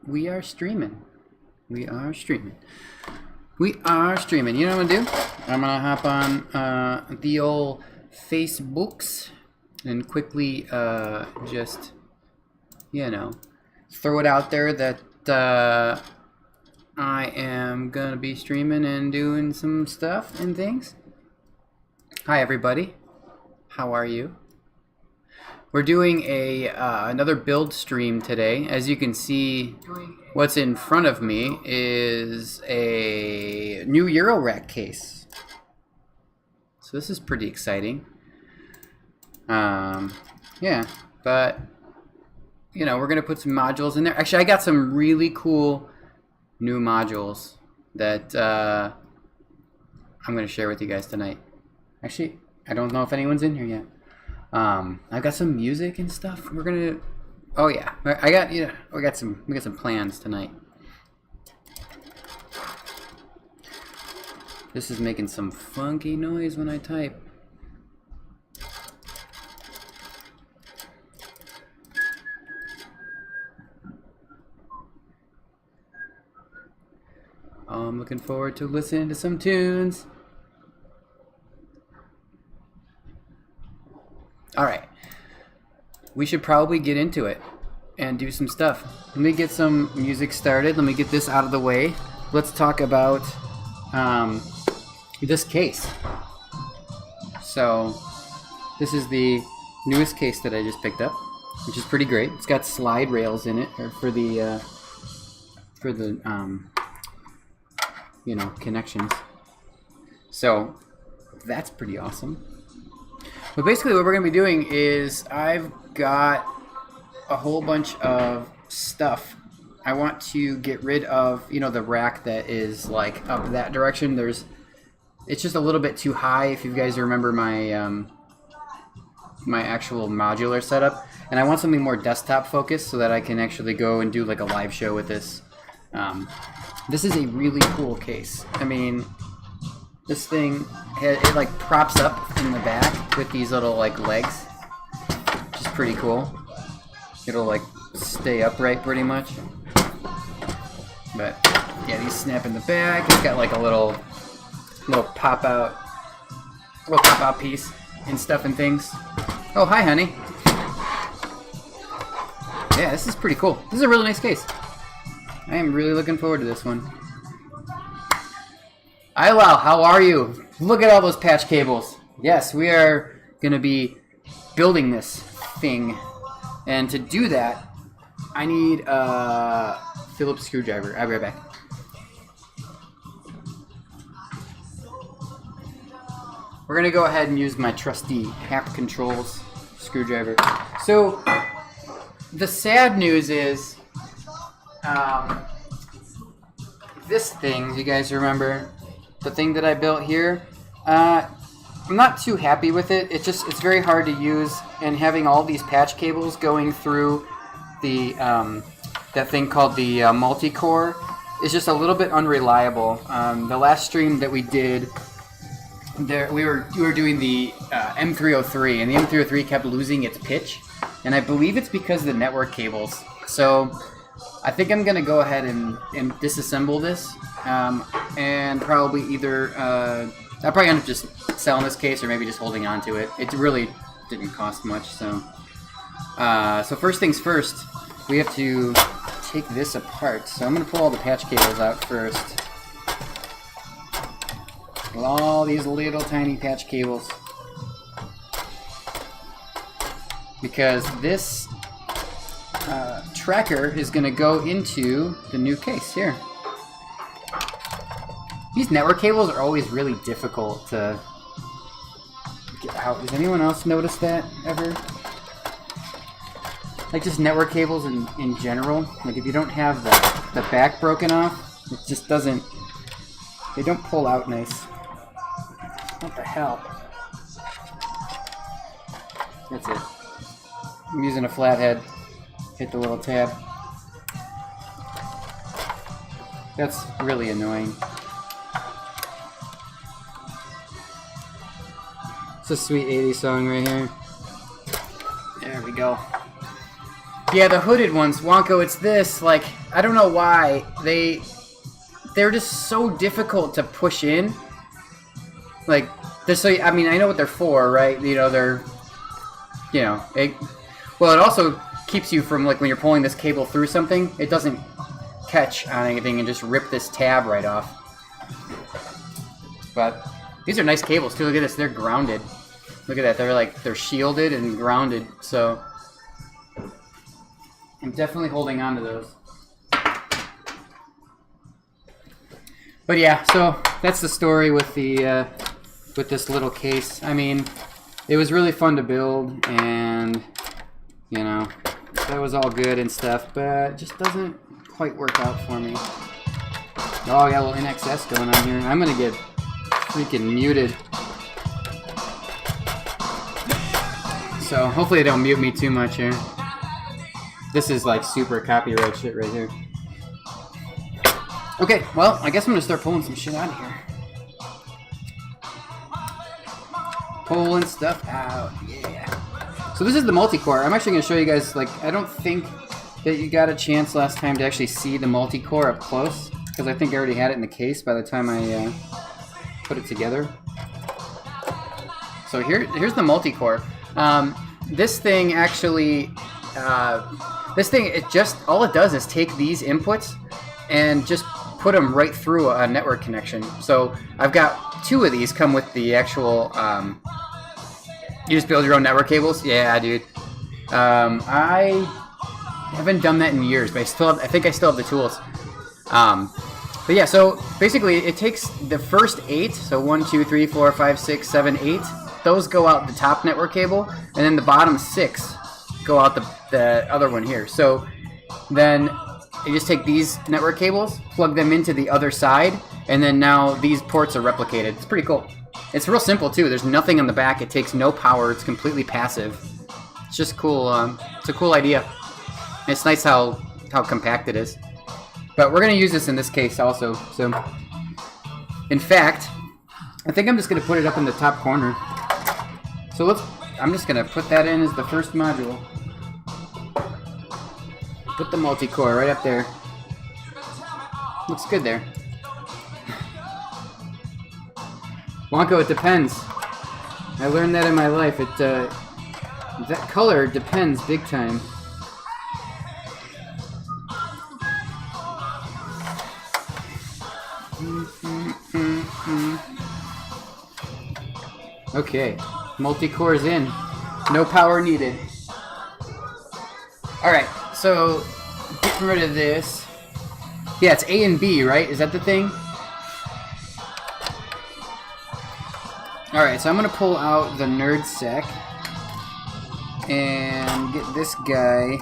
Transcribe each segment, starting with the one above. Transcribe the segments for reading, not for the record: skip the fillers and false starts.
we are streaming. We are streaming. We are streaming. You know what I'm gonna do? I'm gonna hop on the old Facebooks and quickly just, you know, throw it out there that I am gonna be streaming and doing some stuff and things. Hi everybody. How are you? We're doing a another build stream today. As you can see, what's in front of me is a new Eurorack case. So this is pretty exciting. Yeah, but you know, we're gonna put some modules in there. Actually, I got some really cool new modules that I'm gonna share with you guys tonight. Actually, I don't know if anyone's in here yet. I've got some music and stuff. We're gonna. Oh yeah, I got we got some plans tonight. This is making some funky noise when I type. I'm looking forward to listening to some tunes. Alright, we should probably get into it and do some stuff. Let me get some music started. Let me get this out of the way. Let's talk about this case. So, this is the newest case that I just picked up, which is pretty great. It's got slide rails in it for the you know, connections. So, that's pretty awesome. But basically what we're going to be doing is I've got a whole bunch of stuff. I want to get rid of, you know, the rack that is like up that direction. It's just a little bit too high if you guys remember my my actual modular setup. And I want something more desktop focused so that I can actually go and do like a live show with this. This is a really cool case. I mean, this thing, it like props up in the back with these little like legs, which is pretty cool. It'll like stay upright pretty much. But yeah, these snap in the back. It's got like a little pop out piece and stuff and things. Oh, hi, honey. Yeah, this is pretty cool. This is a really nice case. I am really looking forward to this one. Ilau, how are you? Look at all those patch cables. Yes, we are going to be building this thing. And to do that, I need a Phillips screwdriver. I'll be right back. We're going to go ahead and use my trusty Hap Controls screwdriver. So, the sad news is, this thing, you guys remember, the thing that I built here, I'm not too happy with it. It's very hard to use, and having all these patch cables going through the that thing called the multi-core is just a little bit unreliable. The last stream that we did, we were doing the M303, and the M303 kept losing its pitch, and I believe it's because of the network cables. So I think I'm gonna go ahead and disassemble this, and probably either I'll probably end up just selling this case or maybe just holding on to it. It really didn't cost much, so so first things first, we have to take this apart. So I'm gonna pull all the patch cables out first. All these little tiny patch cables, because this tracker is going to go into the new case here. These network cables are always really difficult to get out. Has anyone else noticed that ever? Like just network cables in general. Like if you don't have the back broken off, it just doesn't, they don't pull out nice. What the hell? That's it. I'm using a flathead. Hit the little tab. That's really annoying. It's a sweet 80s song right here. There we go. Yeah, the hooded ones, Wonko, it's this, like, I don't know why they're just so difficult to push in. Like, they're so, I mean, I know what they're for, right? You know, they're, you know, well, it also keeps you from, like, when you're pulling this cable through something, it doesn't catch on anything and just rip this tab right off. But these are nice cables too. Look at this, they're grounded. Look at that, they're shielded and grounded, so I'm definitely holding on to those. But yeah, so that's the story with the with this little case. I mean, it was really fun to build, and you know, that was all good and stuff, but it just doesn't quite work out for me. Oh, I got a little NXS going on here. I'm gonna get freaking muted. So hopefully they don't mute me too much here. This is like super copyright shit right here. Okay, well, I guess I'm gonna start pulling some shit out of here. Pulling stuff out, yeah. So this is the multi-core. I'm actually gonna show you guys, like, I don't think that you got a chance last time to actually see the multi-core up close, because I think I already had it in the case by the time I put it together. So here's the multi-core. This thing actually, all it does is take these inputs and just put them right through a network connection. So I've got 2 of these come with the actual, you just build your own network cables? Yeah, dude. I haven't done that in years, but I think I still have the tools. But yeah, so basically it takes the first 8, so 1, 2, 3, 4, 5, 6, 7, 8, those go out the top network cable, and then the bottom 6 go out the other one here. So then you just take these network cables, plug them into the other side, and then now these ports are replicated. It's pretty cool. It's real simple too. There's nothing on the back. It takes no power. It's completely passive. It's just cool. It's a cool idea. It's nice how compact it is. But we're going to use this in this case also. So, in fact, I think I'm just going to put it up in the top corner. So I'm just going to put that in as the first module. Put the multi-core right up there. Looks good there. Wonko, it depends. I learned that in my life. That color depends big time. Okay, multi-core's in. No power needed. Alright, so getting rid of this. Yeah, it's A and B, right? Is that the thing? Alright, so I'm going to pull out the ŁLXCG and get this guy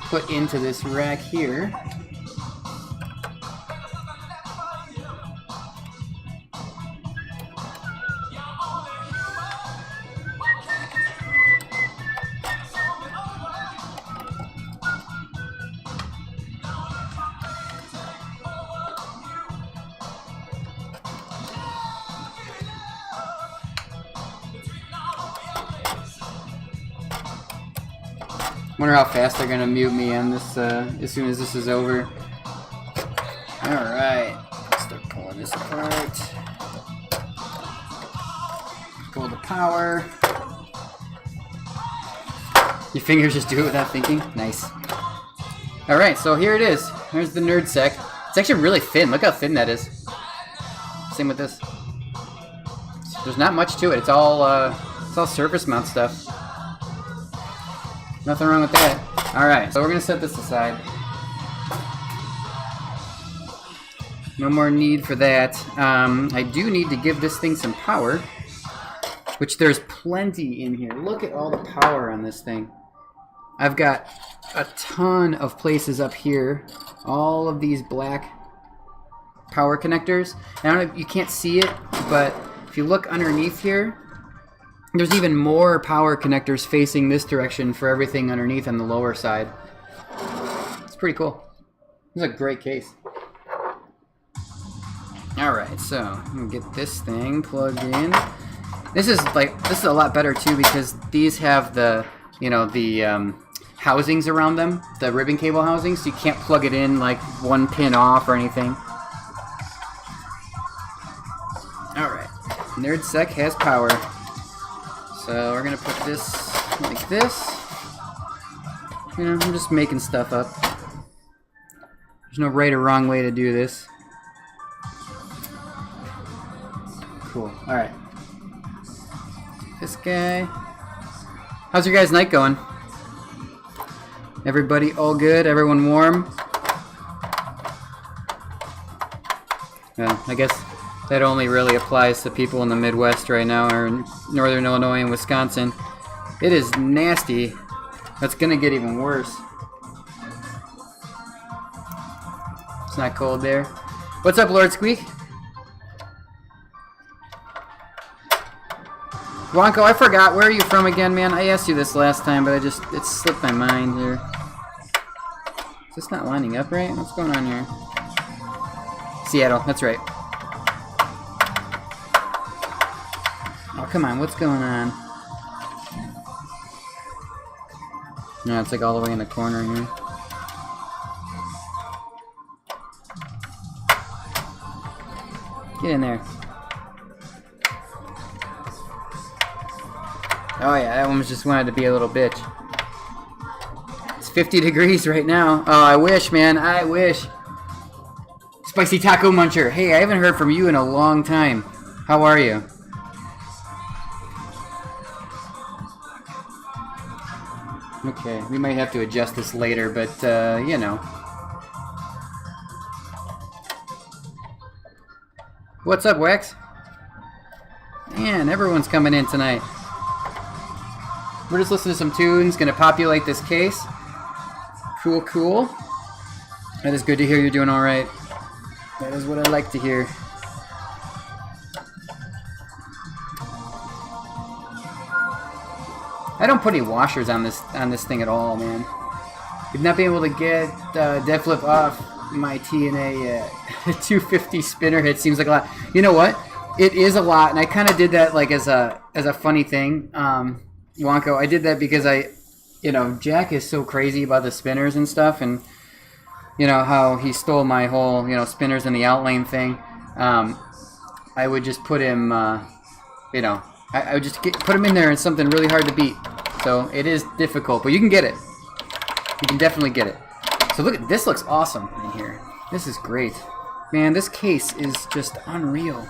put into this rack here. Wonder how fast they're gonna mute me on this as soon as this is over. Alright, let's start pulling this apart. Pull the power. Your fingers just do it without thinking? Nice. Alright, so here it is. Here's the ŁLXCG. It's actually really thin. Look how thin that is. Same with this. There's not much to it. It's all surface mount stuff. Nothing wrong with that. Alright, so we're going to set this aside. No more need for that. I do need to give this thing some power, which there's plenty in here. Look at all the power on this thing. I've got a ton of places up here. All of these black power connectors. I don't know if you can't see it, but if you look underneath here, there's even more power connectors facing this direction for everything underneath on the lower side. It's pretty cool. This is a great case. Alright, so I'm gonna get this thing plugged in. This is a lot better too because these have the, you know, the housings around them, the ribbon cable housings, so you can't plug it in like one pin off or anything. Alright, NerdSec has power. So we're gonna put this like this. You know, I'm just making stuff up. There's no right or wrong way to do this. Cool, alright. This guy. How's your guys' night going? Everybody all good? Everyone warm? Well, I guess that only really applies to people in the Midwest right now, or in Northern Illinois and Wisconsin. It is nasty. That's gonna get even worse. It's not cold there. What's up, Lord Squeak? Wonko, I forgot. Where are you from again, man? I asked you this last time, but it slipped my mind here. Is this not lining up right? What's going on here? Seattle, that's right. Oh, come on, what's going on? No, it's like all the way in the corner here. Get in there. Oh yeah, that one just wanted to be a little bitch. It's 50 degrees right now. Oh, I wish, man. I wish. Spicy Taco Muncher. Hey, I haven't heard from you in a long time. How are you? Okay, we might have to adjust this later, but, you know. What's up, Wax? Man, everyone's coming in tonight. We're just listening to some tunes, gonna populate this case. Cool, cool. That is good to hear you're doing alright. That is what I like to hear. I don't put any washers on this thing at all, man. You've not been able to get dead flip off my TNA yet. 250 spinner hit seems like a lot. You know what? It is a lot, and I kind of did that like as a funny thing. Wonko, I did that because you know, Jack is so crazy about the spinners and stuff, and you know how he stole my whole, you know, spinners in the outlane thing. I would just put him, you know, I would just put him in there in something really hard to beat. So it is difficult, but you can get it. You can definitely get it. So look at this, looks awesome in here. This is great, man. This case is just unreal.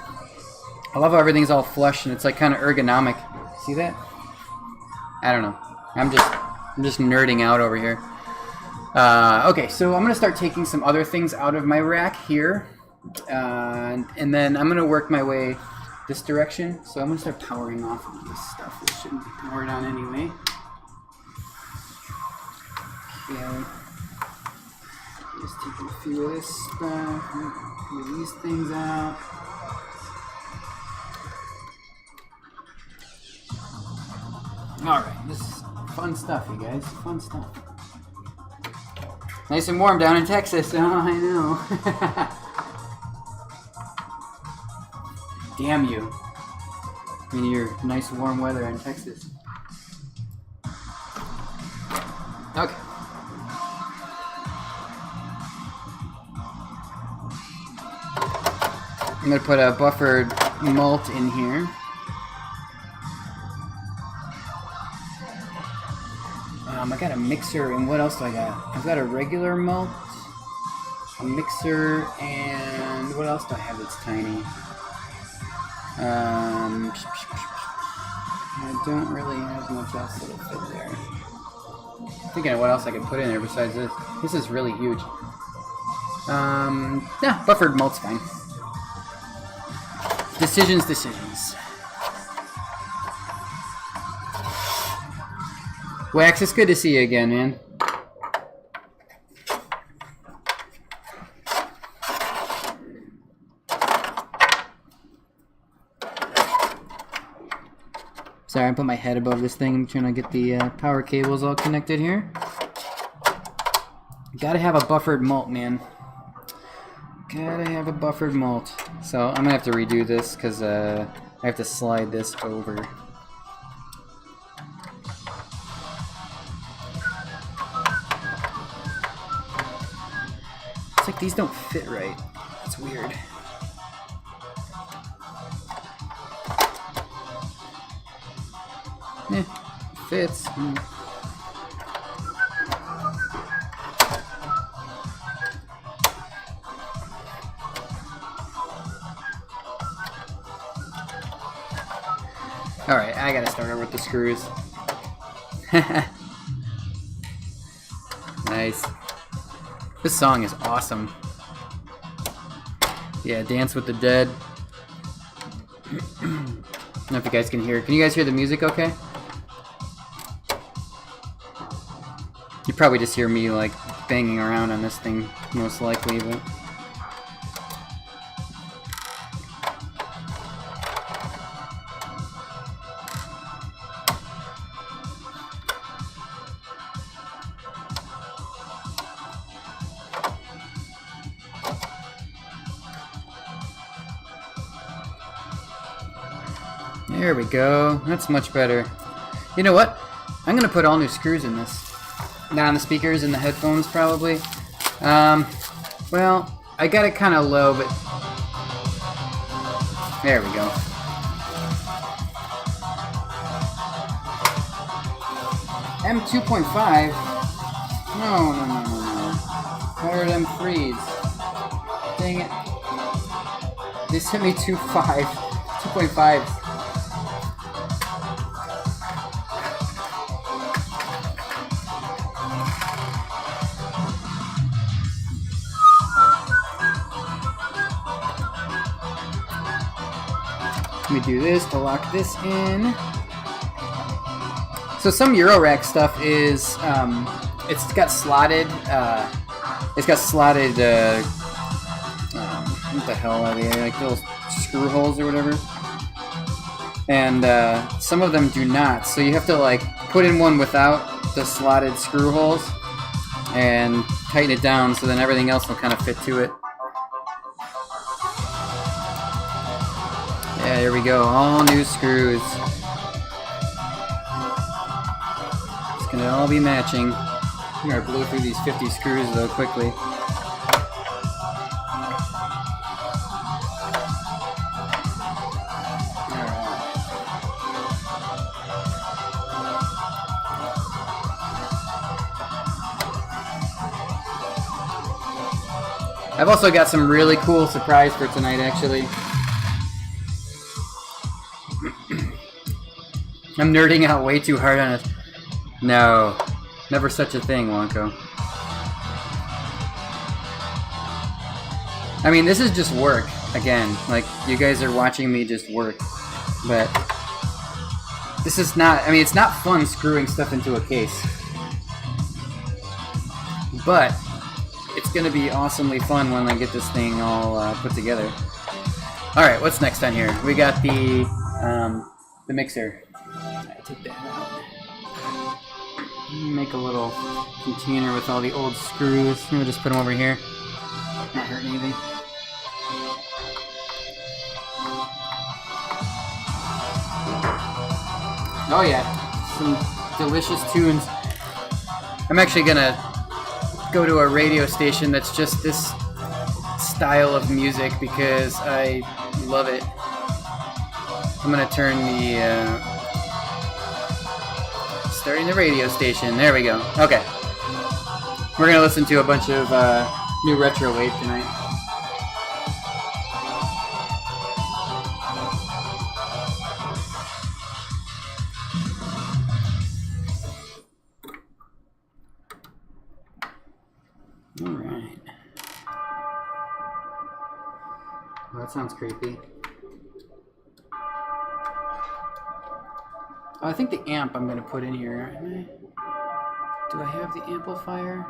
I love how everything's all flush and it's like kind of ergonomic. See that? I don't know. I'm just nerding out over here. Okay, so I'm gonna start taking some other things out of my rack here, and then I'm gonna work my way this direction. So I'm gonna start powering off of this stuff. It shouldn't be powered on anyway. Okay. Just taking a few of this stuff. Move these things out. Alright, this is fun stuff, you guys. Fun stuff. Nice and warm down in Texas. Oh, I know. Damn you. I mean, your nice warm weather in Texas. Okay. I'm going to put a buffered malt in here. I got a mixer, and what else do I got? I've got a regular malt, a mixer, and what else do I have that's tiny? I don't really have much else that'll fit there. I'm thinking of what else I could put in there besides this. This is really huge. Yeah, buffered malt's fine. Decisions. Wax, it's good to see you again, man. Sorry, I put my head above this thing. I'm trying to get the power cables all connected here. Gotta have a buffered malt, man. Gotta have a buffered malt. So I'm gonna have to redo this because I have to slide this over. like these don't fit right. It's weird. Eh, fits. Alright, I gotta start over with the screws. Nice. This song is awesome. Yeah, Dance with the Dead. I don't know if you guys can hear. Can you guys hear the music okay? You probably just hear me like banging around on this thing, most likely, but... There we go. That's much better. You know what? I'm gonna put all new screws in this. Not on the speakers and the headphones, probably. Well, I got it kind of low, but there we go. M2.5. No. Where are them threes? Dang it. They sent me 2.5. Let me do this to lock this in. So some Eurorack stuff is, it's got slotted, what the hell are they, like little screw holes or whatever. And some of them do not, so you have to like put in one without the slotted screw holes and tighten it down so then everything else will kind of fit to it. Yeah, there we go. All new screws. It's gonna all be matching. I'm gonna blow through these 50 screws though quickly. I've also got some really cool surprise for tonight, actually. I'm nerding out way too hard on it. No, never such a thing, Wonko. I mean, this is just work, again. Like, you guys are watching me just work. But this is not, I mean, it's not fun screwing stuff into a case. But it's going to be awesomely fun when I get this thing all put together. Alright, what's next on here? We got the mixer. I take that out. Make a little container with all the old screws. We'll just put them over here. Not hurt anything. Oh yeah, some delicious tunes. I'm actually gonna go to a radio station that's just this style of music because I love it. I'm gonna turn the starting the radio station. There we go. Okay. We're gonna listen to a bunch of new retro wave tonight. All right. Well, that sounds creepy. Oh, I think the amp I'm going to put in here. Do I have the amplifier?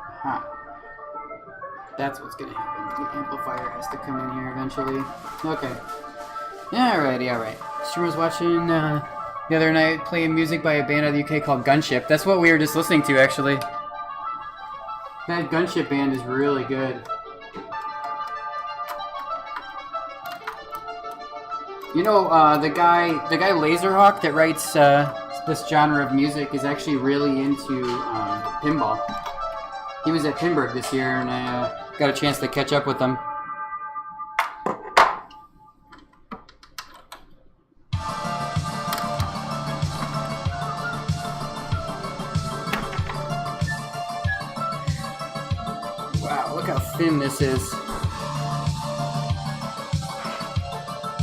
Aha. That's what's going to happen. The amplifier has to come in here eventually. Okay. Alrighty, alright. Streamer was watching the other night playing music by a band out of the UK called Gunship. That's what we were just listening to, actually. That Gunship band is really good. You know, the guy Laserhawk that writes this genre of music is actually really into pinball. He was at Pinburg this year, and I got a chance to catch up with him. Wow, look how thin this is.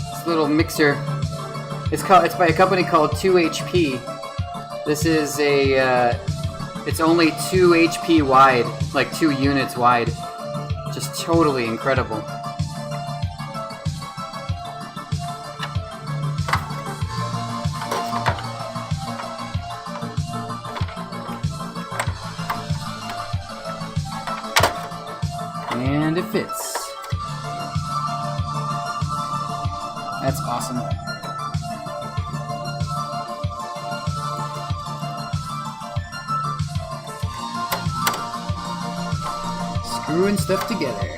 This little mixer. It's by a company called 2HP. This is a it's only 2 HP wide, like 2 units wide. Just totally incredible. And it fits. That's awesome. Screwing stuff together.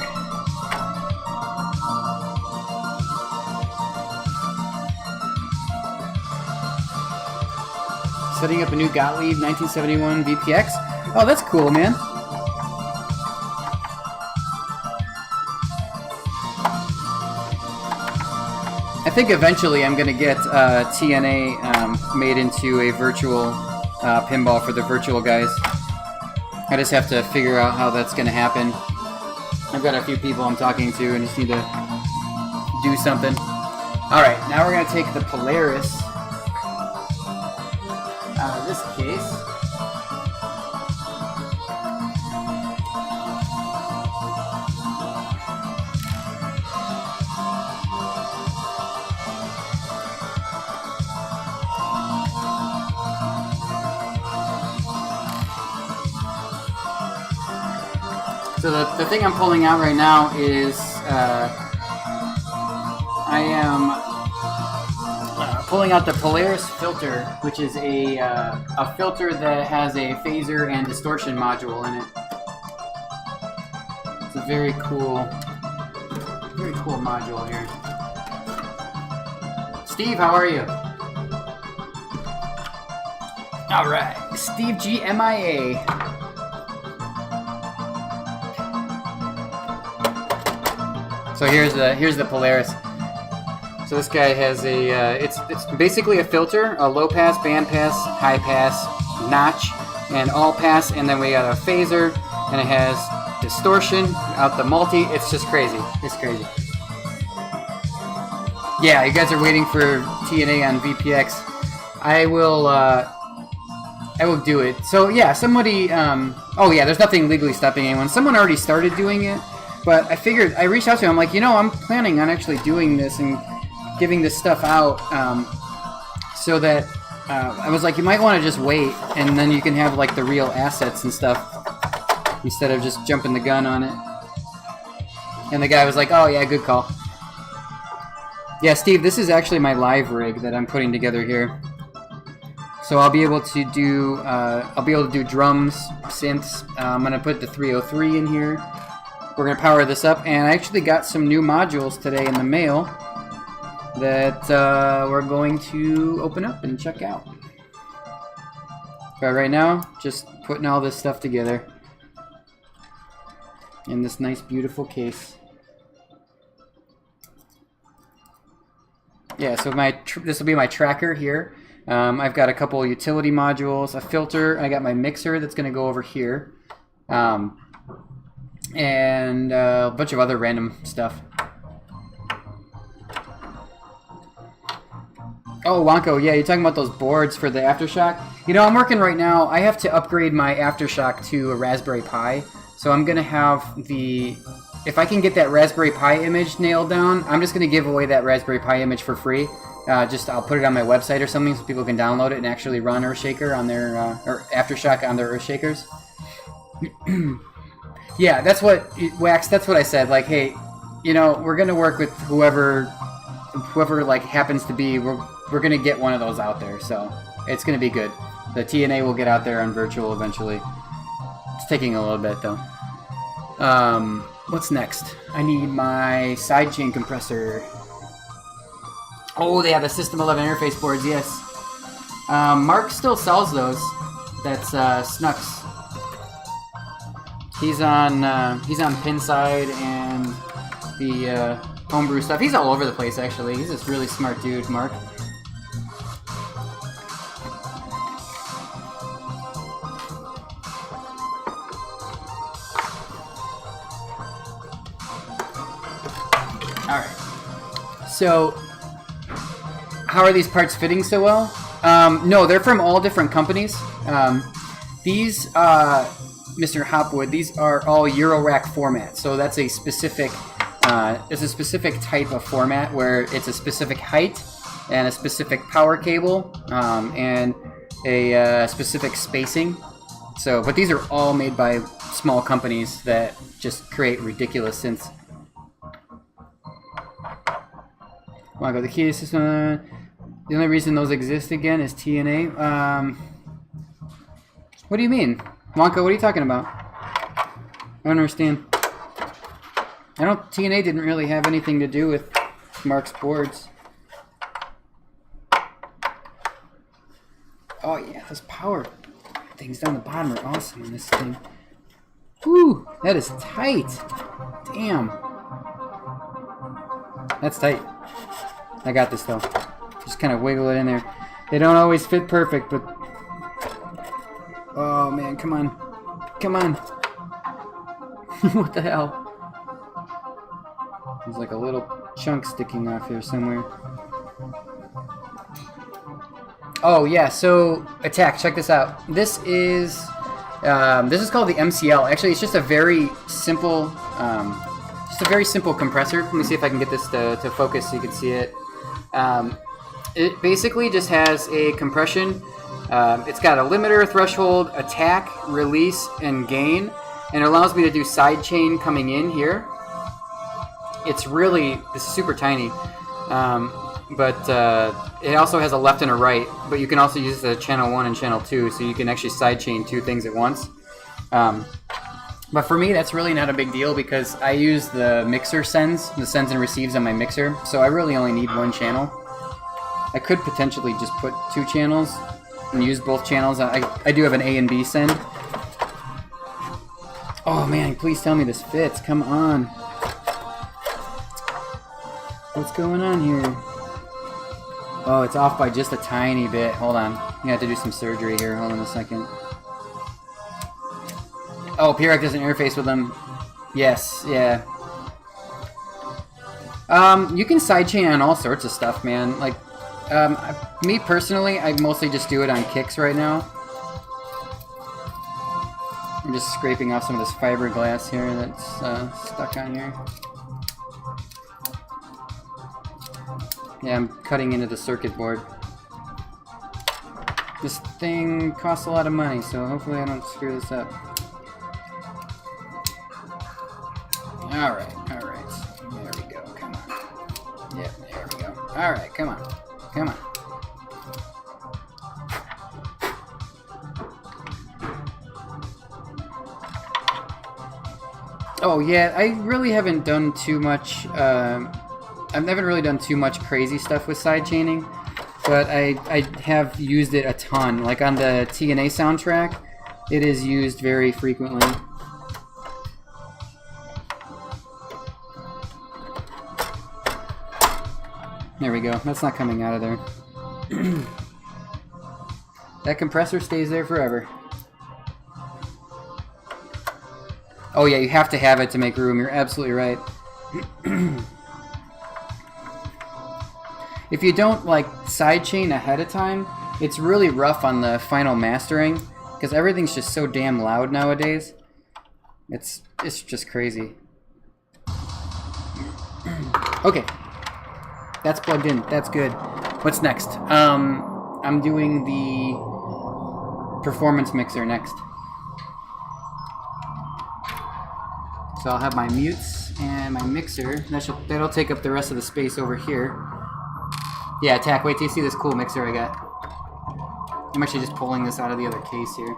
Setting up a new Gottlieb 1971 VPX. Oh, that's cool, man. I think eventually I'm going to get TNA made into a virtual pinball for the virtual guys. I just have to figure out how that's going to happen. I've got a few people I'm talking to and just need to do something. Alright, now we're going to take the Polaris out of this case. So the thing I'm pulling out right now is I am pulling out the Polaris filter, which is a filter that has a phaser and distortion module in it. It's a very cool module here. Steve, how are you? All right, Steve G MIA. So here's the Polaris. So this guy has a it's basically a filter, a low pass, band pass, high pass, notch, and all pass, and then we got a phaser, and it has distortion out the multi. It's just crazy. It's crazy. Yeah, you guys are waiting for TNA on VPX. I will do it. So yeah, somebody oh yeah, there's nothing legally stopping anyone. Someone already started doing it. But I figured, I reached out to him, I'm like, you know, I'm planning on actually doing this and giving this stuff out, so that, I was like, you might want to just wait, and then you can have, like, the real assets and stuff, instead of just jumping the gun on it. And the guy was like, oh yeah, good call. Yeah, Steve, this is actually my live rig that I'm putting together here. So I'll be able to do, drums, synths. I'm going to put the 303 in here. We're going to power this up, and I actually got some new modules today in the mail that we're going to open up and check out. But right now, just putting all this stuff together in this nice, beautiful case. Yeah, so this will be my tracker here. I've got a couple utility modules, a filter. I got my mixer that's going to go over here. And a bunch of other random stuff. Oh, Wonko, yeah, you're talking about those boards for the Aftershock? You know, I'm working right now. I have to upgrade my Aftershock to a Raspberry Pi. So I'm going to have if I can get that Raspberry Pi image nailed down, I'm just going to give away that Raspberry Pi image for free. I'll put it on my website or something so people can download it and actually run Earthshaker on their, or Aftershock on their Earthshakers. Yeah, that's what, Wax, that's what I said. Like, hey, you know, we're going to work with whoever like happens to be, we're going to get one of those out there, so it's going to be good. The TNA will get out there on virtual eventually. It's taking a little bit, though. What's next? I need my sidechain compressor. Oh, they have the System 11 interface boards, yes. Mark still sells those. That's Snux. He's on Pinside and the homebrew stuff. He's all over the place, actually. He's this really smart dude, Mark. All right. So, how are these parts fitting so well? No, they're from all different companies. These, Mr. Hopwood, these are all Eurorack format. So that's a specific, it's a specific type of format where it's a specific height and a specific power cable and a specific spacing. So, but these are all made by small companies that just create ridiculous synths. Wango, the key to system. The only reason those exist again is TNA. What do you mean? Wonka, what are you talking about? I don't understand. TNA didn't really have anything to do with Mark's boards. Oh yeah, those power things down the bottom are awesome in this thing. Whew, that is tight. Damn. That's tight. I got this though. Just kind of wiggle it in there. They don't always fit perfect, but... Oh man, come on. Come on. What the hell? There's like a little chunk sticking off here somewhere. Oh yeah, so Attack, check this out. This is called the MCL. Actually, it's just a very simple compressor. Let me see if I can get this to focus so you can see it. It basically just has a compression. It's got a limiter, threshold, attack, release, and gain, and it allows me to do side chain coming in here. It's super tiny, but it also has a left and a right, but you can also use the channel 1 and channel 2, so you can actually side chain two things at once. But for me, that's really not a big deal because I use the mixer sends, the sends and receives on my mixer, so I really only need one channel. I could potentially just put two channels and use both channels. I do have an A and B send. Oh man, please tell me this fits. Come on. What's going on here? Oh, it's off by just a tiny bit. Hold on. I have to do some surgery here. Hold on a second. Oh, PREC doesn't interface with them. Yes, yeah. You can sidechain on all sorts of stuff, man. Like, me personally, I mostly just do it on kicks right now. I'm just scraping off some of this fiberglass here that's stuck on here. Yeah, I'm cutting into the circuit board. This thing costs a lot of money, so hopefully I don't screw this up. Alright, alright. There we go, come on. Yep, there we go. Alright, come on. Come on. Oh yeah, I really haven't done too much, I've never really done too much crazy stuff with sidechaining, but I have used it a ton. Like on the TNA soundtrack, it is used very frequently. There we go. That's not coming out of there. That compressor stays there forever. Oh yeah, you have to have it to make room. You're absolutely right. If you don't like sidechain ahead of time, it's really rough on the final mastering because everything's just so damn loud nowadays. It's just crazy. Okay. That's plugged in. That's good. What's next? I'm doing the performance mixer next. So I'll have my mutes and my mixer. That'll take up the rest of the space over here. Yeah, Attack, wait till you see this cool mixer I got. I'm actually just pulling this out of the other case here.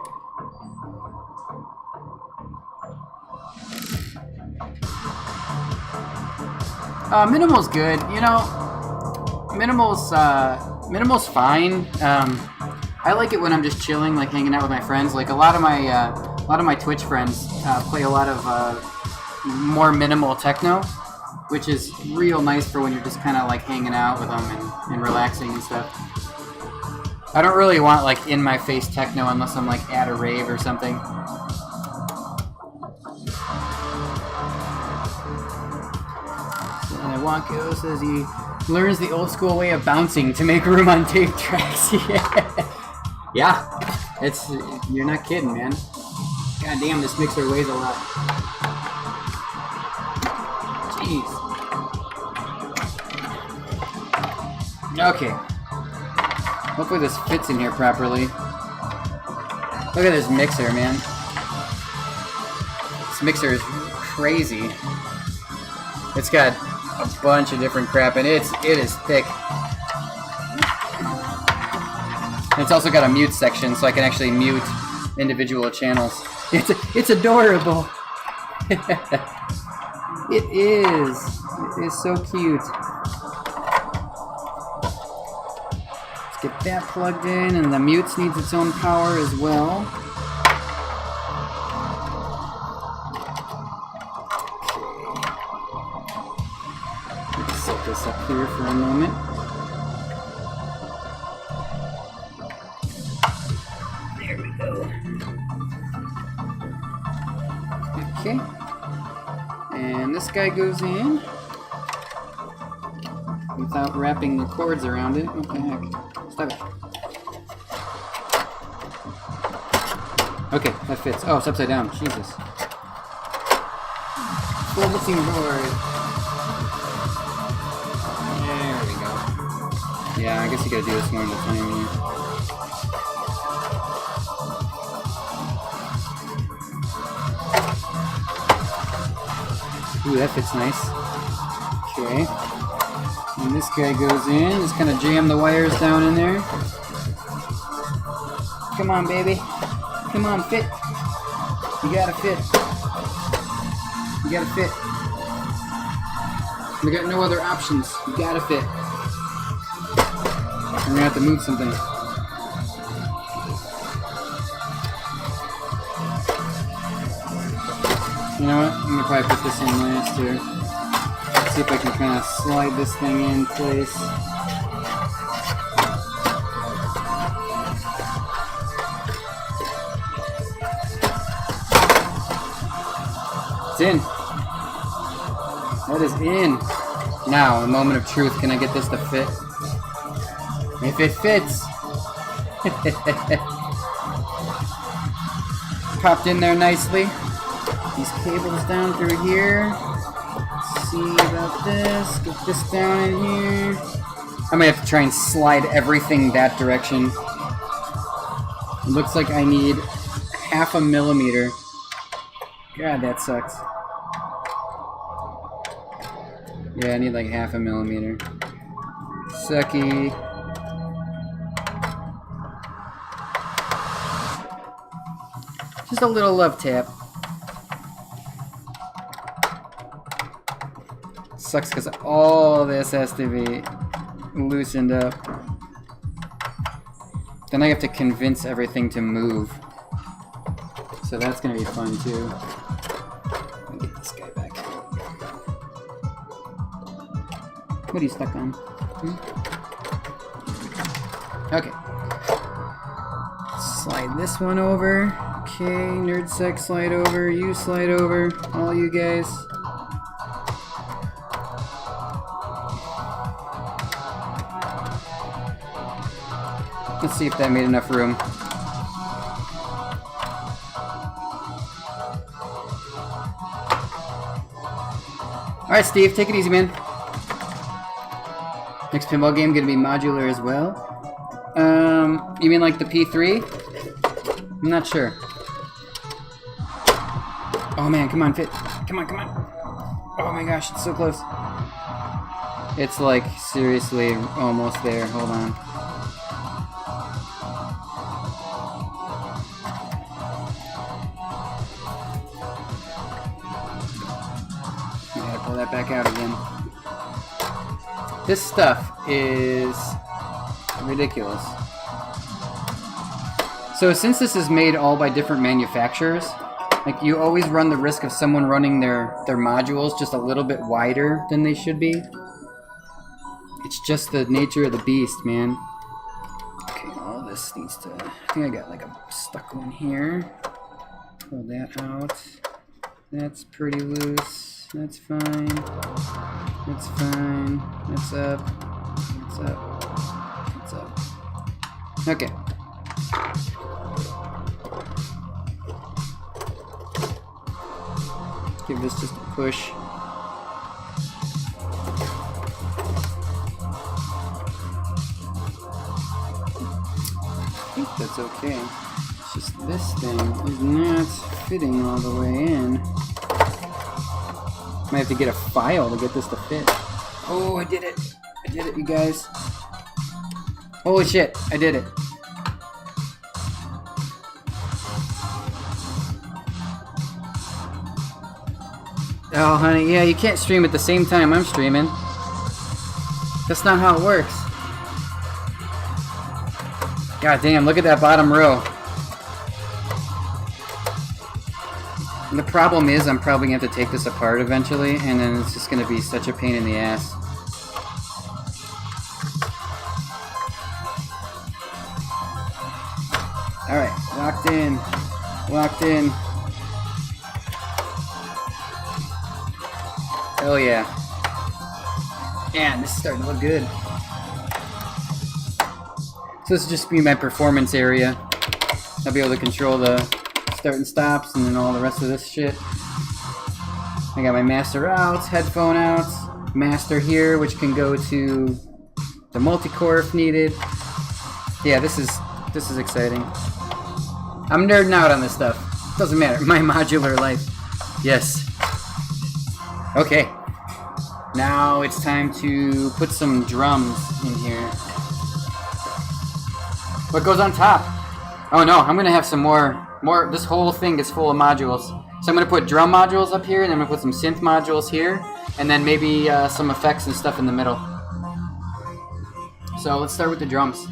Minimal's good. You know, Minimal's fine. I like it when I'm just chilling, like hanging out with my friends. Like a lot of my Twitch friends play a lot of more minimal techno, which is real nice for when you're just kind of like hanging out with them and relaxing and stuff. I don't really want like in-my-face techno unless I'm like at a rave or something. Wonko says he learns the old school way of bouncing to make room on tape tracks. Yeah, it's, you're not kidding, man. God damn, this mixer weighs a lot. Jeez. Okay. Hopefully this fits in here properly. Look at this mixer, man. This mixer is crazy. It's got a bunch of different crap, and it is thick. And it's also got a mute section, so I can actually mute individual channels. It's adorable. It is. It is so cute. Let's get that plugged in, and the mute needs its own power as well. Set this up here for a moment. There we go. Okay. And this guy goes in without wrapping the cords around it. What the heck? Stop it. Okay, that fits. Oh, it's upside down. Jesus. Full mixing board. Yeah, I guess you gotta do this more than the time here. Ooh, that fits nice. Okay. And this guy goes in, just kind of jam the wires down in there. Come on, baby. Come on, fit. You gotta fit. You gotta fit. We got no other options. You gotta fit. I'm gonna have to move something. You know what? I'm gonna probably put this in last here. See if I can kind of slide this thing in place. It's in. That is in. Now, a moment of truth. Can I get this to fit? If it fits. Popped in there nicely. These cables down through here. Let's see about this. Get this down in here. I might have to try and slide everything that direction. It looks like I need 0.5 millimeter. God, that sucks. Yeah, I need like 0.5 millimeter. Sucky. Just a little love tap. Sucks because all this has to be loosened up. Then I have to convince everything to move. So that's going to be fun too. Let me get this guy back. What are you stuck on? Okay. Slide this one over. Okay, NerdSec slide over. You slide over. All you guys. Let's see if that made enough room. Alright, Steve, take it easy, man. Next pinball game gonna be modular as well. You mean like the P3? I'm not sure. Oh man, come on, fit. Come on, come on. Oh my gosh, it's so close. It's like, seriously, almost there. Hold on. Pull that back out again. This stuff is ridiculous. So since this is made all by different manufacturers, like you always run the risk of someone running their modules just a little bit wider than they should be. It's just the nature of the beast, man. Okay, all this needs to... I think I got like a stuck one here. Pull that out. That's pretty loose. That's fine. That's fine. That's up. That's up. That's up. Okay. Give this just a push. I think that's okay. It's just this thing is not fitting all the way in. Might have to get a file to get this to fit. Oh, I did it! I did it, you guys. Holy shit, I did it. Oh, honey, yeah, you can't stream at the same time I'm streaming. That's not how it works. God damn, look at that bottom row. And the problem is I'm probably going to have to take this apart eventually, and then it's just going to be such a pain in the ass. Alright, locked in. Locked in. Oh yeah. Man, this is starting to look good. So this will just be my performance area. I'll be able to control the start and stops and then all the rest of this shit. I got my master outs, headphone outs, master here, which can go to the multi-core if needed. Yeah, this is exciting. I'm nerding out on this stuff. Doesn't matter. My modular life. Yes. Okay. Now it's time to put some drums in here. What goes on top? Oh no, I'm gonna have some more. This whole thing gets full of modules. So I'm gonna put drum modules up here, and then I'm gonna put some synth modules here, and then maybe some effects and stuff in the middle. So let's start with the drums.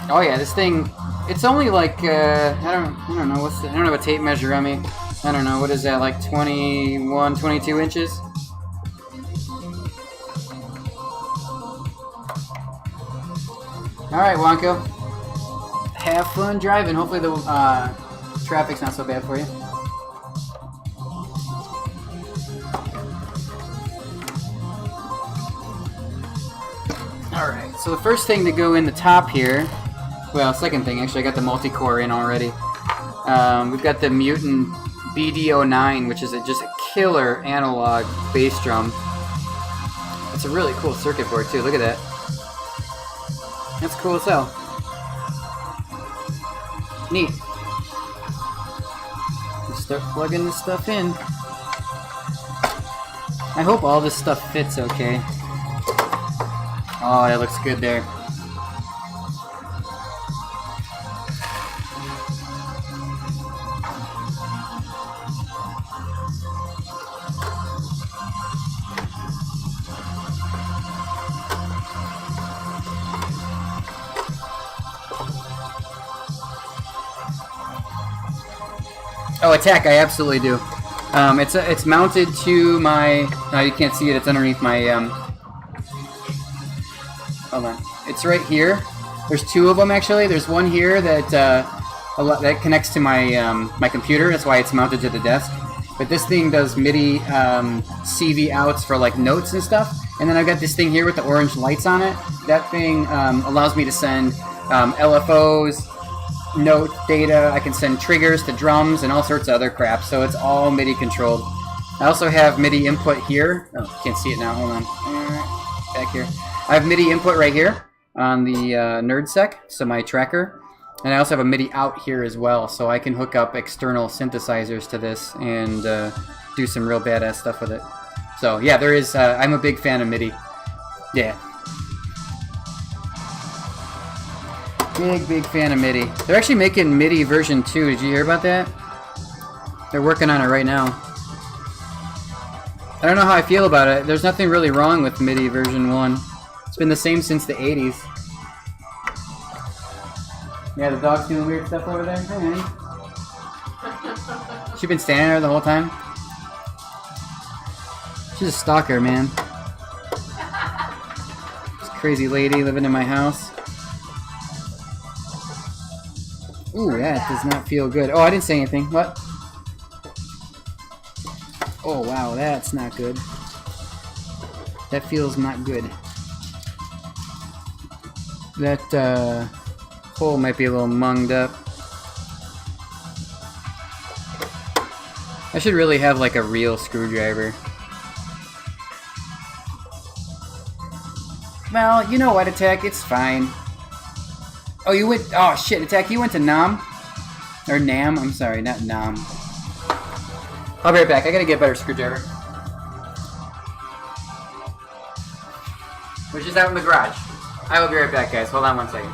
Oh yeah, this thing, it's only like, I don't know, I don't have a tape measure on me. I don't know, what is that, like 21, 22 inches? Alright, Wonko. Have fun driving. Hopefully the traffic's not so bad for you. Alright, so the first thing to go in the top here, well, second thing, actually, I got the multi-core in already. We've got the Mutant BD09, which is just a killer analog bass drum. It's a really cool circuit board, too. Look at that. That's cool as hell. Neat. Just start plugging this stuff in. I hope all this stuff fits okay. Oh, that looks good there. Oh, attack! I absolutely do. It's mounted to my. No, you can't see it. It's underneath my. Hold on. It's right here. There's two of them actually. There's one here that that connects to my my computer. That's why it's mounted to the desk. But this thing does MIDI CV outs for like notes and stuff. And then I've got this thing here with the orange lights on it. That thing allows me to send LFOs. Note data. I can send triggers to drums and all sorts of other crap, so it's all MIDI controlled. I also have MIDI input here. Oh, can't see it now. Hold on. Back here. I have MIDI input right here on the NerdSec, so my tracker, and I also have a MIDI out here as well, so I can hook up external synthesizers to this and do some real badass stuff with it. So yeah, there is. I'm a big fan of MIDI. Yeah. Big fan of MIDI. They're actually making MIDI version 2. Did you hear about that? They're working on it right now. I don't know how I feel about it. There's nothing really wrong with MIDI version 1. It's been the same since the 80s. Yeah, the dog's doing weird stuff over there. Hey, honey. She's been standing there the whole time. She's a stalker, man. This crazy lady living in my house. Ooh, that does not feel good. Oh, I didn't say anything. What? Oh, wow, that's not good. That feels not good. That, hole might be a little munged up. I should really have, like, a real screwdriver. Well, you know what, Attack? It's fine. Oh, you went... Oh, shit, Attack, you went to Nam? Or Nam? I'm sorry, not Nam. I'll be right back. I gotta get a better screwdriver. Which is out in the garage. I will be right back, guys. Hold on one second.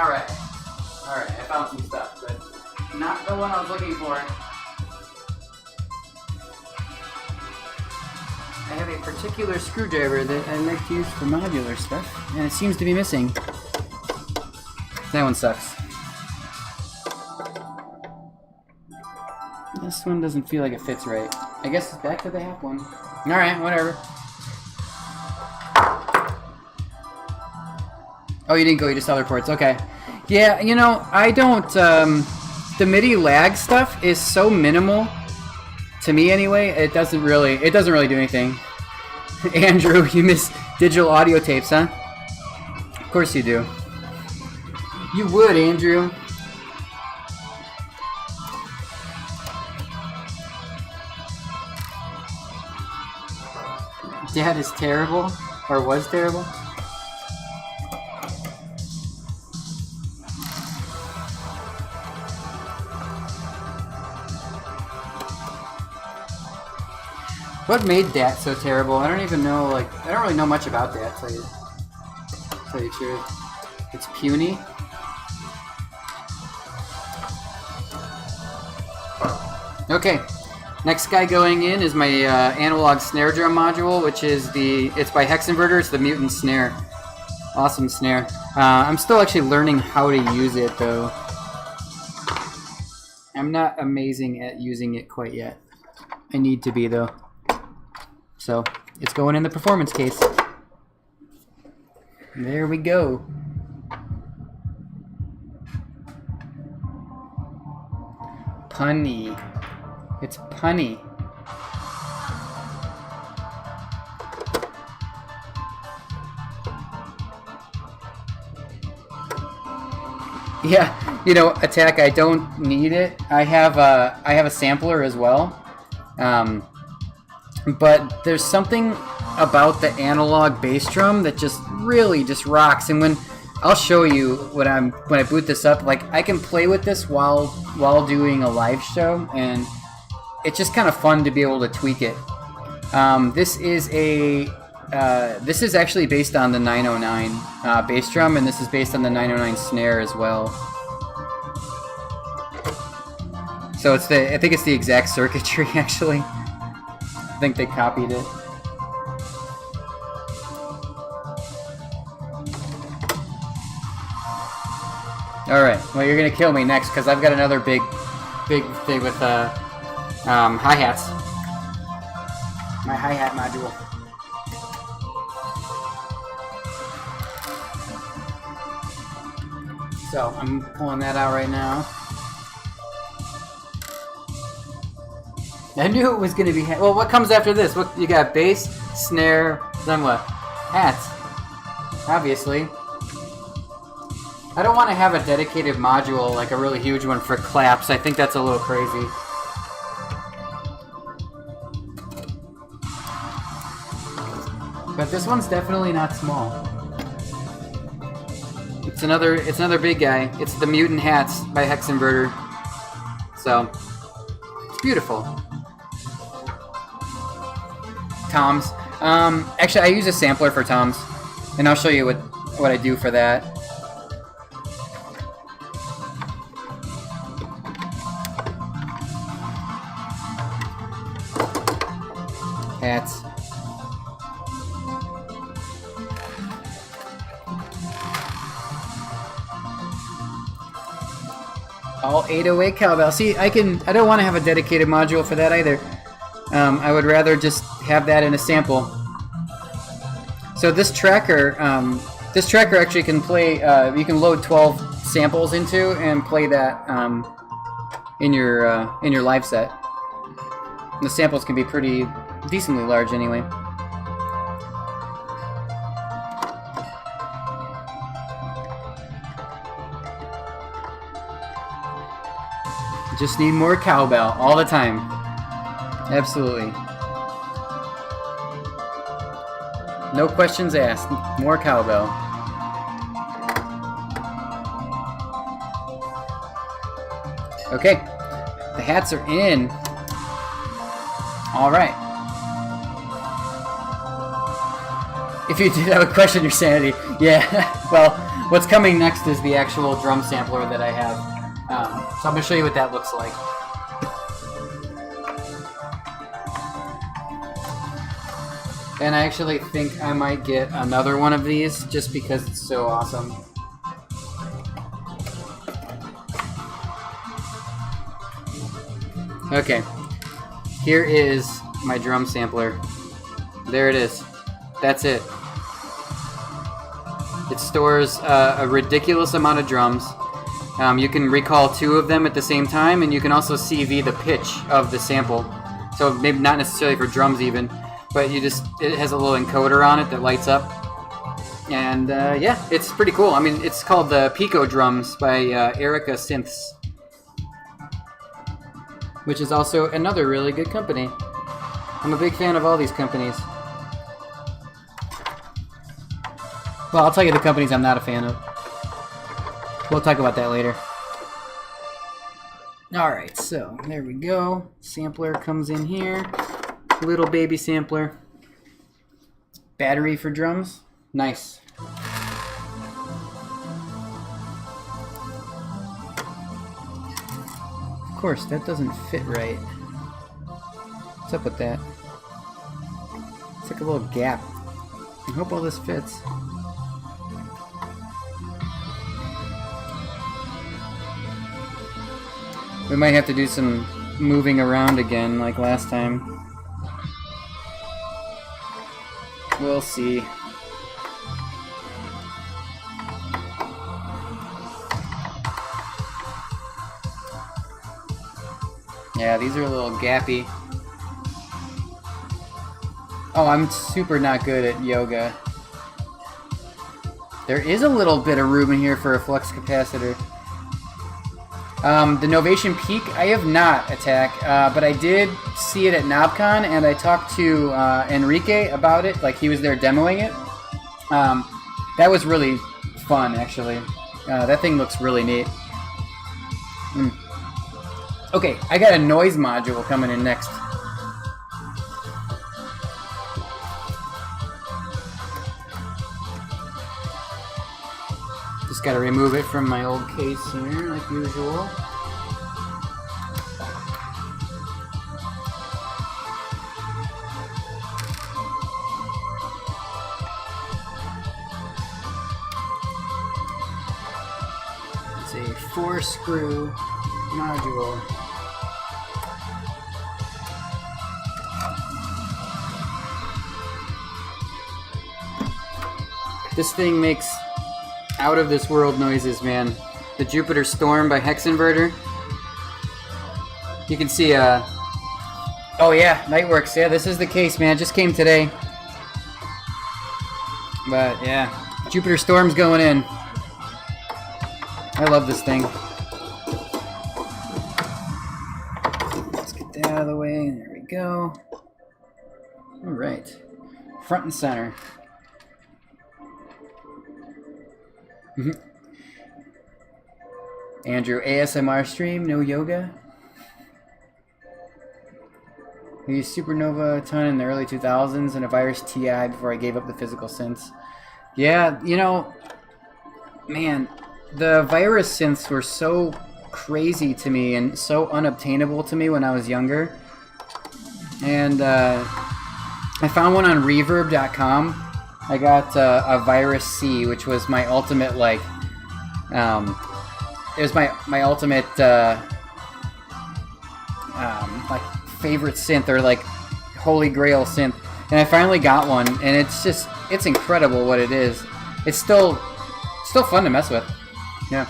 Alright, I found some stuff, but not the one I was looking for. I have a particular screwdriver that I like to use for modular stuff, and it seems to be missing. That one sucks. This one doesn't feel like it fits right. I guess it's back to the half one. Alright, whatever. Oh, you didn't go, you just saw the reports. Okay. Yeah, you know, I don't, the MIDI lag stuff is so minimal, to me anyway, it doesn't really do anything. Andrew, you miss digital audio tapes, huh? Of course you do. You would, Andrew. Dad is terrible, or was terrible. What made that so terrible? I don't even know, like, I don't really know much about that, to tell you the truth. It's puny. Okay, next guy going in is my analog snare drum module, which is it's by Hexinverter, it's the Mutant Snare. Awesome snare. I'm still actually learning how to use it, though. I'm not amazing at using it quite yet. I need to be, though. So, it's going in the performance case. There we go. Punny. It's punny. Yeah, you know, Attack, I don't need it. I have a sampler as well. But there's something about the analog bass drum that just really just rocks. And when I'll show you when I boot this up, like I can play with this while doing a live show, and it's just kind of fun to be able to tweak it. This is actually based on the 909 bass drum, and this is based on the 909 snare as well. So I think it's the exact circuitry actually. I think they copied it. Alright, well you're gonna kill me next because I've got another big thing with hi-hats. My hi-hat module. So I'm pulling that out right now. I knew it was going to be... Well, what comes after this? What you got? Bass, snare, then what? Hats. Obviously. I don't want to have a dedicated module, like a really huge one for claps. I think that's a little crazy. But this one's definitely not small. It's another big guy. It's the Mutant Hats by Hexinverter. So it's beautiful. Toms. Actually, I use a sampler for toms, and I'll show you what I do for that. Hats. All 808 cowbell. See, I don't want to have a dedicated module for that either. I would rather just have that in a sample. So this tracker actually can play. You can load 12 samples into and play that in your live set. And the samples can be pretty decently large anyway. Just need more cowbell all the time. Absolutely. No questions asked. More cowbell. Okay. The hats are in. All right. If you did, I would question your sanity. Yeah. Well, what's coming next is the actual drum sampler that I have. So I'm going to show you what that looks like. And I actually think I might get another one of these just because it's so awesome. Okay, here is my drum sampler. There it is. That's it. It stores a ridiculous amount of drums. You can recall 2 of them at the same time, and you can also CV the pitch of the sample. So maybe not necessarily for drums even, but it has a little encoder on it that lights up. And yeah, it's pretty cool. I mean, it's called the Pico Drums by Erica Synths, which is also another really good company. I'm a big fan of all these companies. Well, I'll tell you the companies I'm not a fan of. We'll talk about that later. Alright, so there we go. Sampler comes in here. Little baby sampler. Battery for drums. Nice. Of course, that doesn't fit right. What's up with that? It's like a little gap. I hope all this fits. We might have to do some moving around again like last time. We'll see. Yeah, these are a little gappy. Oh, I'm super not good at yoga. There is a little bit of room in here for a flux capacitor. The Novation Peak, I have not attack, but I did see it at NobCon, and I talked to Enrique about it, like he was there demoing it. That was really fun, actually. That thing looks really neat. Okay, I got a noise module coming in next. Just gotta remove it from my old case here, like usual. It's a 4-screw module. This thing makes out of this world noises, man. The Jupiter Storm by Hexinverter. You can see, oh yeah, Nightworks. Yeah, this is the case, man. It just came today. But yeah, Jupiter Storm's going in. I love this thing. Let's get that out of the way. There we go. All right. Front and center. Andrew, ASMR stream, no yoga. I used Supernova a ton in the early 2000s and a Virus TI before I gave up the physical synths. Yeah, you know, man, the Virus synths were so crazy to me and so unobtainable to me when I was younger. And I found one on Reverb.com. I got a Virus C, which was my ultimate, like, it was my ultimate, like, favorite synth, or like holy grail synth, and I finally got one, and it's incredible what it is. It's still fun to mess with. Yeah.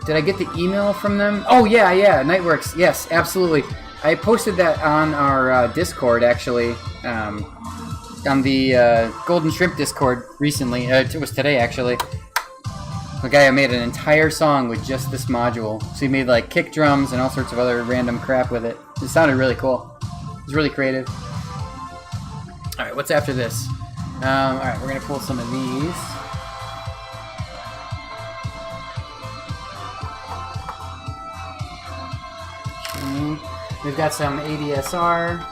Did I get the email from them? Oh yeah, Nightworks. Yes, absolutely. I posted that on our Discord, actually, on the Golden Shrimp Discord recently. It was today, actually. The guy made an entire song with just this module. So he made like kick drums and all sorts of other random crap with it. It sounded really cool. It was really creative. Alright, what's after this? Alright, we're going to pull some of these. Okay. We've got some ADSR.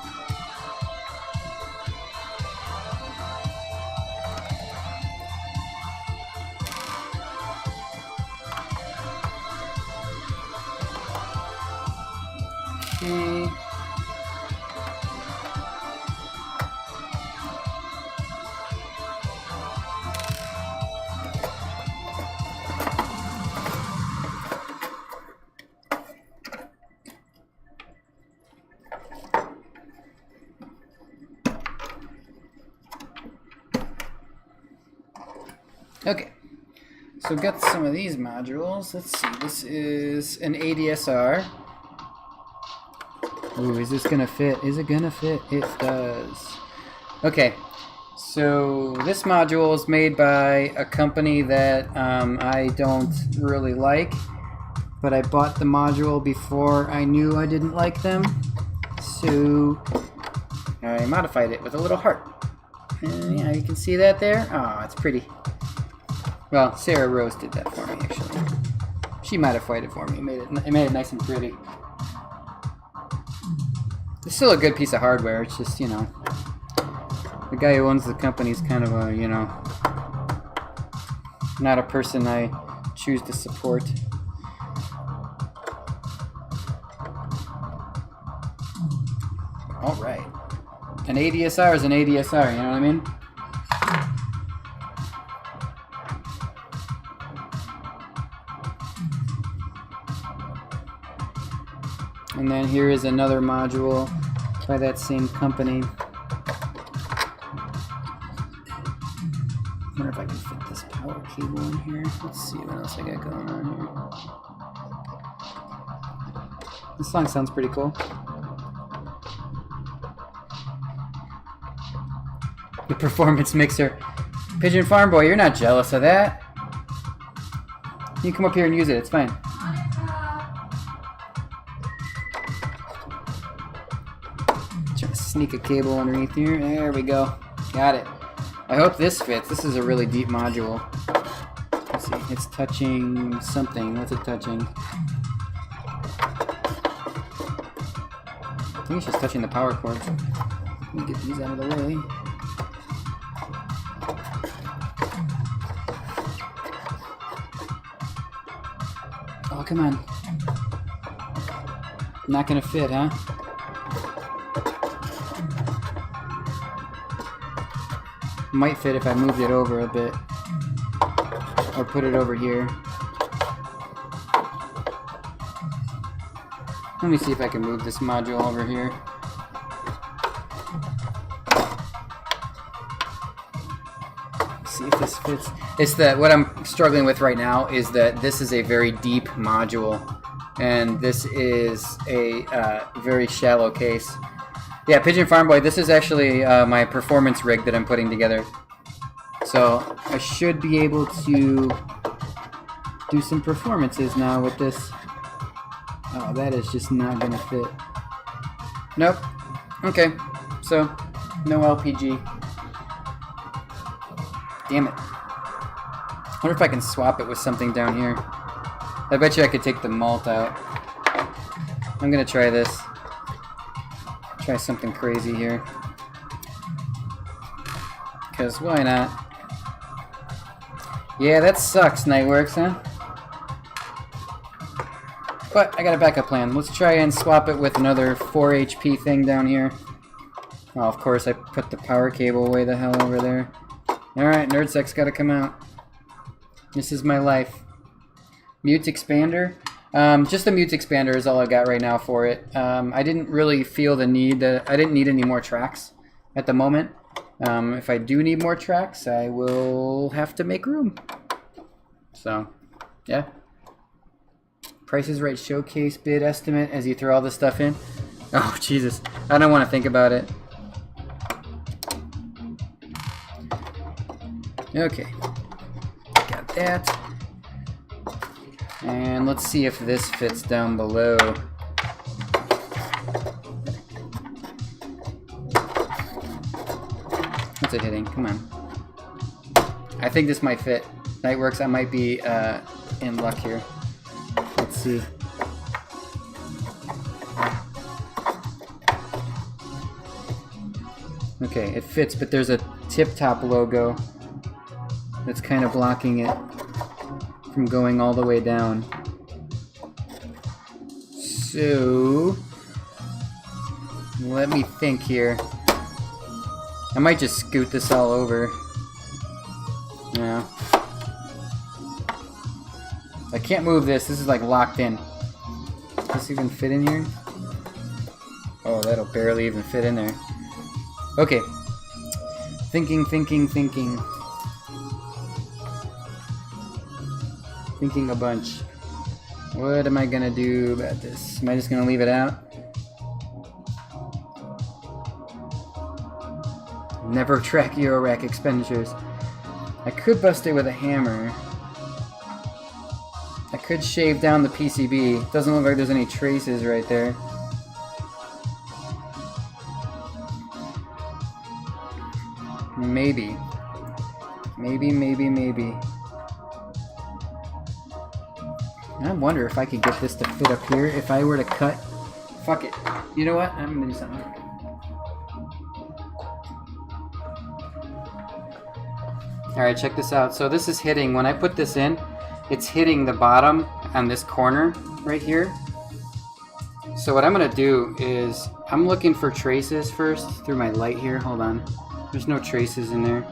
Okay, so we've got some of these modules. Let's see, this is an ADSR. Ooh, is this gonna fit? Is it gonna fit? It does. Okay, so this module is made by a company that I don't really like, but I bought the module before I knew I didn't like them, so I modified it with a little heart. And yeah, you can see that there. Oh, it's pretty. Well, Sarah Rose did that for me, actually. She modified it for me. It made it nice and pretty. It's still a good piece of hardware. It's just, you know, the guy who owns the company is kind of a, you know, not a person I choose to support. All right. An ADSR is an ADSR, you know what I mean? And then here is another module by that same company. I wonder if I can fit this power cable in here. Let's see what else I got going on here. This song sounds pretty cool. The performance mixer. Pigeon Farm Boy, you're not jealous of that. You can come up here and use it, it's fine. Sneak a cable underneath here. There we go. Got it. I hope this fits. This is a really deep module. Let's see. It's touching something. What's it touching? I think it's just touching the power cord. Let me get these out of the way. Oh, come on. Not gonna fit, huh? Might fit if I moved it over a bit, or put it over here. Let me see if I can move this module over here. See if this fits. It's that what I'm struggling with right now is that this is a very deep module, and this is a very shallow case. Yeah, Pigeon Farm Boy, this is actually my performance rig that I'm putting together. So I should be able to do some performances now with this. Oh, that is just not gonna fit. Nope. Okay, so no LPG. Damn it. I wonder if I can swap it with something down here. I bet you I could take the malt out. I'm gonna try this. Try something crazy here. Because why not? Yeah, that sucks, Nightworks, huh? But I got a backup plan. Let's try and swap it with another 4 HP thing down here. Oh, of course, I put the power cable way the hell over there. Alright, NerdSec's gotta come out. This is my life. Mute expander. Just the mute expander is all I got right now for it. I didn't really feel the need that I didn't need any more tracks at the moment. If I do need more tracks, I will have to make room. So, yeah. Price is Right showcase bid estimate as you throw all this stuff in. Oh, Jesus. I don't want to think about it. Okay. Got that. And let's see if this fits down below. What's it hitting? Come on. I think this might fit. Nightworks, I might be in luck here. Let's see. Okay, it fits, but there's a tip-top logo that's kind of blocking it from going all the way down. So, let me think here. I might just scoot this all over. Yeah. I can't move this. This is like locked in. Does this even fit in here? Oh, that'll barely even fit in there. Okay. Thinking. Thinking a bunch. What am I gonna do about this? Am I just gonna leave it out? Never track Eurorack expenditures. I could bust it with a hammer. I could shave down the PCB. Doesn't look like there's any traces right there. Maybe. Maybe. I wonder if I could get this to fit up here if I were to cut. Fuck it. You know what? I'm gonna do something. Alright, check this out. So this is hitting, when I put this in, it's hitting the bottom on this corner right here. So what I'm gonna do is, I'm looking for traces first through my light here. Hold on. There's no traces in there.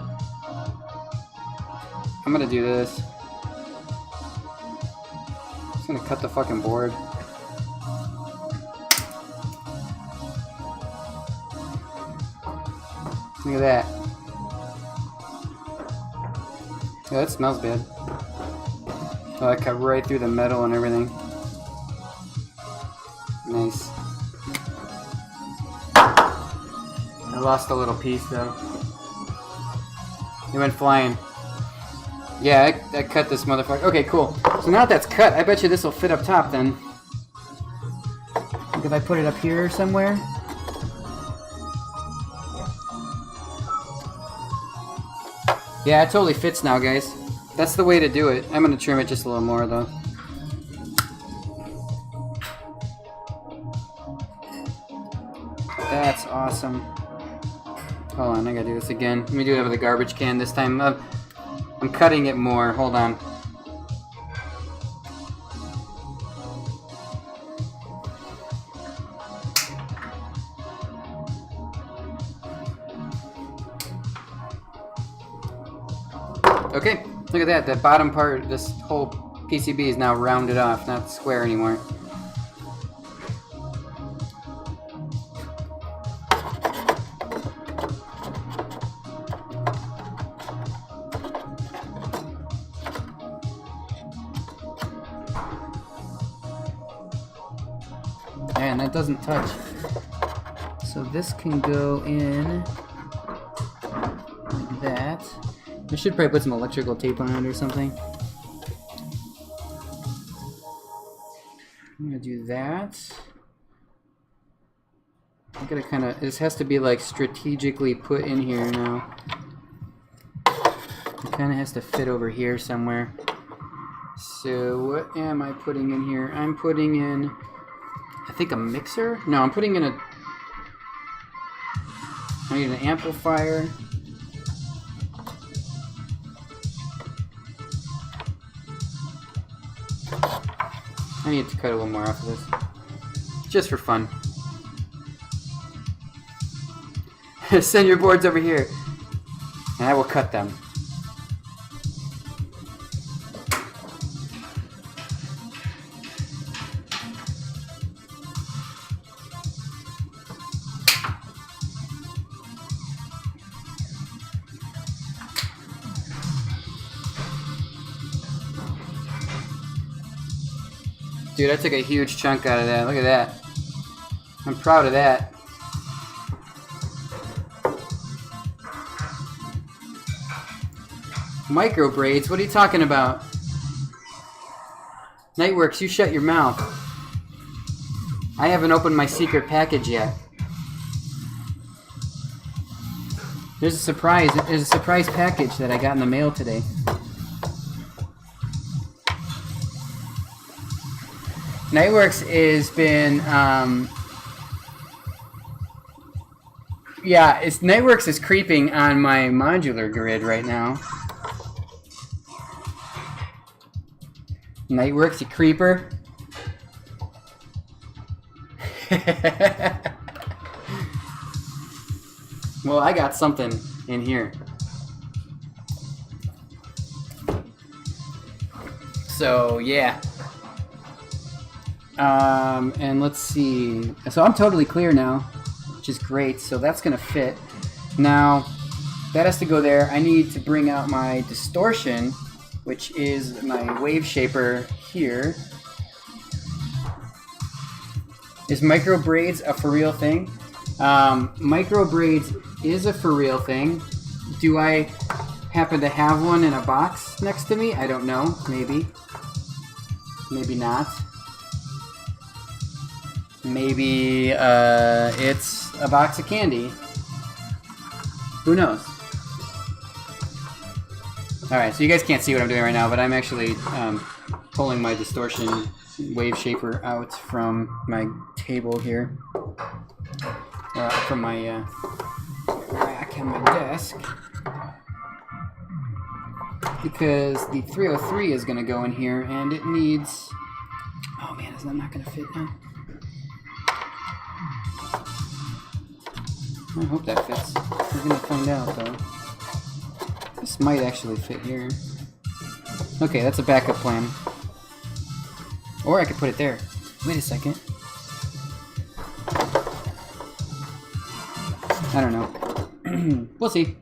I'm gonna do this. I'm just gonna cut the fucking board. Look at that. Yeah, that smells bad. Oh, I cut right through the metal and everything. Nice. I lost a little piece though. It went flying. Yeah, I cut this motherfucker. Okay, cool. So now that that's cut, I bet you this will fit up top then. Like if I put it up here somewhere. Yeah, it totally fits now, guys. That's the way to do it. I'm gonna trim it just a little more though. That's awesome. Hold on, I gotta do this again. Let me do it with a garbage can this time. I'm cutting it more. Hold on. Okay, look at that. The bottom part, this whole PCB is now rounded off, not square anymore. And that doesn't touch. So this can go in like that. I should probably put some electrical tape on it or something. I'm gonna do that. I'm gonna kind of, this has to be like strategically put in here now. It kind of has to fit over here somewhere. So what am I putting in here? I'm putting in, I think, a mixer? No, I'm putting in a, I need an amplifier. I need to cut a little more off of this. Just for fun. Send your boards over here. And I will cut them. Dude, I took a huge chunk out of that. Look at that. I'm proud of that. Micro braids? What are you talking about? Nightworks, you shut your mouth. I haven't opened my secret package yet. There's a surprise. There's a surprise package that I got in the mail today. Nightworks has been, yeah, Nightworks is creeping on my modular grid right now. Nightworks, you creeper. Well, I got something in here. So, yeah. And let's see. So I'm totally clear now, which is great. So that's going to fit. Now, that has to go there. I need to bring out my distortion, which is my wave shaper here. Is micro braids a for real thing? Micro braids is a for real thing. Do I happen to have one in a box next to me? I don't know. Maybe. Maybe not. Maybe it's a box of candy. Who knows? Alright, so you guys can't see what I'm doing right now, but I'm actually pulling my distortion wave shaper out from my table here. From my rack on my desk. Because the 303 is going to go in here, and it needs... Oh man, is that not going to fit now? I hope that fits. We're going to find out, though. This might actually fit here. Okay, that's a backup plan. Or I could put it there. Wait a second. I don't know. We'll see.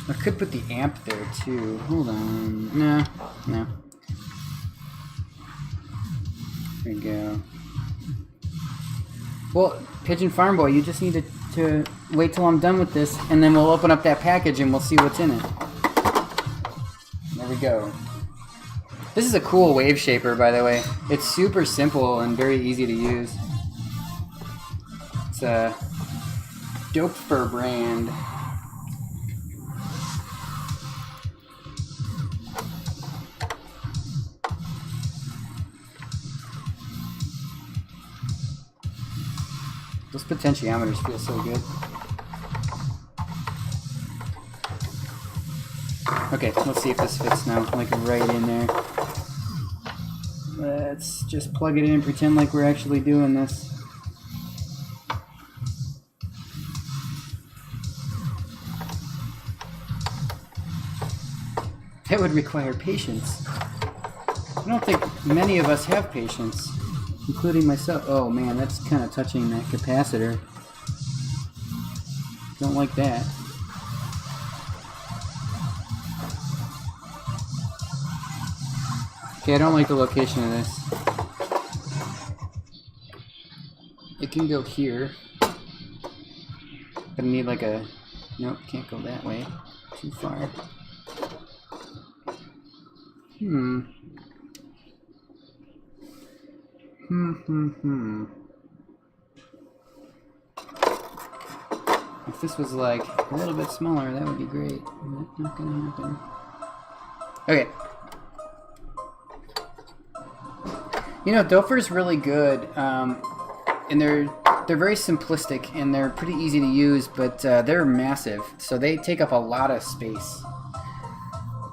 I could put the amp there, too. Hold on. No. No. There we go. Well, Pigeon Farm Boy, you just need to wait till I'm done with this, and then we'll open up that package and we'll see what's in it. There we go. This is a cool wave shaper, by the way. It's super simple and very easy to use. It's a Dopefer brand. Those potentiometers feel so good. Okay, let's see if this fits now, like right in there. Let's just plug it in and pretend like we're actually doing this. That would require patience. I don't think many of us have patience. Including myself. Oh man, that's kind of touching that capacitor. Don't like that. Okay, I don't like the location of this. It can go here. But I need like a... Nope, can't go that way. Too far. If this was like a little bit smaller, that would be great. Not gonna happen. Okay. You know, Dofer's really good, and they're very simplistic and they're pretty easy to use, but they're massive, so they take up a lot of space.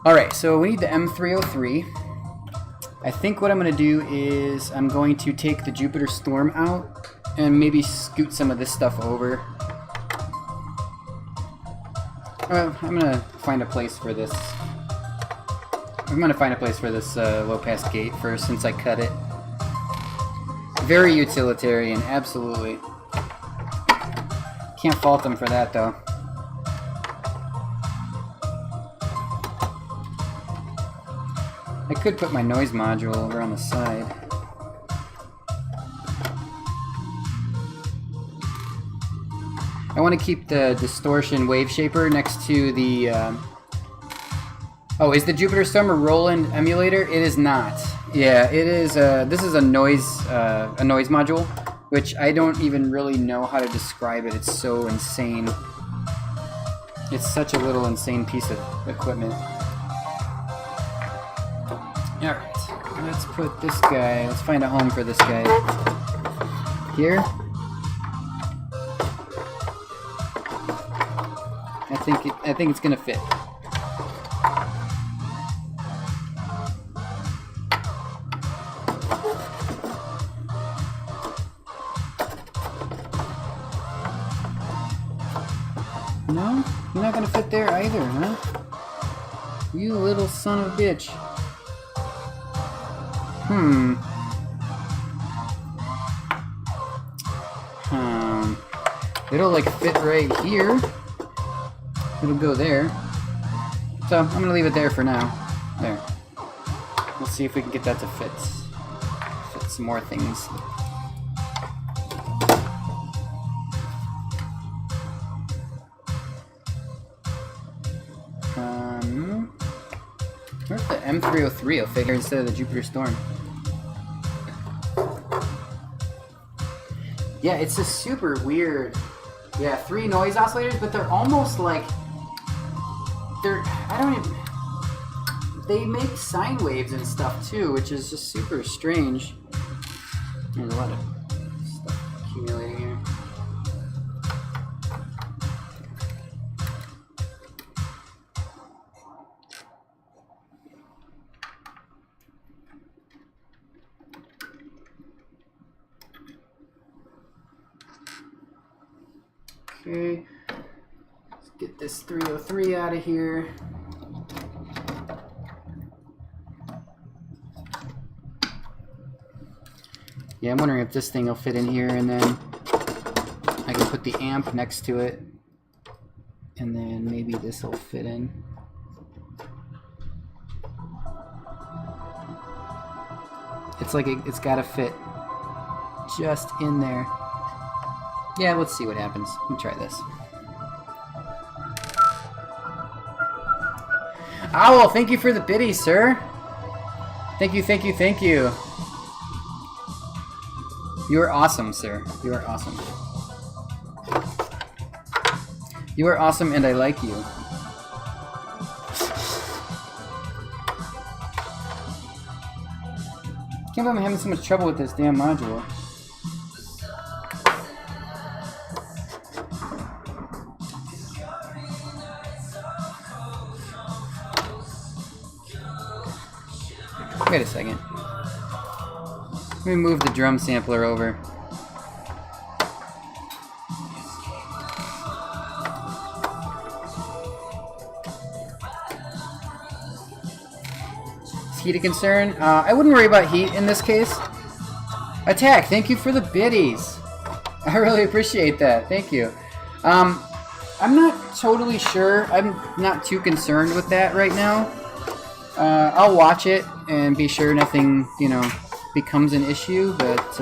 All right, so we need the M303. I think what I'm going to do is I'm going to take the Jupiter Storm out and maybe scoot some of this stuff over. I'm going to find a place for this. I'm going to find a place for this low-pass gate first, since I cut it. Very utilitarian, absolutely. Can't fault them for that, though. I could put my noise module over on the side. I want to keep the distortion wave shaper next to the... Oh, is the Jupiter Storm a Roland emulator? It is not. Yeah, it is. This is a noise module, which I don't even really know how to describe it. It's so insane. It's such a little insane piece of equipment. All right, let's put this guy. Let's find a home for this guy. Here. I think it's gonna fit. No? You're not gonna fit there either, huh? You little son of a bitch. It'll like fit right here. It'll go there. So I'm gonna leave it there for now. There. We'll see if we can get that to fit some more things. Where's the M303 will fit here instead of the Jupiter Storm? Yeah, it's a super weird. Yeah, 3 noise oscillators, but they're almost like they make sine waves and stuff too, which is just super strange. There's a lot of stuff accumulating here. Okay, let's get this 303 out of here. Yeah, I'm wondering if this thing will fit in here, and then I can put the amp next to it, and then maybe this will fit in. It's like it's got to fit just in there. Yeah, let's see what happens. Let me try this. Owl, thank you for the biddies, sir. Thank you, thank you, thank you. You are awesome, sir. You are awesome. You are awesome, and I like you. Can't believe I'm having so much trouble with this damn module. Wait a second. Let me move the drum sampler over. Is heat a concern? I wouldn't worry about heat in this case. Attack, thank you for the biddies. I really appreciate that. Thank you. I'm not totally sure. I'm not too concerned with that right now. I'll watch it and be sure nothing, you know, becomes an issue, but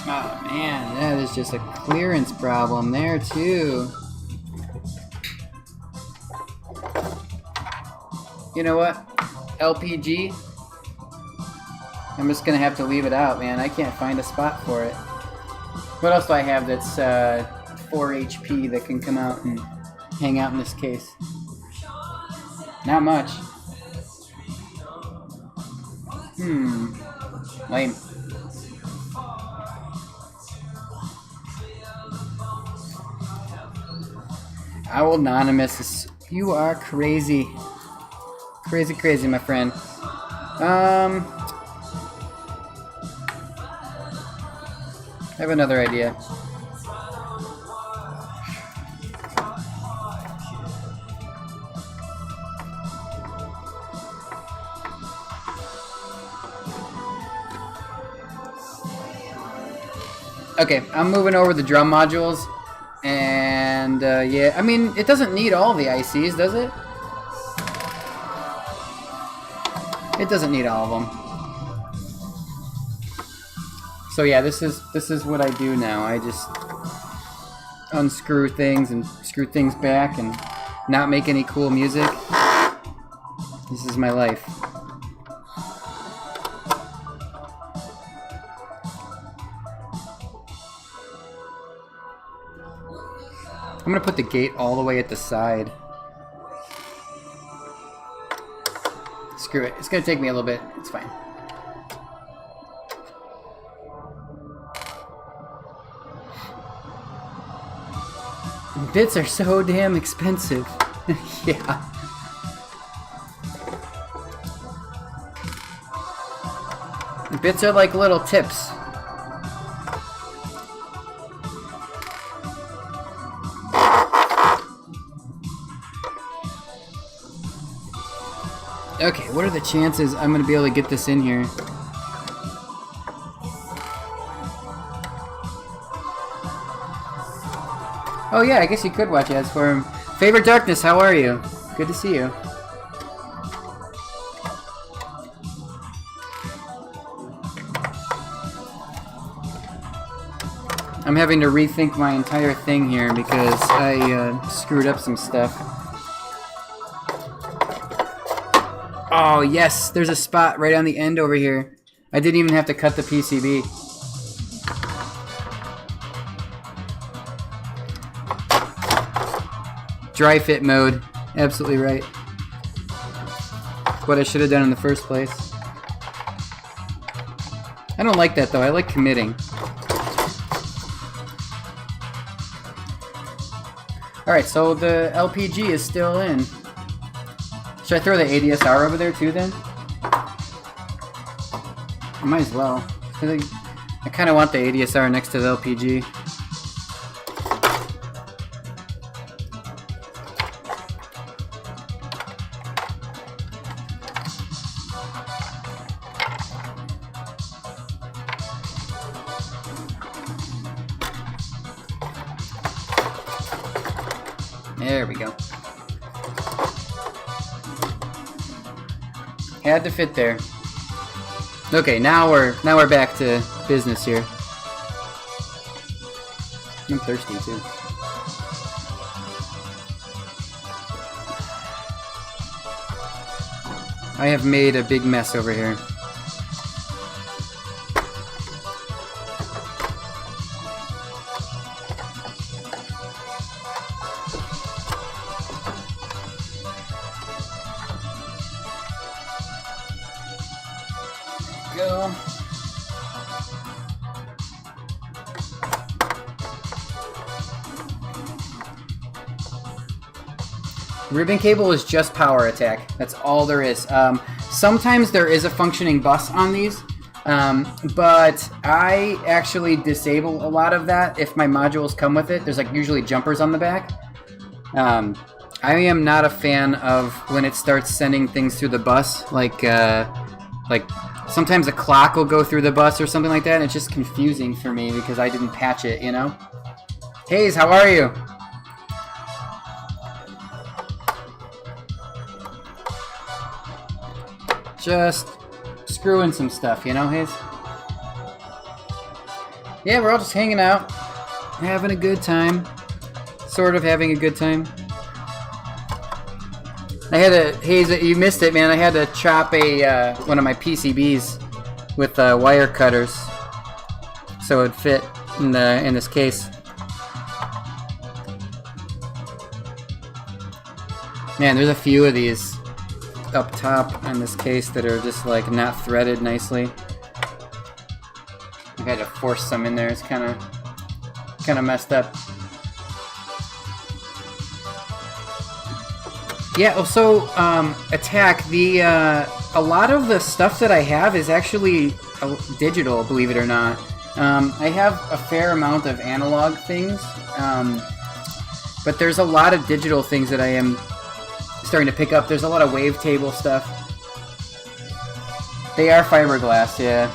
oh man, that is just a clearance problem there too. You know what? LPG. I'm just gonna have to leave it out, man. I can't find a spot for it. What else do I have that's 4 HP that can come out and hang out in this case? Not much. Lame. Owl Anonymous, you are crazy. Crazy, crazy, my friend. I have another idea. Okay, I'm moving over the drum modules, and yeah, I mean, it doesn't need all the ICs, does it? It doesn't need all of them. So yeah, this is what I do now. I just unscrew things and screw things back and not make any cool music. This is my life. I'm gonna put the gate all the way at the side. Screw it. It's gonna take me a little bit. It's fine. Bits are so damn expensive. Yeah. Bits are like little tips. Okay, what are the chances I'm going to be able to get this in here? Oh yeah, I guess you could watch ads for him. Favorite Darkness, how are you? Good to see you. I'm having to rethink my entire thing here because I screwed up some stuff. Oh yes, there's a spot right on the end over here. I didn't even have to cut the PCB. Dry fit mode. Absolutely right. What I should have done in the first place. I don't like that though. I like committing. Alright, so the LPG is still in. Should I throw the ADSR over there too then? I might as well. I kind of want the ADSR next to the LPG. There we go. Had to fit there. Okay, now we're back to business here. I'm thirsty too. I have made a big mess over here. Go. Ribbon cable is just power attack. That's all there is. Sometimes there is a functioning bus on these, but I actually disable a lot of that if my modules come with it. There's like usually jumpers on the back. I am not a fan of when it starts sending things through the bus, like sometimes a clock will go through the bus or something like that, and it's just confusing for me because I didn't patch it, you know? Hayes, how are you? Just screwing some stuff, you know, Hayes? Yeah, we're all just hanging out, having a good time. Sort of having a good time. I had to, Hayes, you missed it, man. I had to chop a one of my PCBs with wire cutters so it'd fit in this case. Man, there's a few of these up top in this case that are just like not threaded nicely. I had to force some in there. It's kind of messed up. Yeah. Oh, so Attack. A lot of the stuff that I have is actually digital, believe it or not. I have a fair amount of analog things, but there's a lot of digital things that I am starting to pick up. There's a lot of wavetable stuff. They are fiberglass, yeah.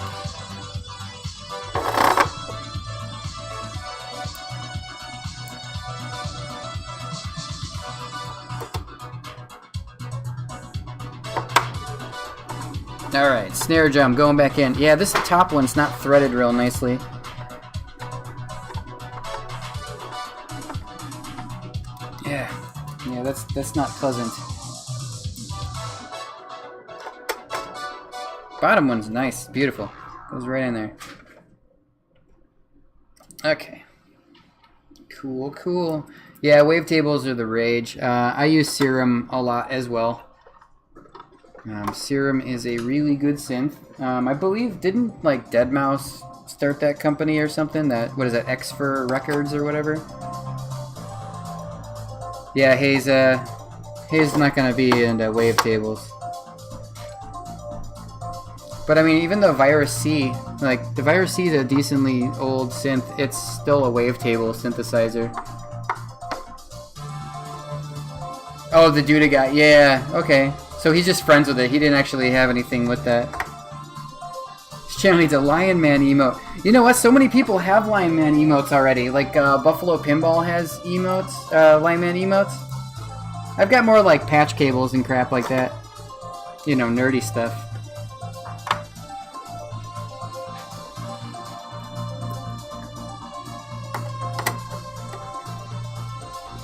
Alright, snare drum going back in. Yeah, this top one's not threaded real nicely. Yeah, that's not pleasant. Bottom one's nice, beautiful. Goes right in there. Okay. Cool, cool. Yeah, wavetables are the rage. I use Serum a lot as well. Serum is a really good synth. I believe, didn't like Deadmau5 start that company or something? What is that, X-Fur Records or whatever? Yeah, Hayes is not gonna be into wavetables. But I mean, even the Virus C, like the Virus C is a decently old synth. It's still a wavetable synthesizer. Oh, the Duda guy. Yeah, okay. So he's just friends with it. He didn't actually have anything with that. This channel needs a Lion Man emote. You know what? So many people have Lion Man emotes already. Like Buffalo Pinball has emotes, Lion Man emotes. I've got more like patch cables and crap like that. You know, nerdy stuff.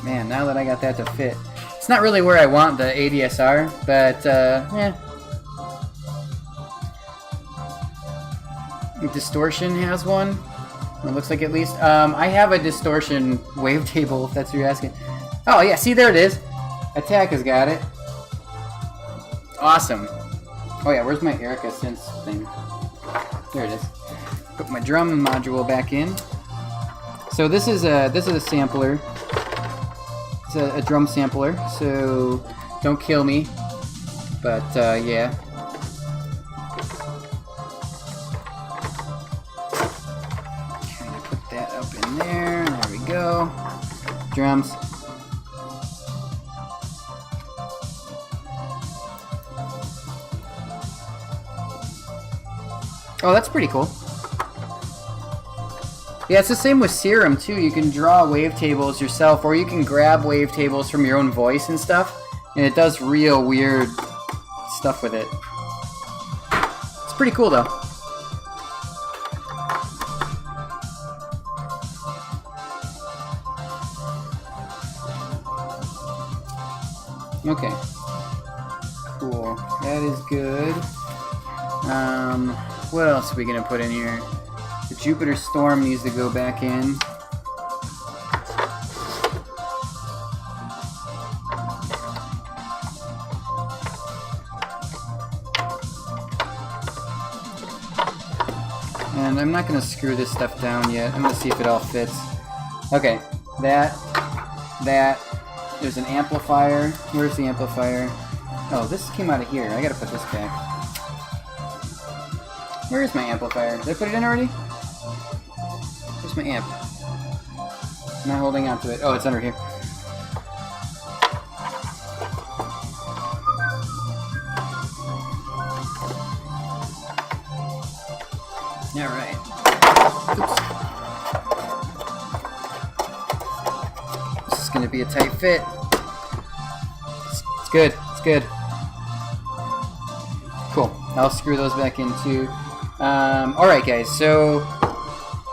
Man, now that I got that to fit. It's not really where I want the ADSR, but, yeah. Distortion has one. It looks like at least. I have a distortion wavetable, if that's what you're asking. Oh, yeah, see, there it is. Attack has got it. Awesome. Oh, yeah, where's my Erica Synth thing? There it is. Put my drum module back in. So this is a sampler. It's a drum sampler, so don't kill me. But yeah. Okay, put that up in there. There we go. Drums. Oh, that's pretty cool. Yeah, it's the same with Serum, too. You can draw wavetables yourself, or you can grab wavetables from your own voice and stuff, and it does real weird stuff with it. It's pretty cool, though. Okay. Cool. That is good. What else are we gonna put in here? The Jupiter Storm needs to go back in. And I'm not going to screw this stuff down yet. I'm going to see if it all fits. Okay, that. There's an amplifier. Where's the amplifier? Oh, this came out of here. I got to put this back. Where is my amplifier? Did I put it in already? Where's my amp? I'm not holding on to it. Oh, it's under here. Alright. This is going to be a tight fit. It's good. It's good. Cool. I'll screw those back in too. Alright guys, so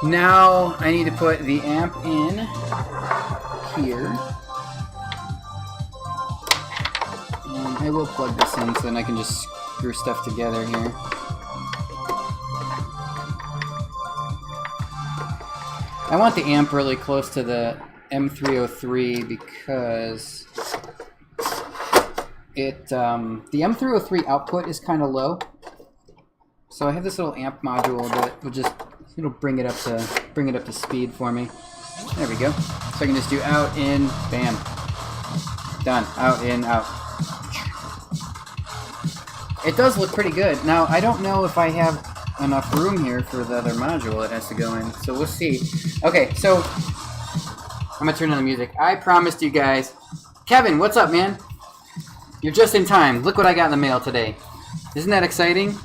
now I need to put the amp in here. And I will plug this in so then I can just screw stuff together here. I want the amp really close to the M303 because it the M303 output is kind of low. So I have this little amp module that will just it'll bring it up to speed for me. There we go. So I can just do out, in, bam. Done. Out, in, out. It does look pretty good. Now, I don't know if I have enough room here for the other module it has to go in, so we'll see. Okay, so I'm gonna turn on the music. I promised you guys. Kevin, what's up, man? You're just in time. Look what I got in the mail today. Isn't that exciting?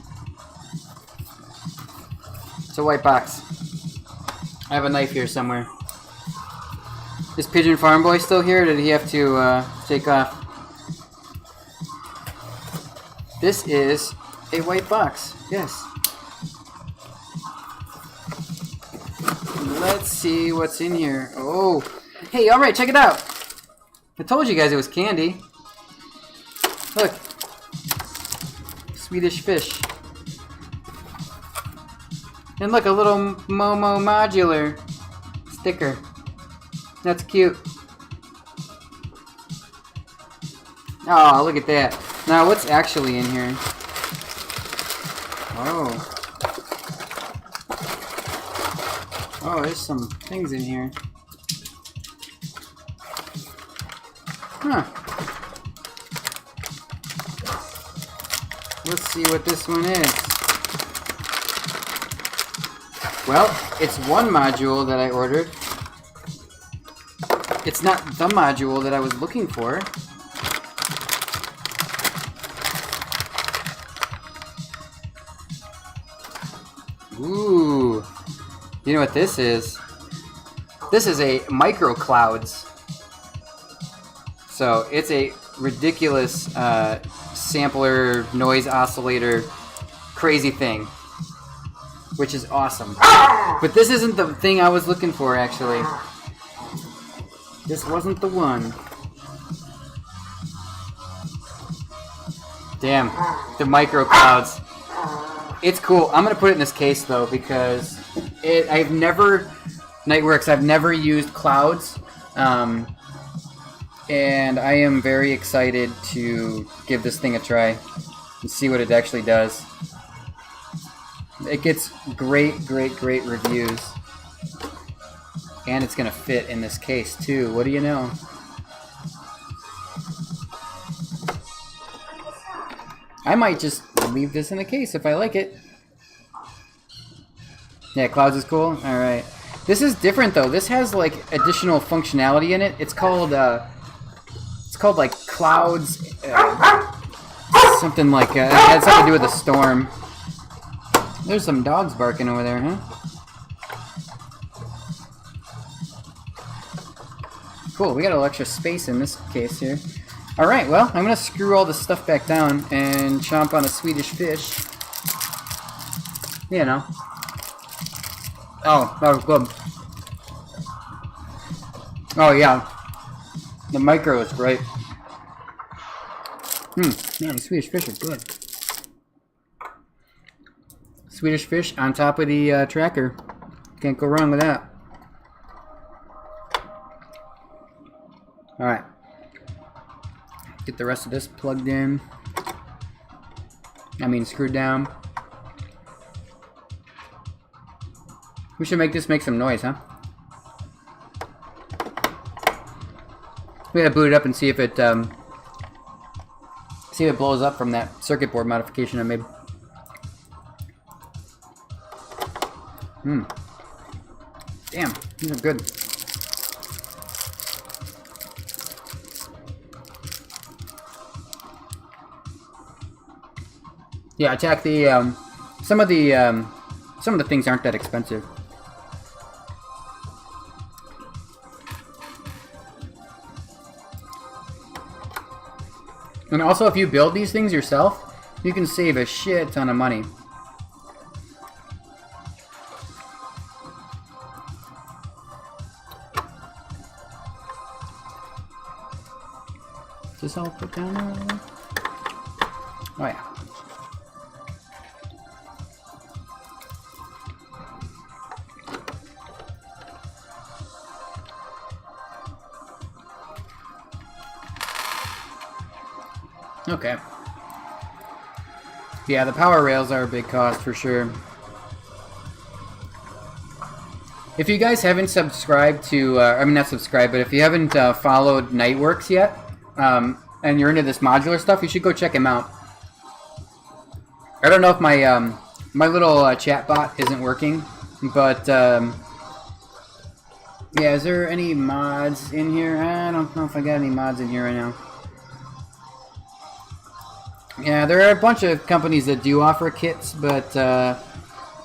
It's a white box. I have a knife here somewhere. Is Pigeon Farm Boy still here, or did he have to take off? This is a white box. Yes. Let's see what's in here. Oh. Hey, alright, check it out. I told you guys it was candy. Look. Swedish fish. And look, a little Momo modular sticker. That's cute. Oh, look at that. Now, what's actually in here? Oh. Oh, there's some things in here. Huh. Let's see what this one is. Well, it's one module that I ordered. It's not the module that I was looking for. Ooh. You know what this is? This is a micro clouds. So it's a ridiculous sampler, noise oscillator, crazy thing. Which is awesome. But this isn't the thing I was looking for, actually. This wasn't the one. Damn, the micro clouds. It's cool. I'm gonna put it in this case though because I've never Nightworks. I've never used clouds, and I am very excited to give this thing a try and see what it actually does. It gets great reviews. And it's going to fit in this case, too. What do you know? I might just leave this in the case if I like it. Yeah, clouds is cool? Alright. This is different, though. This has, like, additional functionality in it. It's called, like, clouds... something like... it had something to do with a storm. There's some dogs barking over there, huh? Cool, we got a little extra space in this case here. Alright, well, I'm going to screw all this stuff back down and chomp on a Swedish fish. You know. Oh, that was good. Oh, yeah. The micro is great. Man, the Swedish fish are good. Swedish fish on top of the tracker. Can't go wrong with that. Alright. Get the rest of this plugged in. I mean screwed down. We should make this make some noise, huh? We gotta boot it up and see if it blows up from that circuit board modification I made. Damn, these are good. Yeah, attack the some of the things aren't that expensive. And also, if you build these things yourself, you can save a shit ton of money. Is this all put down there? Oh yeah. Okay. Yeah, the power rails are a big cost for sure. If you guys haven't subscribed to, I mean not subscribed, but if you haven't followed Nightworks yet, and you're into this modular stuff, you should go check him out. I don't know if my my little chat bot isn't working, but yeah, is there any mods in here? I don't know if I got any mods in here right now. Yeah, there are a bunch of companies that do offer kits, but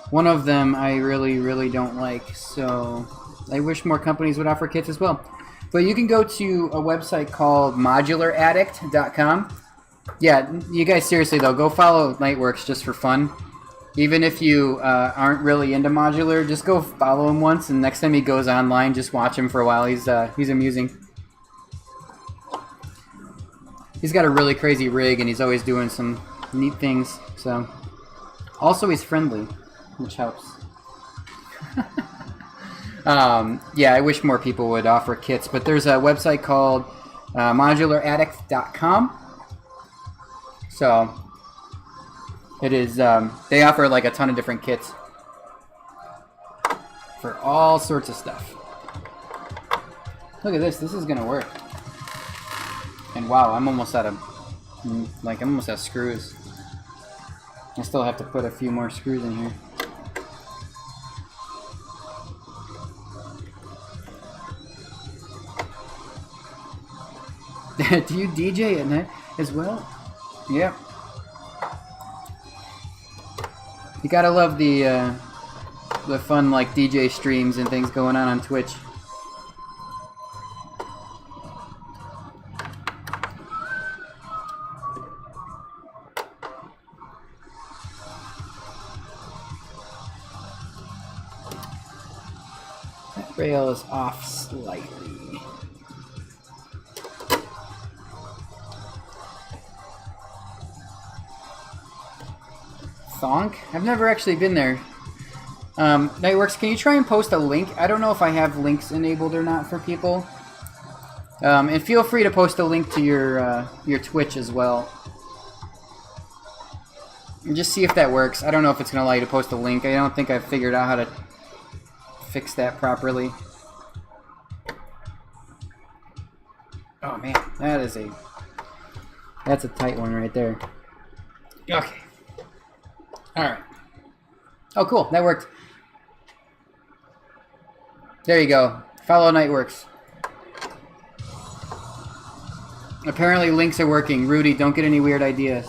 one of them I really don't like, so I wish more companies would offer kits as well. But you can go to a website called moduladdict.com. Yeah, you guys, seriously though, go follow Nightworks just for fun. Even if you aren't really into modular, just go follow him once, and next time he goes online, just watch him for a while. He's amusing. He's got a really crazy rig, and he's always doing some neat things. So, also he's friendly, which helps. Yeah, I wish more people would offer kits, but there's a website called moduladdict.com. So, it is, they offer like a ton of different kits for all sorts of stuff. Look at this is gonna work. And wow, I'm almost out of, I'm almost out of screws. I still have to put a few more screws in here. Do you DJ at night as well? Yep. You gotta love the fun like DJ streams and things going on Twitch. That rail is off slightly. Thonk? I've never actually been there. Nightworks, can you try and post a link? I don't know if I have links enabled or not for people. And feel free to post a link to your Twitch as well. And just see if that works. I don't know if it's going to allow you to post a link. I don't think I've figured out how to fix that properly. Oh man, that's a tight one right there. Okay. Alright. Oh, cool. That worked. There you go. Follow Nightworks. Apparently links are working. Rudy, don't get any weird ideas.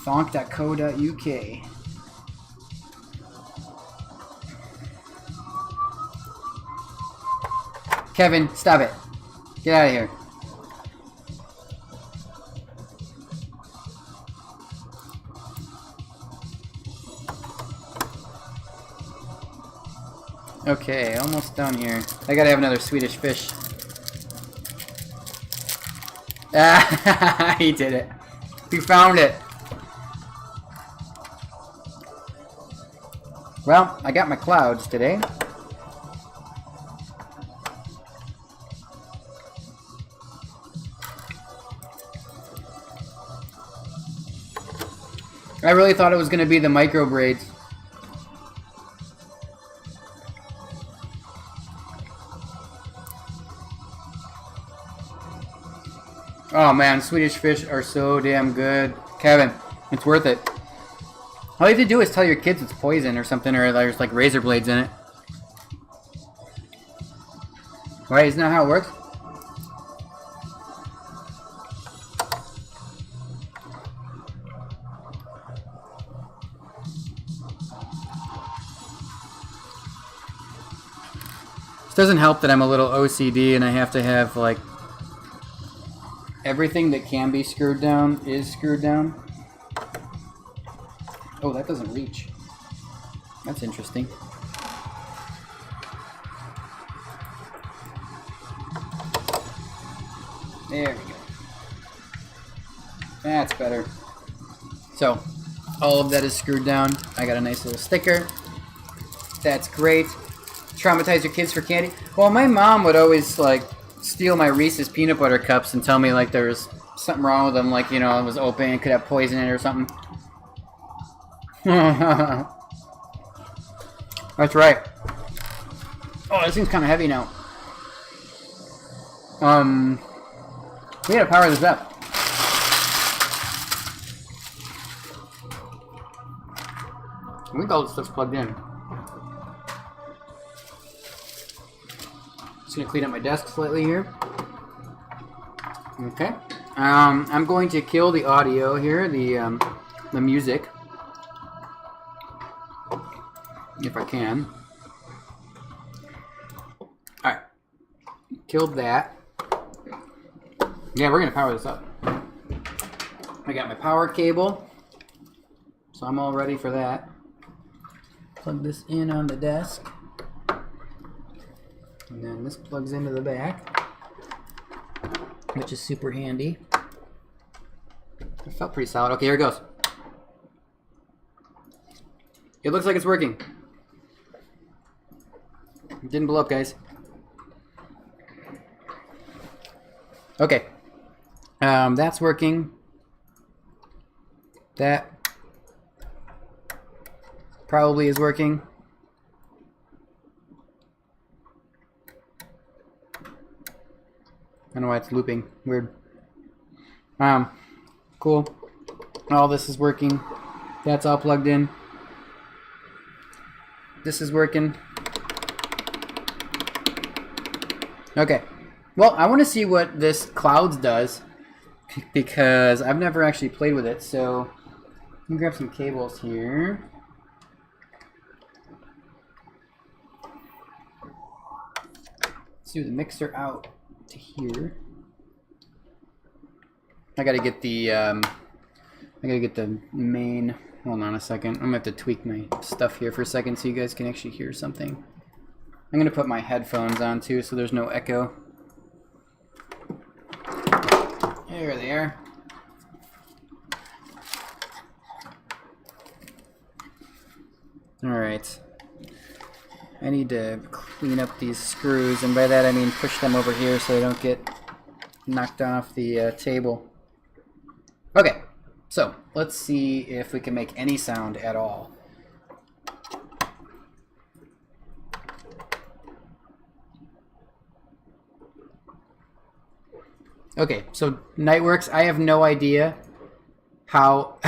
Thonk.co.uk. Kevin, stop it. Get out of here. Okay, almost done here. I gotta have another Swedish fish. Ah, he did it. He found it. Well, I got my clouds today. I really thought it was going to be the micro braids. Oh man, Swedish fish are so damn good. Kevin, it's worth it. All you have to do is tell your kids it's poison or something, or there's like razor blades in it. Right, isn't that how it works? It doesn't help that I'm a little OCD and I have to have like everything that can be screwed down is screwed down. Oh, that doesn't reach. That's interesting. There we go. That's better. So, all of that is screwed down. I got a nice little sticker. That's great. Traumatize your kids for candy. Well, my mom would always like steal my Reese's peanut butter cups and tell me like there's something wrong with them, like, you know, it was open, it could have poison in it or something. That's right. Oh, this thing's kind of heavy now. We gotta power this up. I think all this stuff's plugged in. Just gonna clean up my desk slightly here. Okay. I'm going to kill the audio here, the music, if I can. All right. Killed that. Yeah, we're gonna power this up. I got my power cable, so I'm all ready for that. Plug this in on the desk, and then this plugs into the back, which is super handy. It felt pretty solid. Okay, here it goes. It looks like it's working. It didn't blow up, guys. Okay. That's working. That probably is working. I don't know why it's looping. Weird. Cool. All this is working. That's all plugged in. This is working. Okay. Well, I want to see what this clouds does because I've never actually played with it. So let me grab some cables here. Let's do the mixer out to here. I gotta get the main. Hold on a second. I'm gonna have to tweak my stuff here for a second so you guys can actually hear something. I'm gonna put my headphones on too, so there's no echo. There they are. All right. I need to clean up these screws, and by that I mean push them over here so they don't get knocked off the table. Okay, so let's see if we can make any sound at all. Okay, so Nightworks, I have no idea how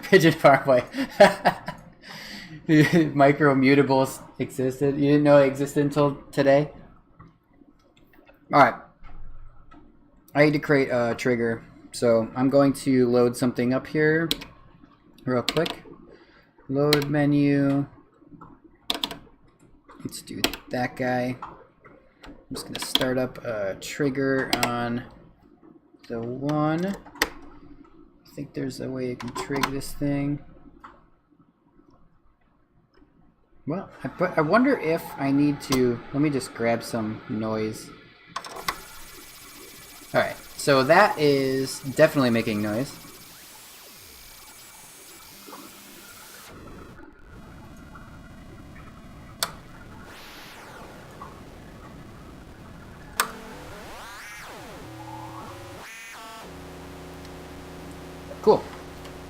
Pigeon Parkway. Micro mutables existed. You didn't know it existed until today? Alright. I need to create a trigger. So I'm going to load something up here real quick. Load menu. Let's do that guy. I'm just going to start up a trigger on the one. I think there's a way you can trig this thing. Well, I wonder if I need to... Let me just grab some noise. Alright, so that is definitely making noise. Cool.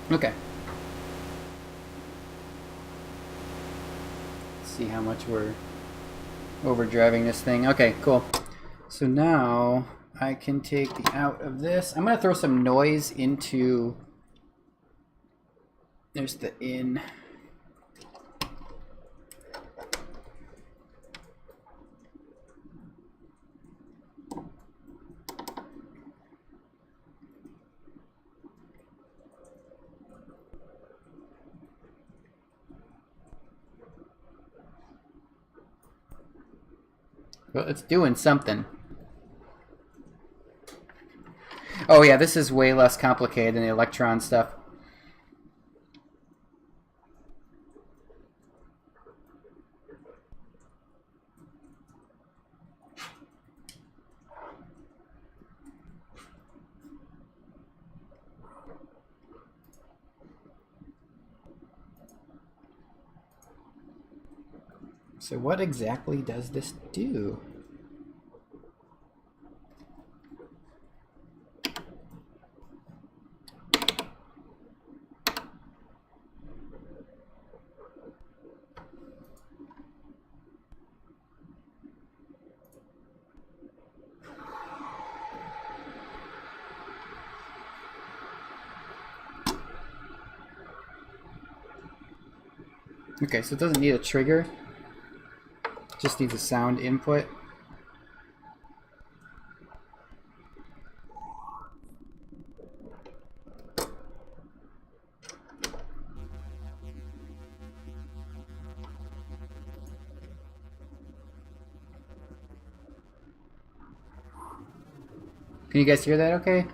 Okay. Let's see how much we're overdriving this thing. Okay, cool. So now I can take the out of this. I'm going to throw some noise into... There's the in. Well, it's doing something. Oh yeah, this is way less complicated than the electron stuff. So what exactly does this do? Okay, so it doesn't need a trigger, just needs a sound input. Can you guys hear that okay?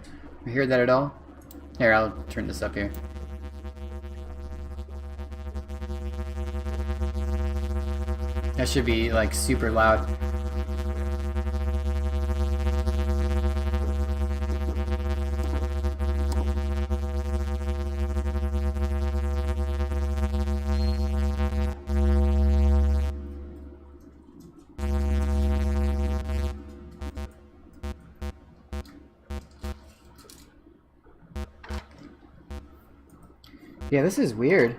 You hear that at all? Here, I'll turn this up here. That should be like super loud. Yeah, this is weird.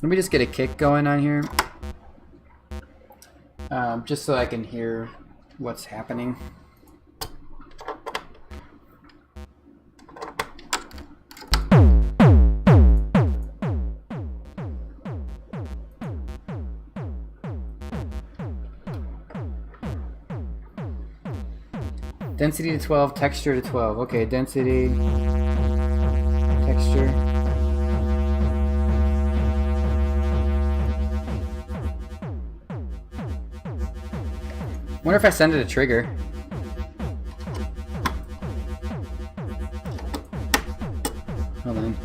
Let me just get a kick going on here, just so I can hear what's happening. Density to 12, texture to 12. Okay, density, texture. Wonder if I send it a trigger. Hold on.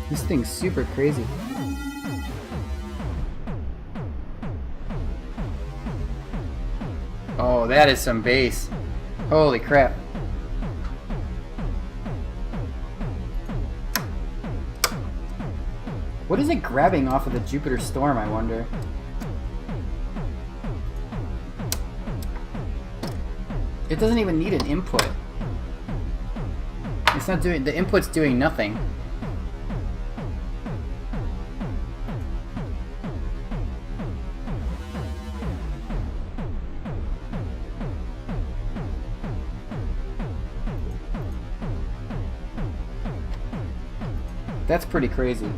This thing's super crazy. Oh, that is some bass. Holy crap. What is it grabbing off of the Jupiter Storm, I wonder? It doesn't even need an input. It's not doing, the input's doing nothing. That's pretty crazy.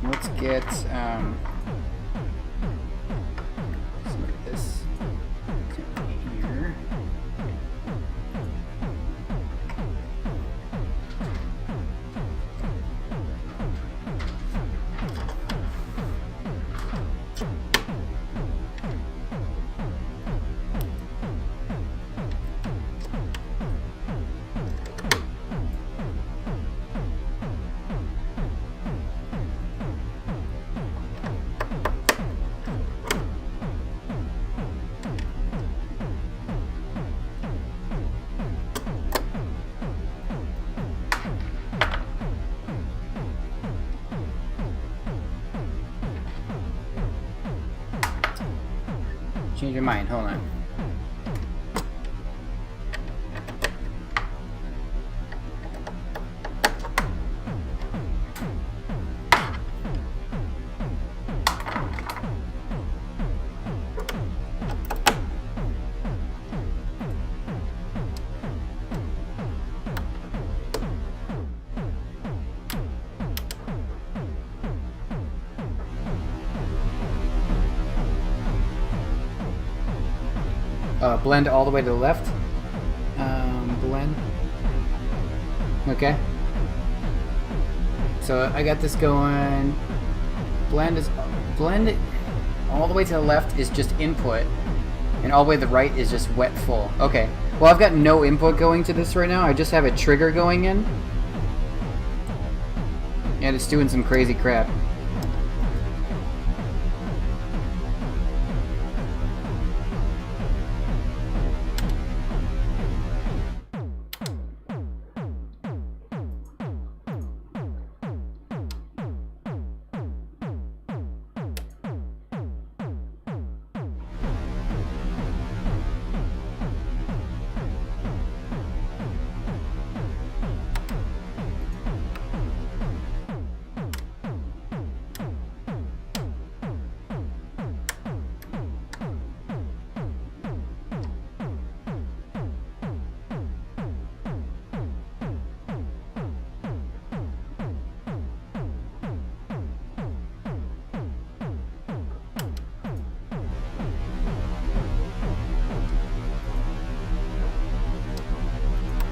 Let's get let's look at this here. Change your mind, hold on. Blend all the way to the left. blend. Okay. So I got this going. Blend it all the way to the left is just input, and all the way to the right is just wet full. Okay. Well, I've got no input going to this right now. I just have a trigger going in, and it's doing some crazy crap.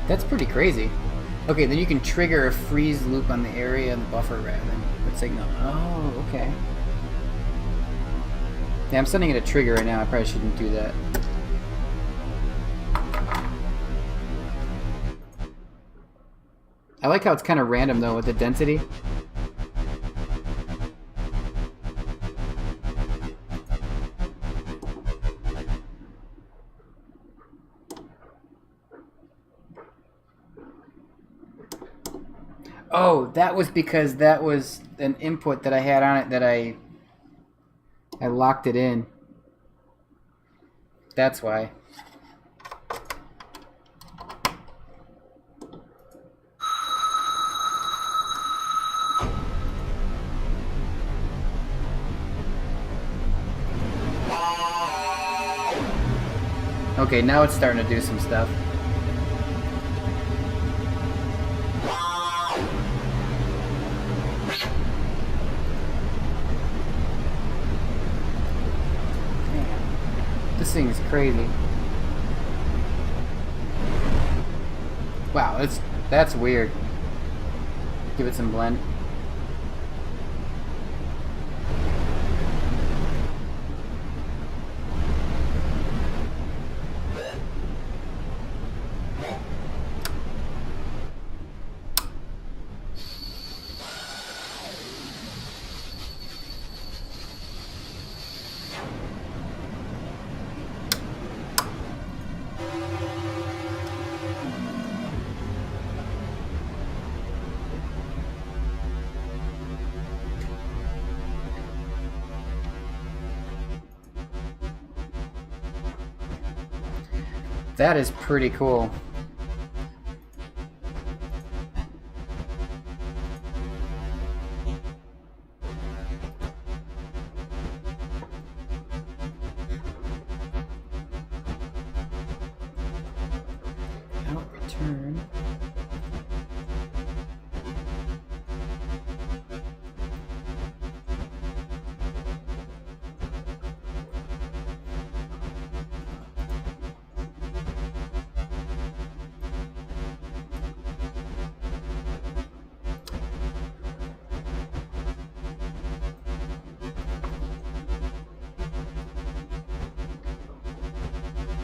That's pretty crazy. Okay, then you can trigger a freeze loop on the area and the buffer rather than the signal. Oh, okay. Yeah, I'm sending it a trigger right now. I probably shouldn't do that. I like how it's kind of random though with the density. Oh, that was because that was an input that I had on it that I locked it in. That's why. Okay, now it's starting to do some stuff. This thing is crazy. Wow, that's weird. Give it some blend. That is pretty cool. Out return.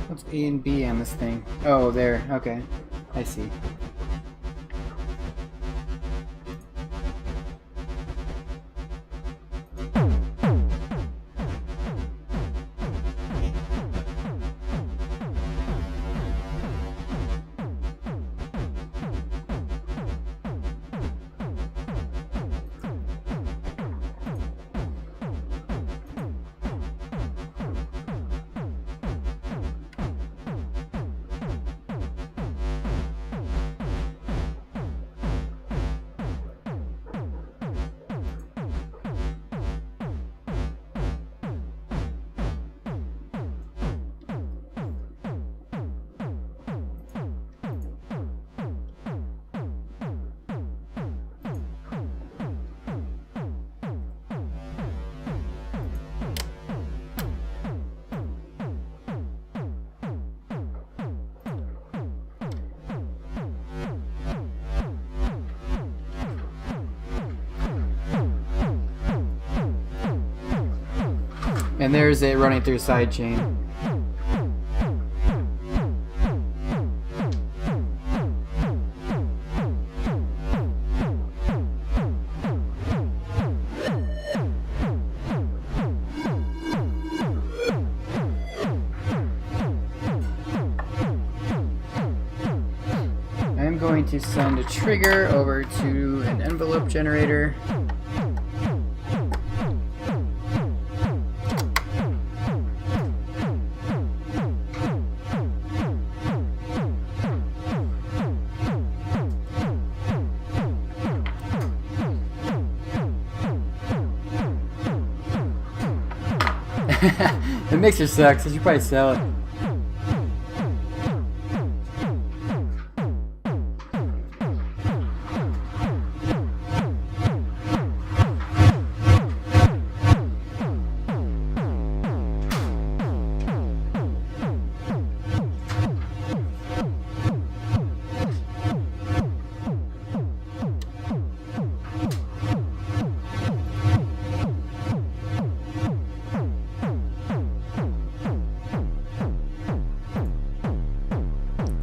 What's A and B on this thing? Oh, there. Okay. I see. And there's it running through sidechain. I'm going to send a trigger over to an envelope generator. The mixer sucks. I should probably sell it.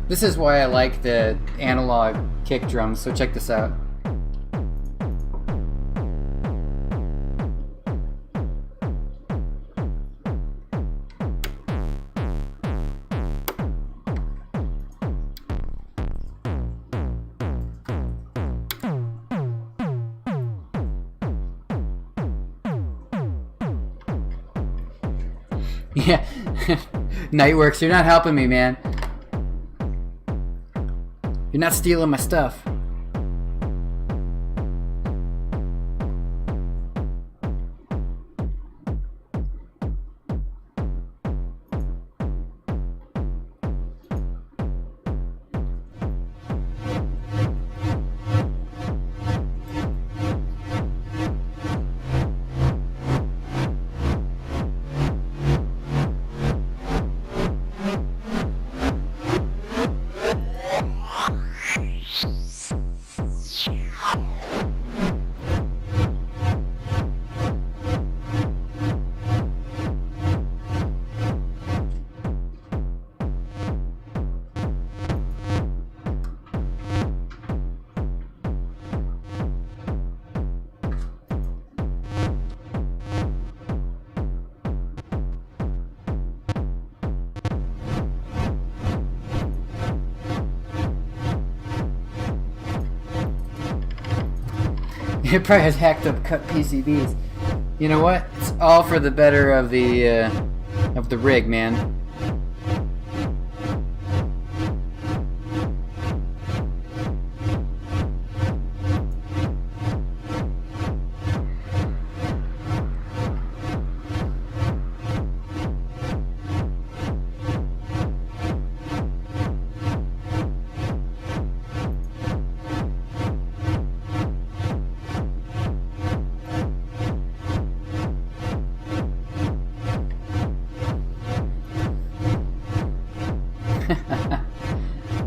This is why I like the analog kick drums, so check this out. Yeah, Nightworks, you're not helping me, man. You're not stealing my stuff. It probably has hacked up cut PCBs. You know what? It's all for the better of the rig, man.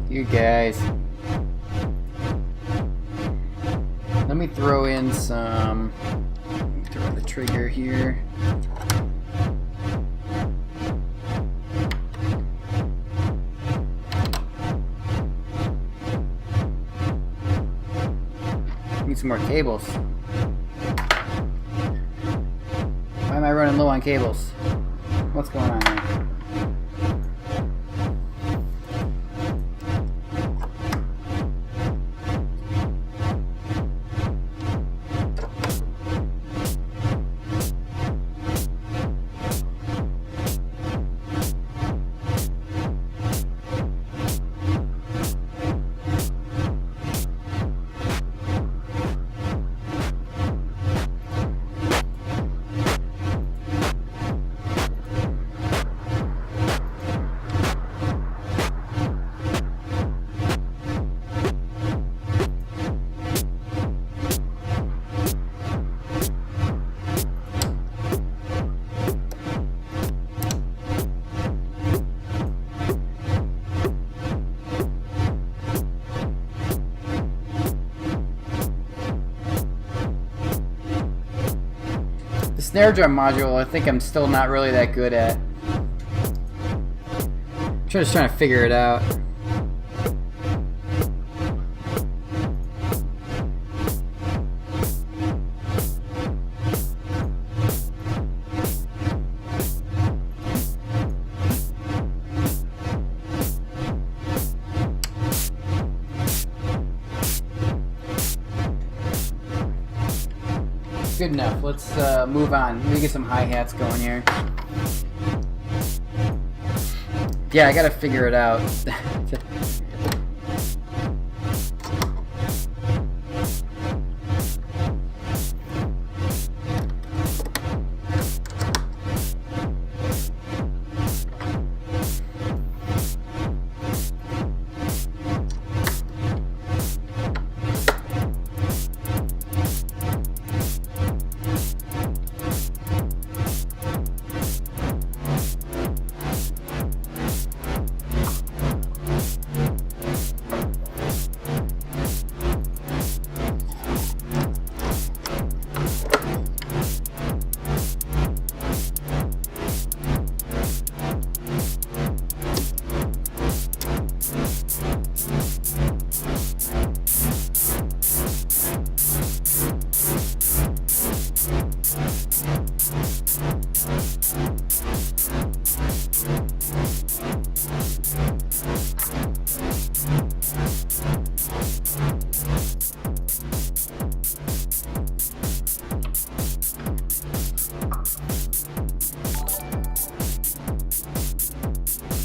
You guys. Let me throw in some. Throw the trigger here. Need some more cables. Why am I running low on cables? What's going on here? snare drum module, I think I'm still not really that good at. I'm just trying to figure it out. Good enough. Let's move on. Let me get some hi-hats going here. Yeah, I gotta figure it out.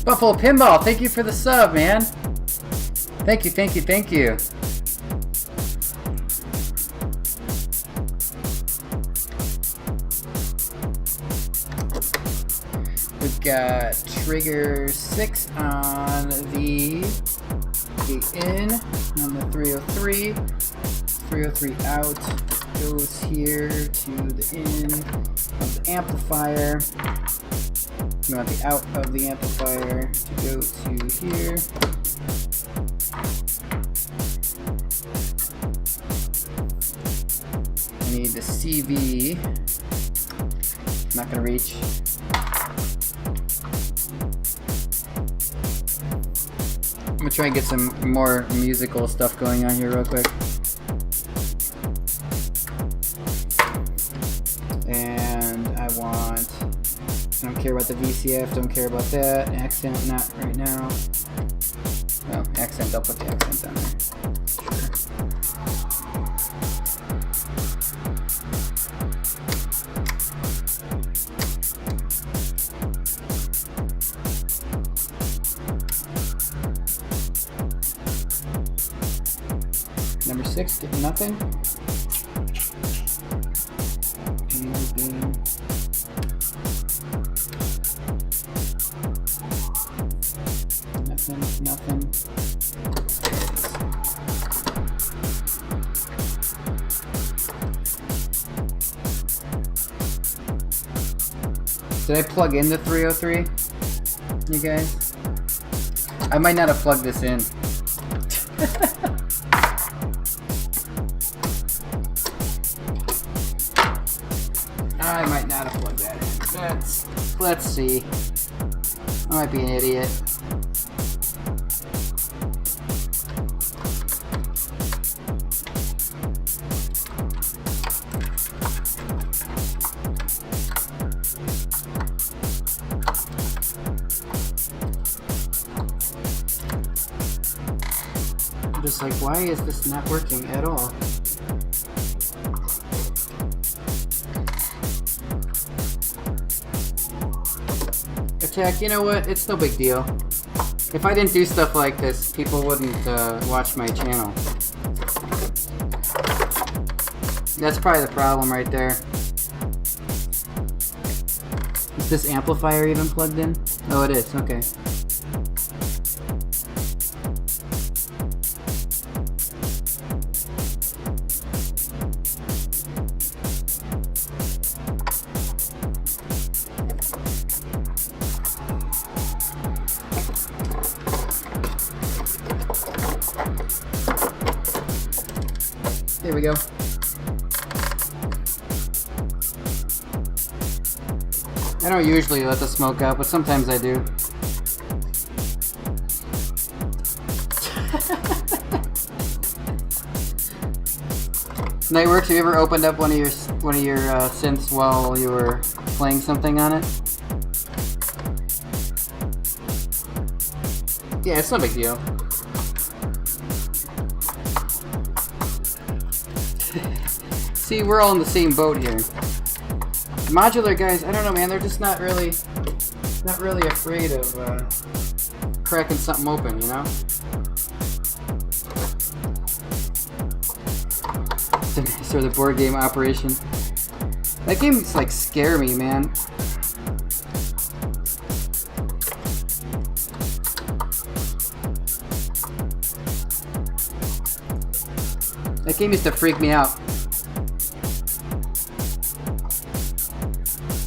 Buffalo Pinball, thank you for the sub, man. Thank you, thank you, thank you. We've got trigger 6 on the in, on the 303. 303 out, goes here to the in of the amplifier. You want the out of the amplifier to go to here. I need the CV. Not gonna reach. I'm gonna try and get some more musical stuff going on here real quick. And I want, I don't care about the VCF, don't care about that. Accent, not right now. Oh, accent, I'll put the accent down there. Number 6, getting nothing. Nothing. Did I plug in the 303? You guys? I might not have plugged this in. I might not have plugged that in. Let's see. I might be an idiot. I'm just like, why is this not working at all? Attack, you know what? It's no big deal. If I didn't do stuff like this, people wouldn't watch my channel. That's probably the problem right there. Is this amplifier even plugged in? Oh, it is. Okay. There we go. I don't usually let the smoke out, but sometimes I do. Nightworks, have you ever opened up one of your synths while you were playing something on it? Yeah, it's no big deal. See, we're all in the same boat here. Modular guys, I don't know, man. They're just not really afraid of cracking something open, you know. Sort of the board game operation. That game's like scare me, man. That game used to freak me out.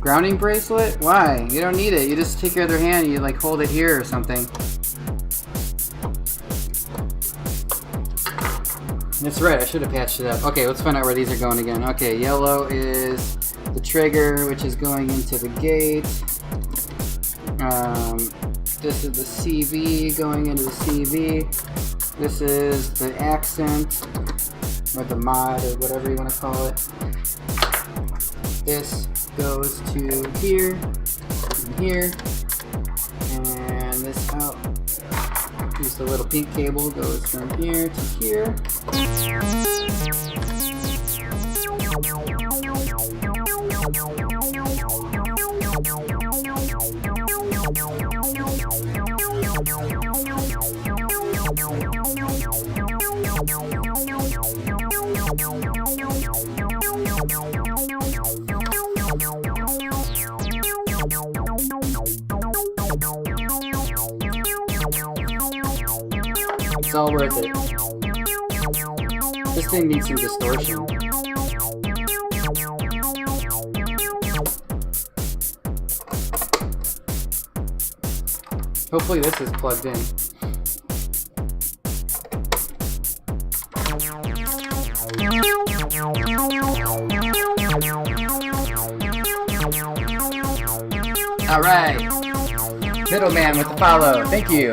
Grounding bracelet? Why? You don't need it. You just take your other hand and you like hold it here or something. That's right, I should have patched it up. Okay, let's find out where these are going again. Okay, yellow is the trigger, which is going into the gate. This is the CV going into the CV. This is the accent, or the mod, or whatever you want to call it. This goes to here, and here, and this out. Just a little pink cable goes from here to here. It's all worth it. This thing needs some distortion. Hopefully this is plugged in. Alright. Middleman with the follow. Thank you.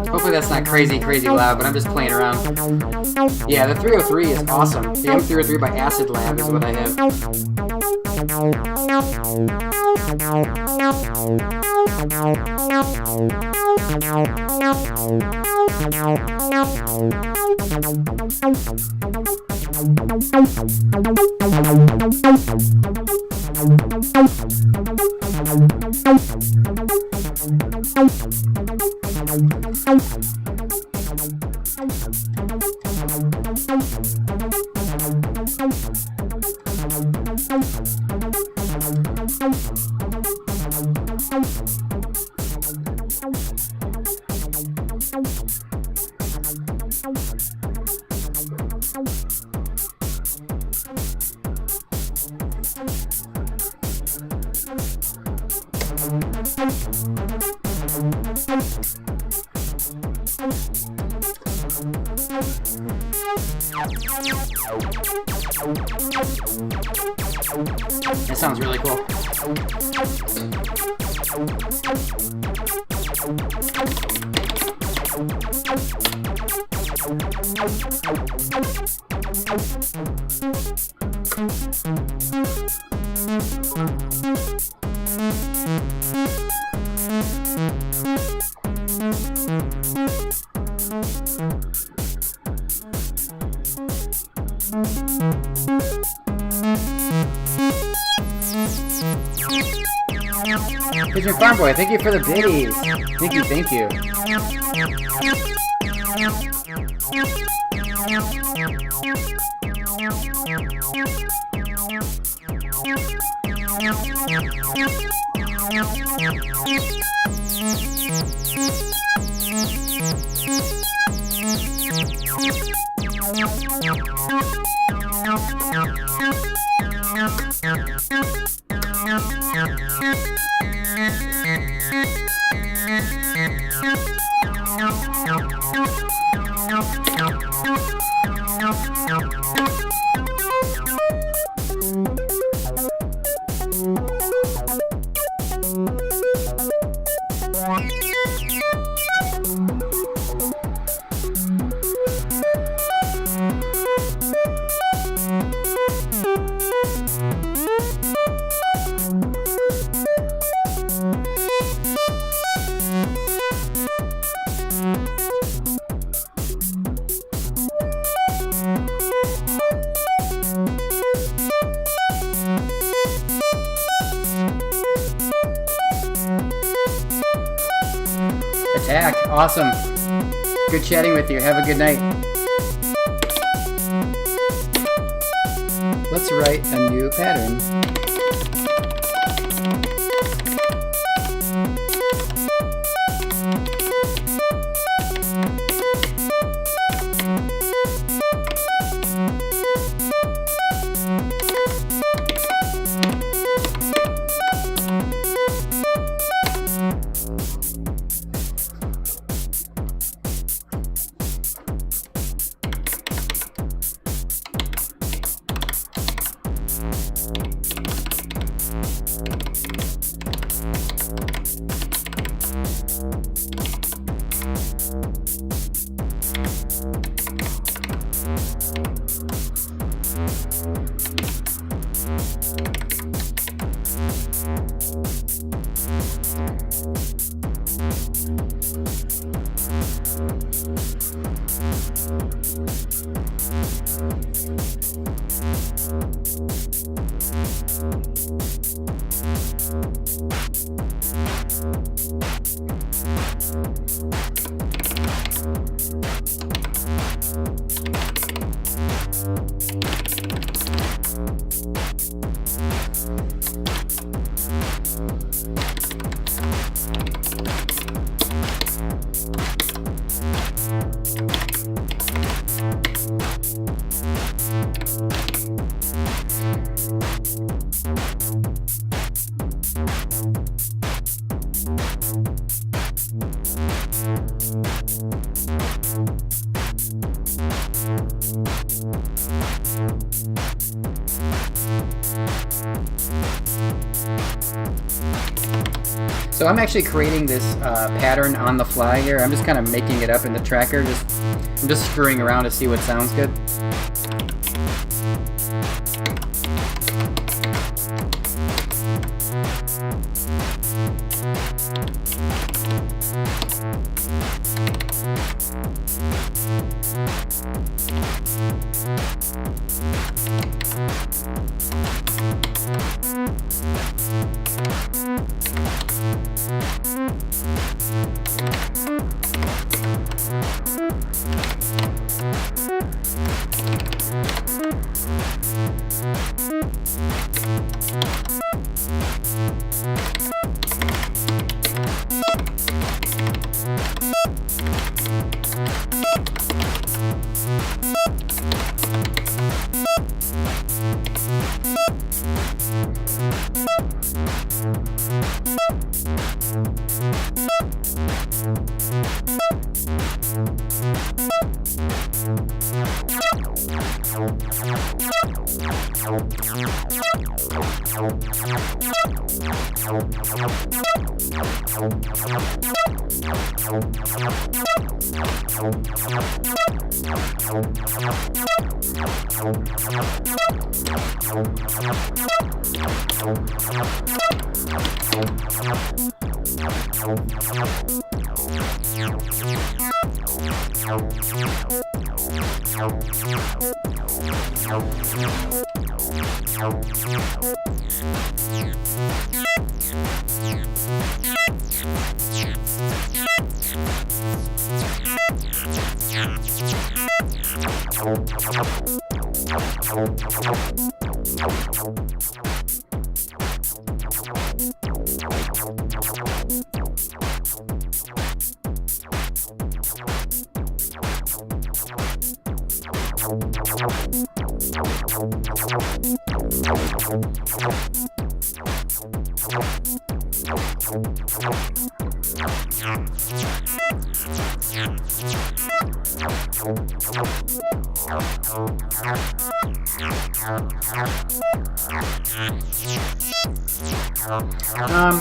Hopefully that's not crazy loud, but I'm just playing around. Yeah, the 303 is awesome. The M303 by Acid Lab is what I have. That sounds really cool. Farm Boy, thank you for the biddies. Thank you, thank you. Attack. Awesome. Good chatting with you. Have a good night. Let's write a new pattern. So I'm actually creating this pattern on the fly here. I'm just kind of making it up in the tracker. I'm just screwing around to see what sounds good.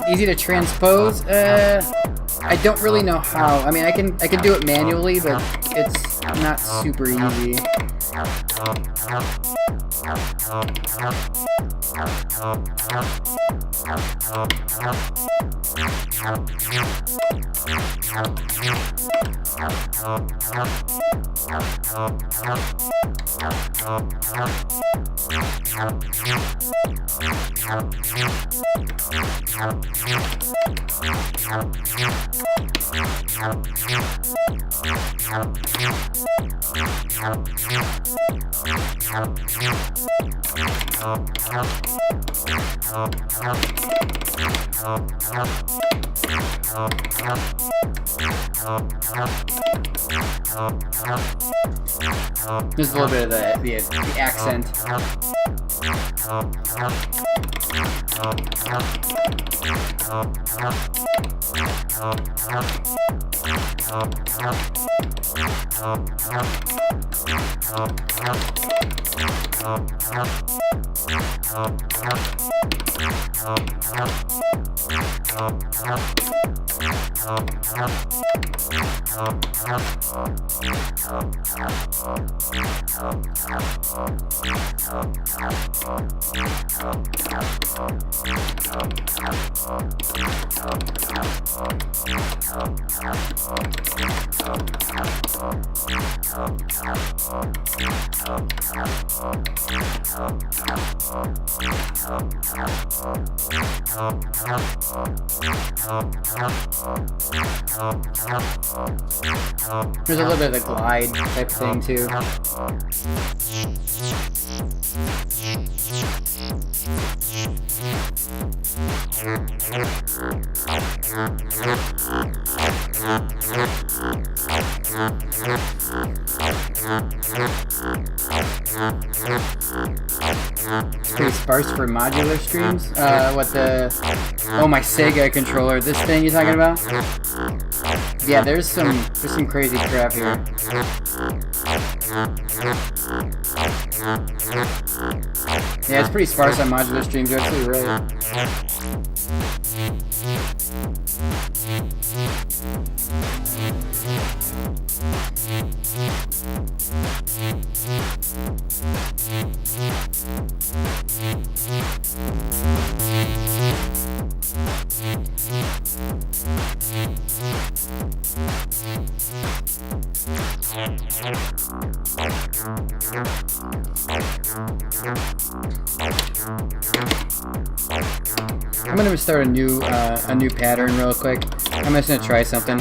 Easy to transpose. I don't really know how. I mean, I can do it manually, but it's not super easy. There's a little bit of the accent. There's a little bit of the glide type thing too. It's pretty sparse for modular streams. Oh, my Sega controller. This thing you're talking about? Yeah, there's some crazy crap here. Yeah, it's pretty sparse on modular streams. You're absolutely right. I'm gonna start a new pattern real quick. I'm just gonna try something.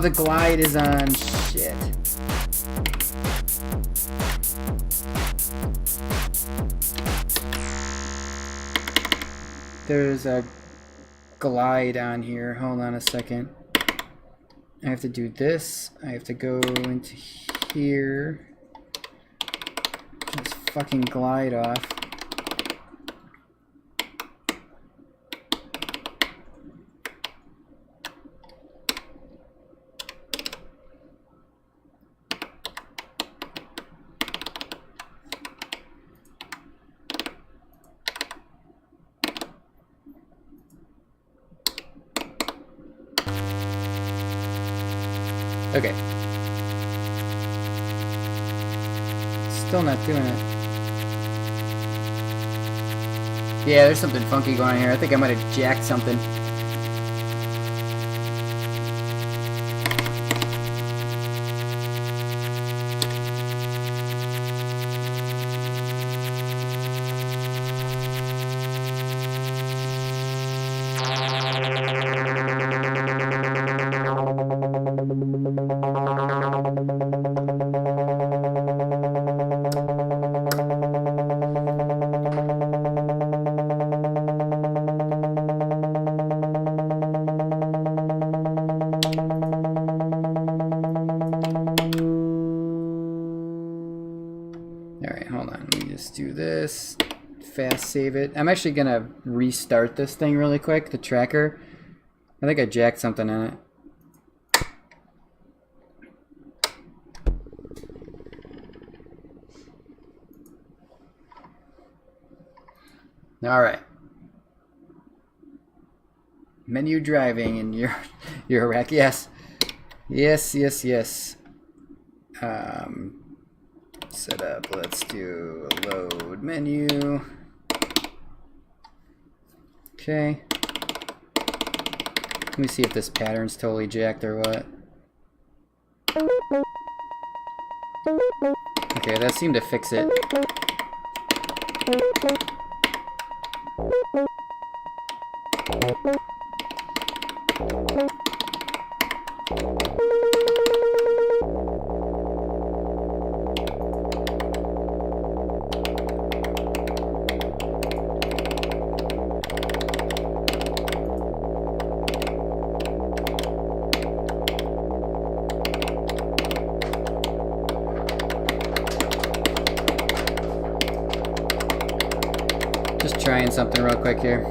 Oh, the glide is on. Shit. There's a glide on here. Hold on a second. I have to do this. I have to go into here. Just fucking glide off. Okay. Still not doing it. Yeah, there's something funky going on here. I think I might have jacked something. Fast save it. I'm actually gonna restart this thing really quick, the tracker. I think I jacked something in it. All right. Menu driving in your rack. Yes. Yes, yes, yes. Set up. Let's do a load menu. Okay. Let me see if this pattern's totally jacked or what. Okay, that seemed to fix it. Trying something real quick here.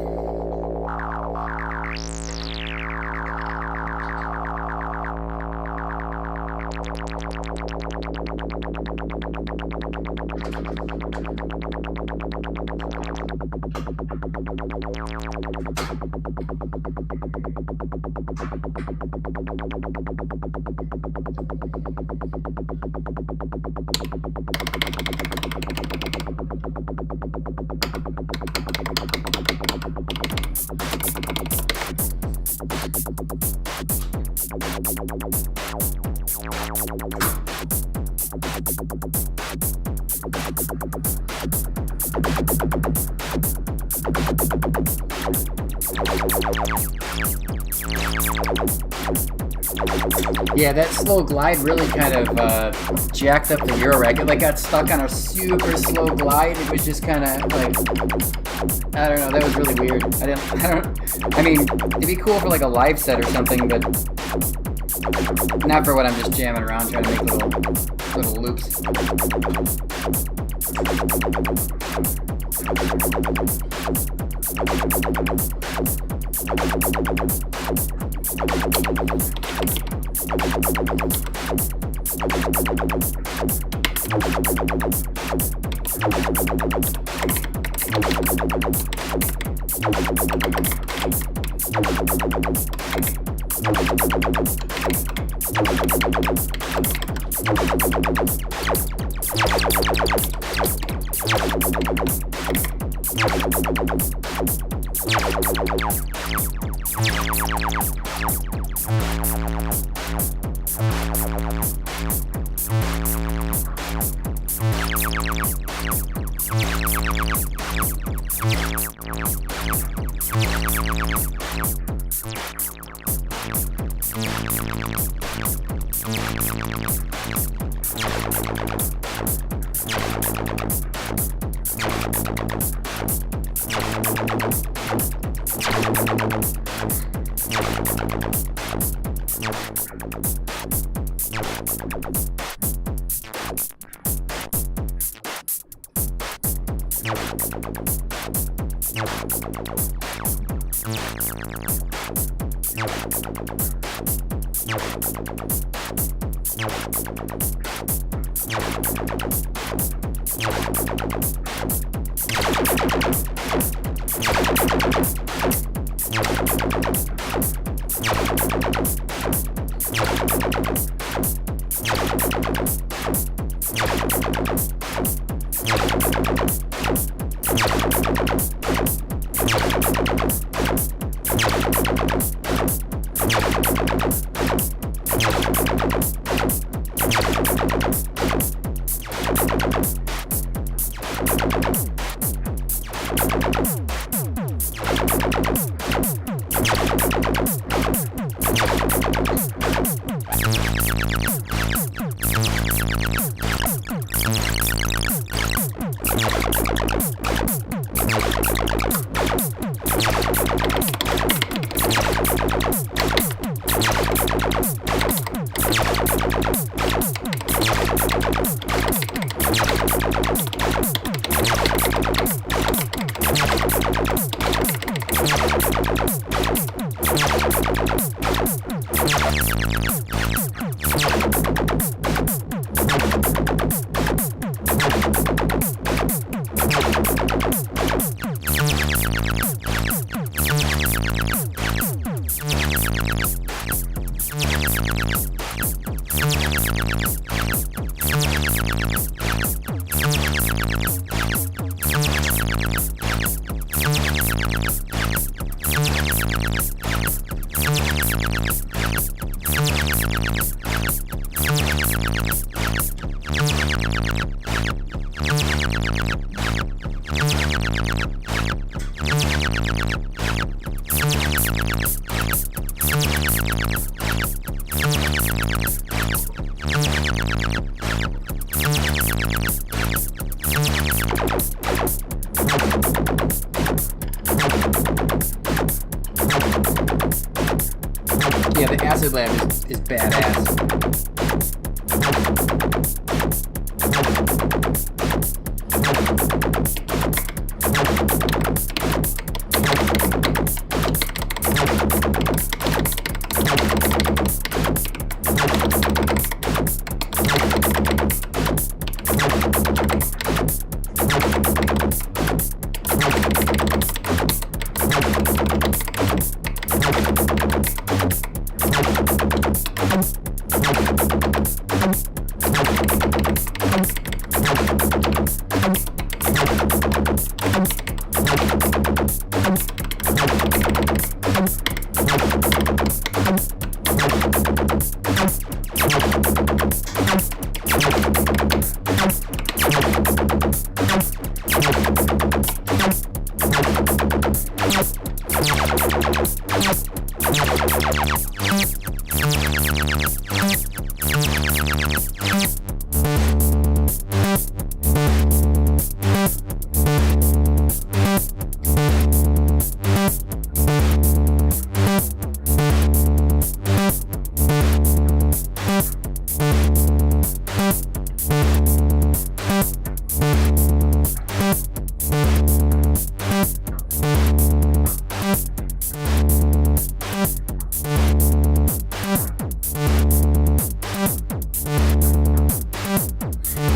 Yeah, that slow glide really kind of jacked up the Eurorack. It like got stuck on a super slow glide. It was just kind of like, I don't know. That was really weird. I mean, it'd be cool for like a live set or something, but not for what I'm just jamming around trying to make little loops. Yeah, the Acid Lab is badass.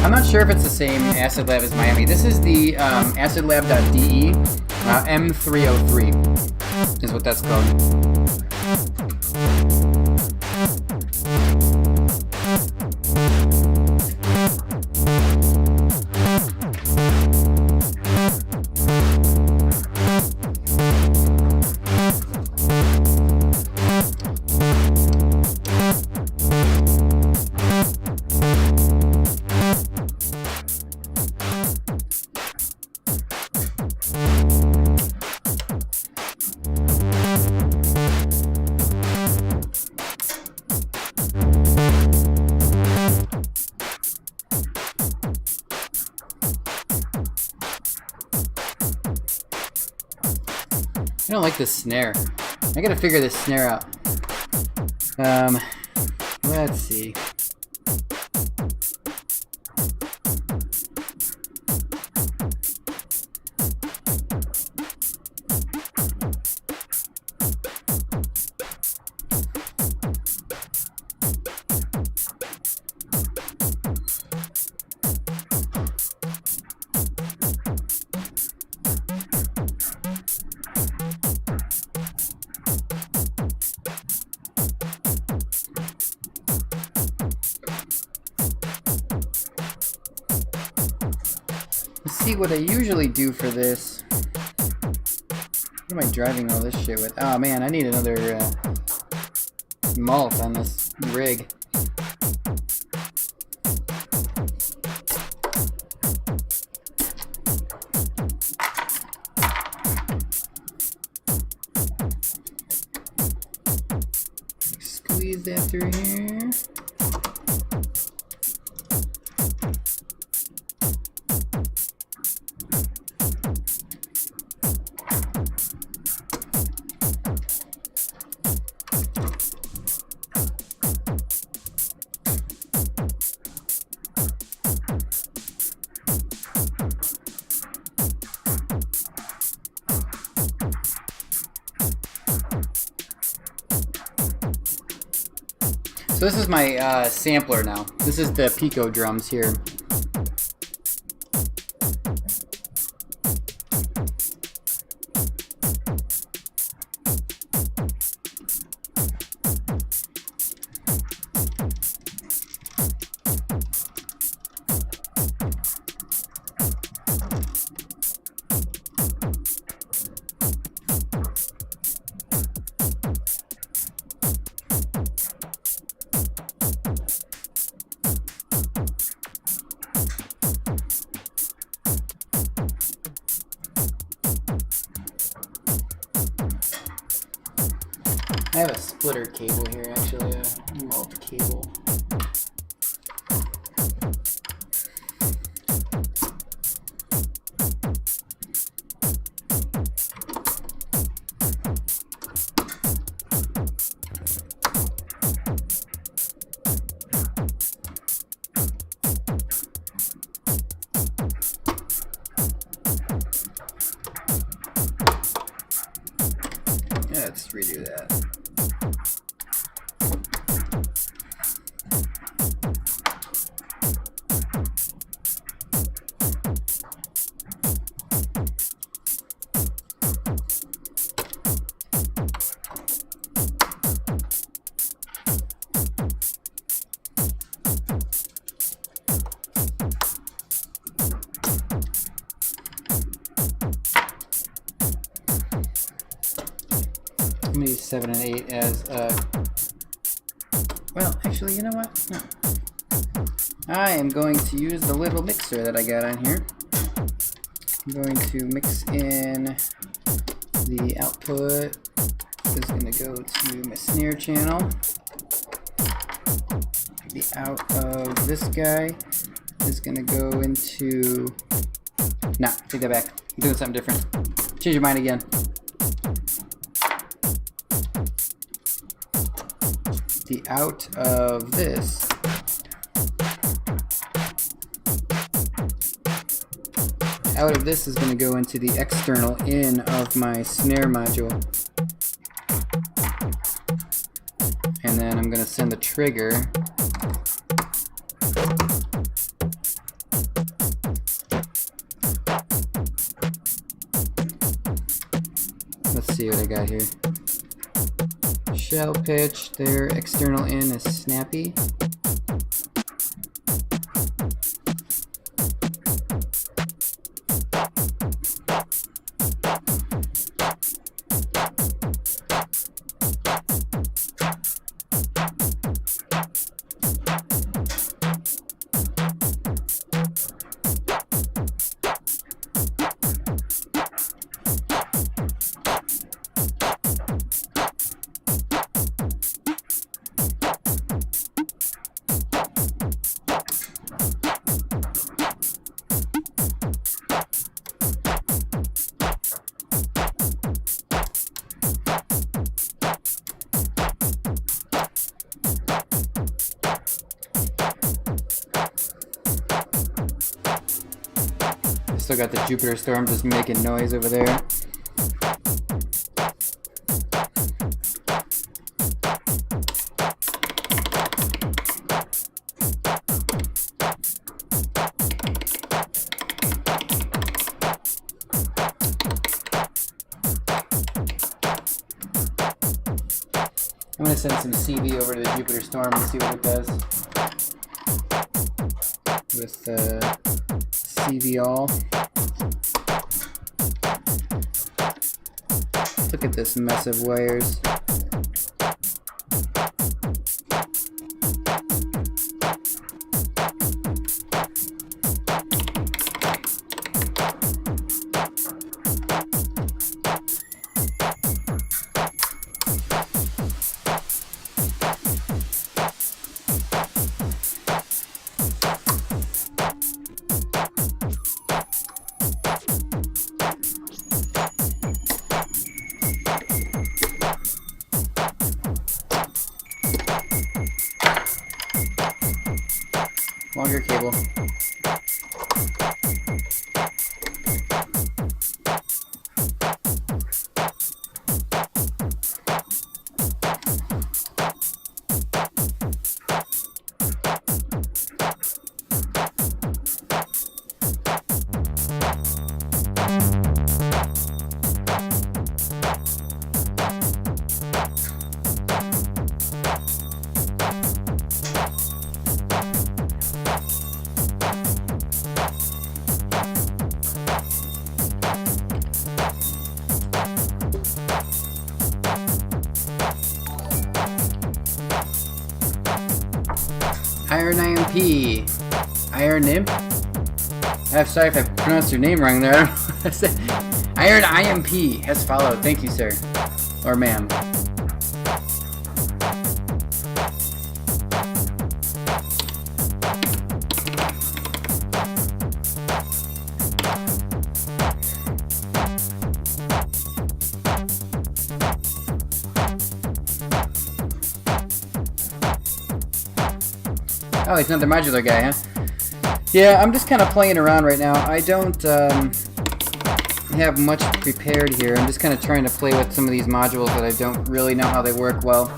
I'm not sure if it's the same Acid Lab as Miami. This is the acidlab.de M303 is what that's called. I don't like this snare. I gotta figure this snare out. Let's see. See what I usually do for this. What am I driving all this shit with? Oh man, I need another malt on this rig. Squeeze that through here. So this is my sampler now. This is the Pico drums here. I have a splitter cable here, actually, a malt cable. Yeah, let's redo that. I'm gonna use 7 and 8 as well, actually, you know what? No. I am going to use the little mixer that I got on here. I'm going to mix in the output. This is going to go to my snare channel. The out of this guy is going to go into... Nah, take that back. I'm doing something different. Change your mind again. The out of this is going to go into the external in of my snare module, and then I'm going to send the trigger let's see what I got here. Shell pitch, their external in is snappy. Still got the Jupiter Storm just making noise over there. I'm going to send some CV over to the Jupiter Storm and see what it does with CV all. Look at this mess of wires. Longer cable. Iron IMP. Iron Imp? I'm sorry if I pronounced your name wrong there. Iron IMP has followed. Thank you, sir. Or ma'am. Oh, he's another modular guy, huh? Yeah, I'm just kind of playing around right now. I don't have much prepared here. I'm just kind of trying to play with some of these modules that I don't really know how they work well.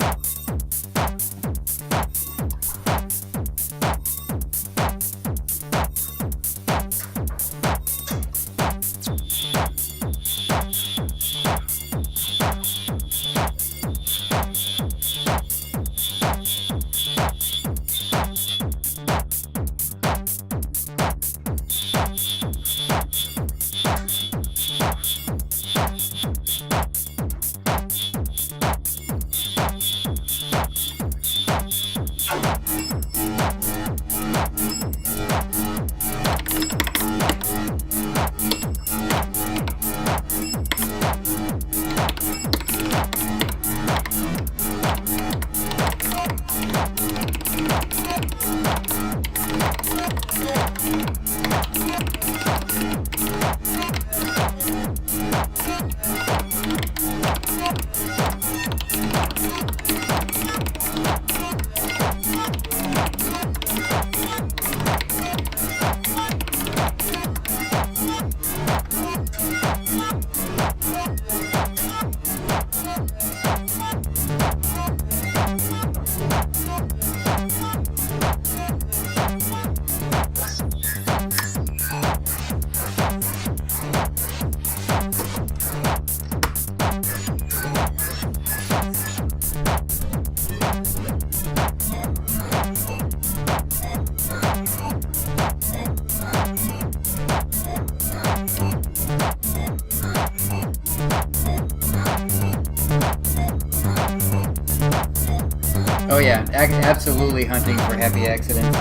Oh yeah, absolutely hunting for happy accidents.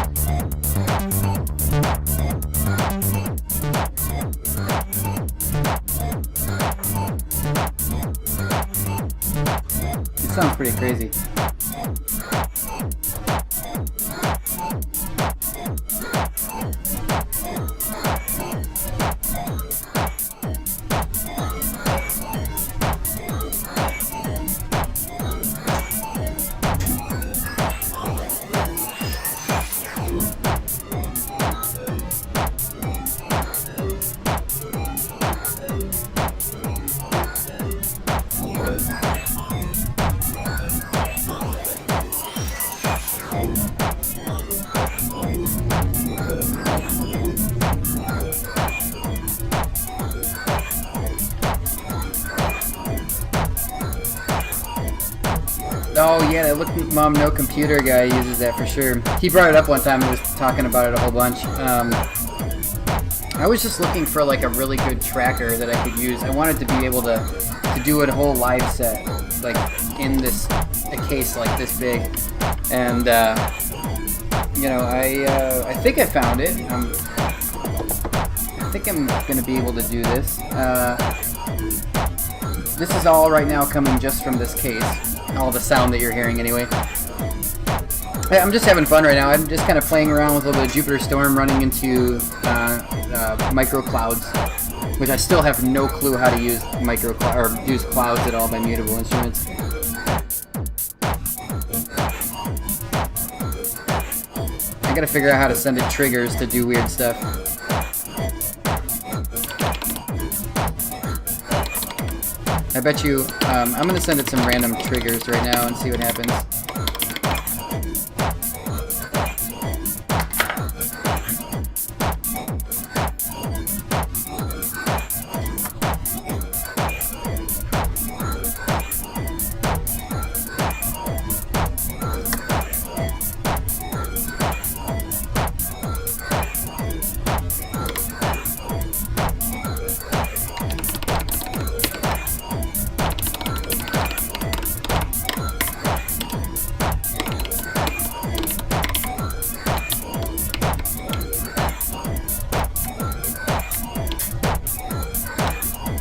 It sounds pretty crazy. Oh yeah, that Look Mom No Computer guy uses that for sure. He brought it up one time and was talking about it a whole bunch. I was just looking for like a really good tracker that I could use. I wanted to be able to do a whole live set, like in a case like this big, and you know, I think I found it. I think I'm gonna be able to do this. This is all right now coming just from this case, all the sound that you're hearing anyway. I'm just having fun right now. I'm just kind of playing around with a little bit of Jupiter Storm, running into micro clouds, which I still have no clue how to use use clouds at all by mutable instruments. I gotta figure out how to send it triggers to do weird stuff. I bet you, I'm gonna send it some random triggers right now and see what happens.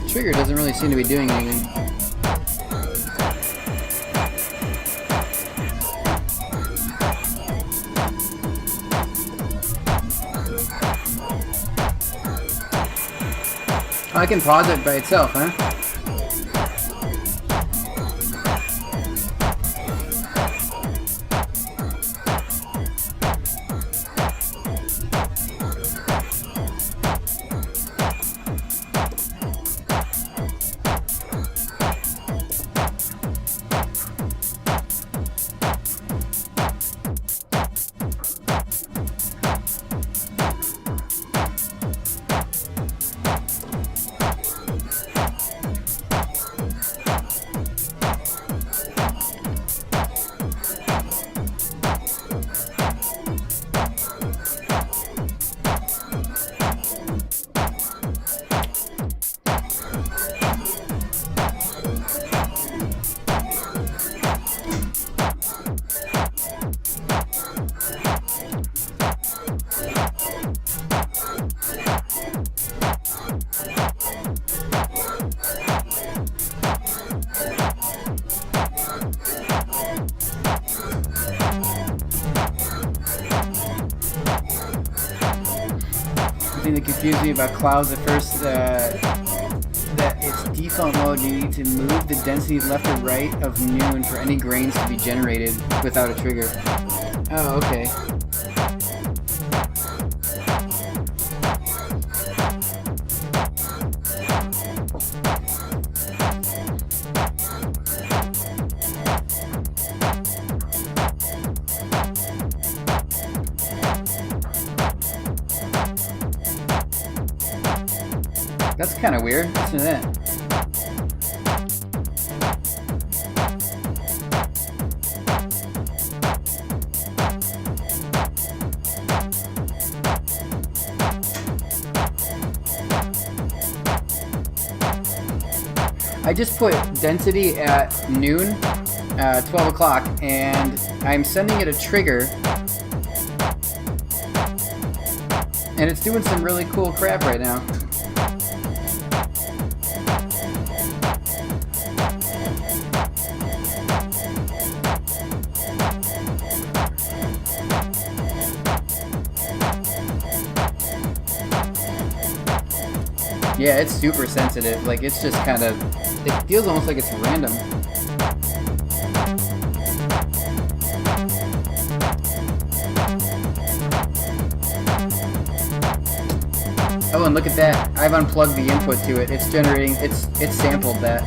Trigger doesn't really seem to be doing anything. Oh, I can pause it by itself, huh? The thing that confused me about clouds at first, that its default mode, you need to move the density left or right of noon for any grains to be generated without a trigger. Oh, okay. That's kind of weird. Listen to that. I just put density at noon, 12 o'clock, and I'm sending it a trigger, and it's doing some really cool crap right now. Yeah, it's super sensitive. Like, it's just kind of, it feels almost like it's random. Oh, and look at that. I've unplugged the input to it. It's generating, it's sampled that.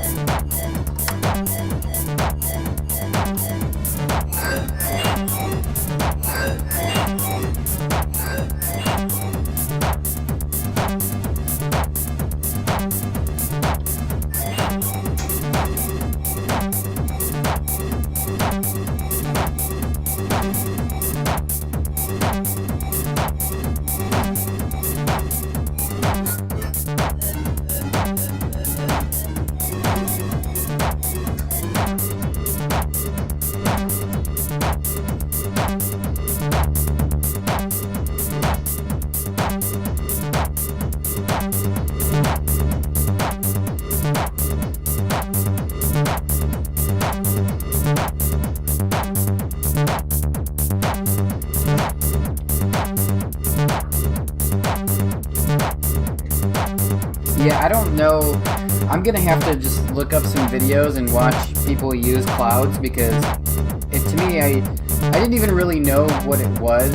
Yeah, I don't know. I'm gonna have to just look up some videos and watch people use clouds, because to me, I didn't even really know what it was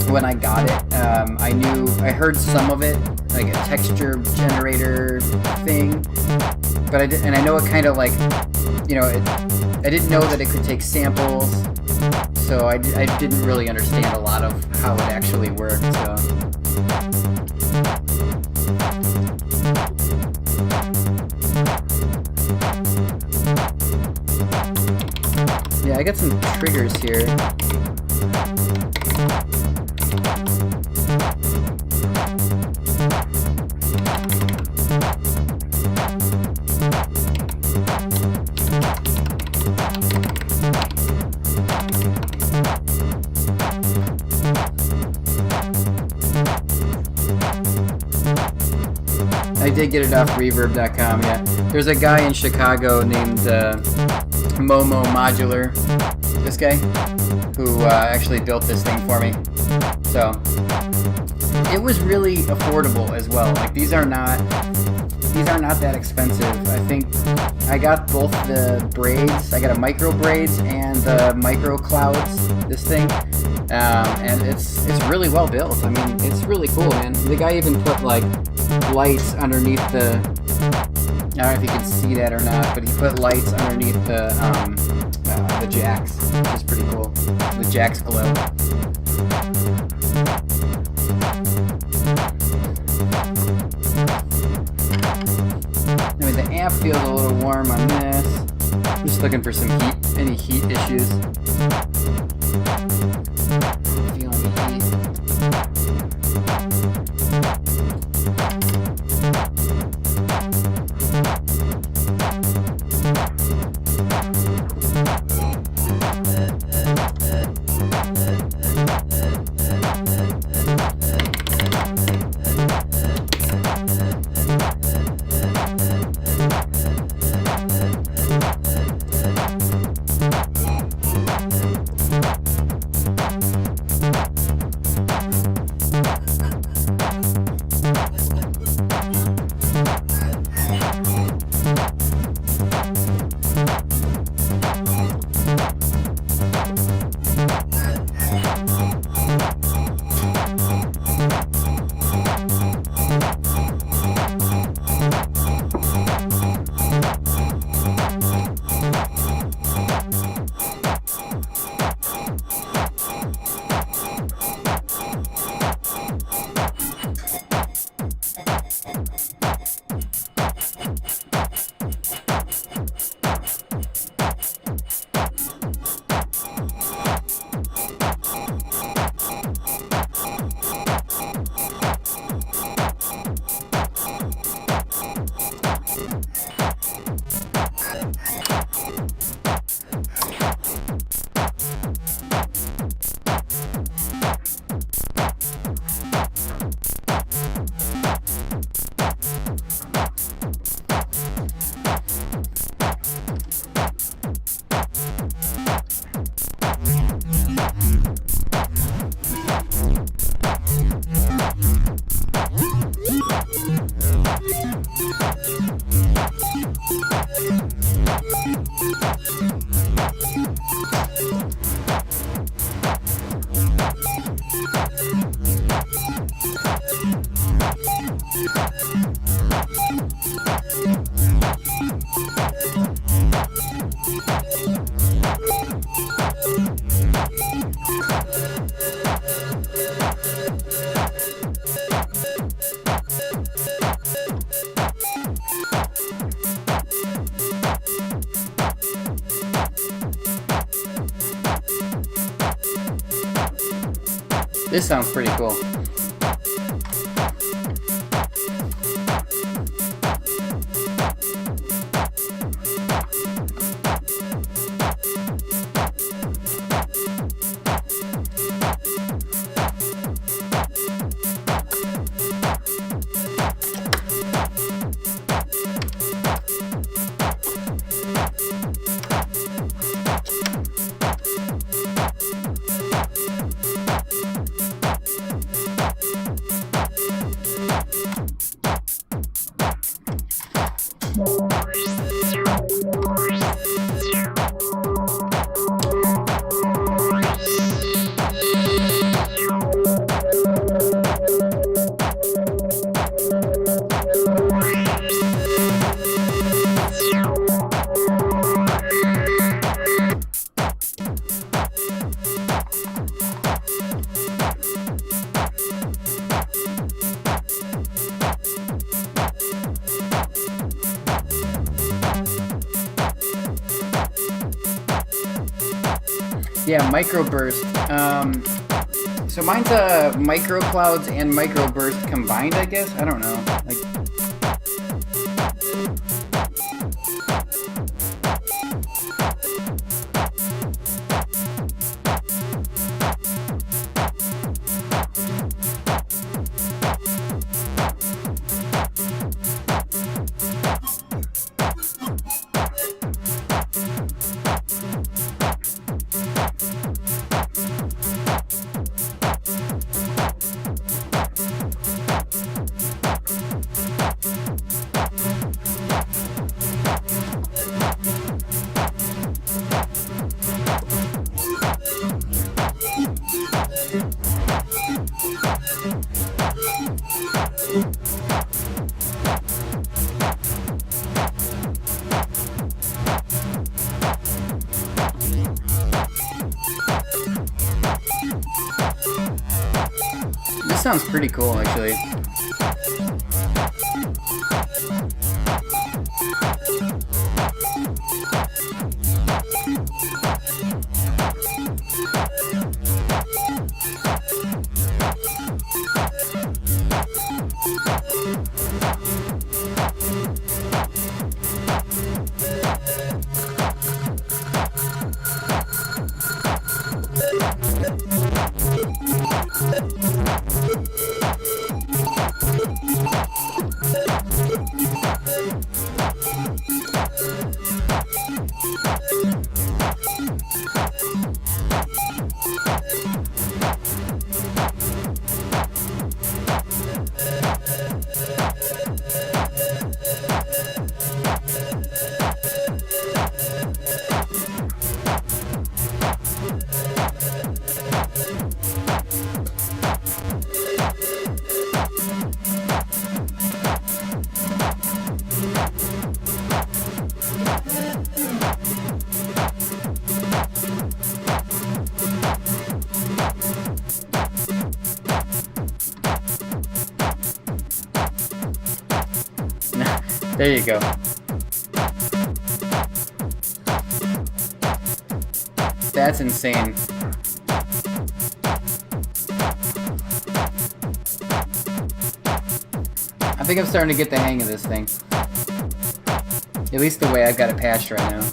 when I got it. I heard some of it, like a texture generator thing, but I know it kind of like, you know, I didn't know that it could take samples, so I didn't really understand a lot of how it actually worked. So. Yeah, I got some triggers here. I did get it off reverb.com, yeah. There's a guy in Chicago named Momo Modular, this guy, who actually built this thing for me. So it was really affordable as well. Like these are not that expensive. I think I got both the braids. I got a micro braids and the micro clouds, this thing. And it's really well built. I mean, it's really cool, man. The guy even put like lights underneath the, I don't know if you can see that or not, but he put lights underneath the jacks, which is pretty cool. The jacks glow. I mean, the amp feels a little warm on this. I'm just looking for some heat, any heat issues. Feeling heat. This sounds pretty cool. Yeah, microburst. So mine's micro clouds and microburst combined, I guess. I don't know. Like. This sounds pretty cool, actually. There you go. That's insane. I think I'm starting to get the hang of this thing. At least the way I've got it patched right now.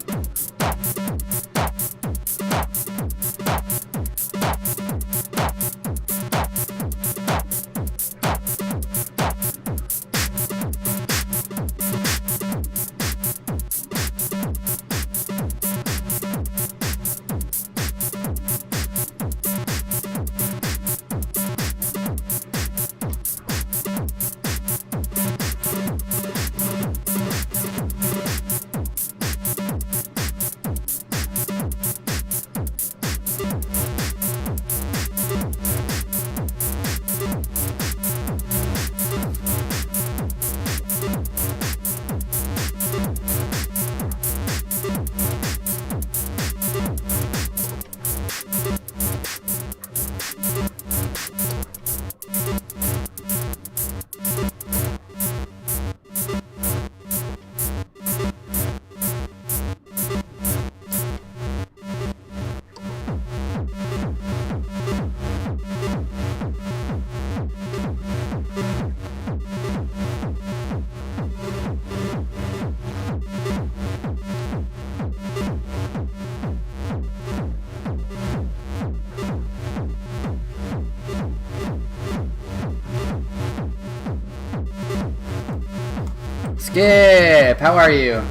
Skip, how are you?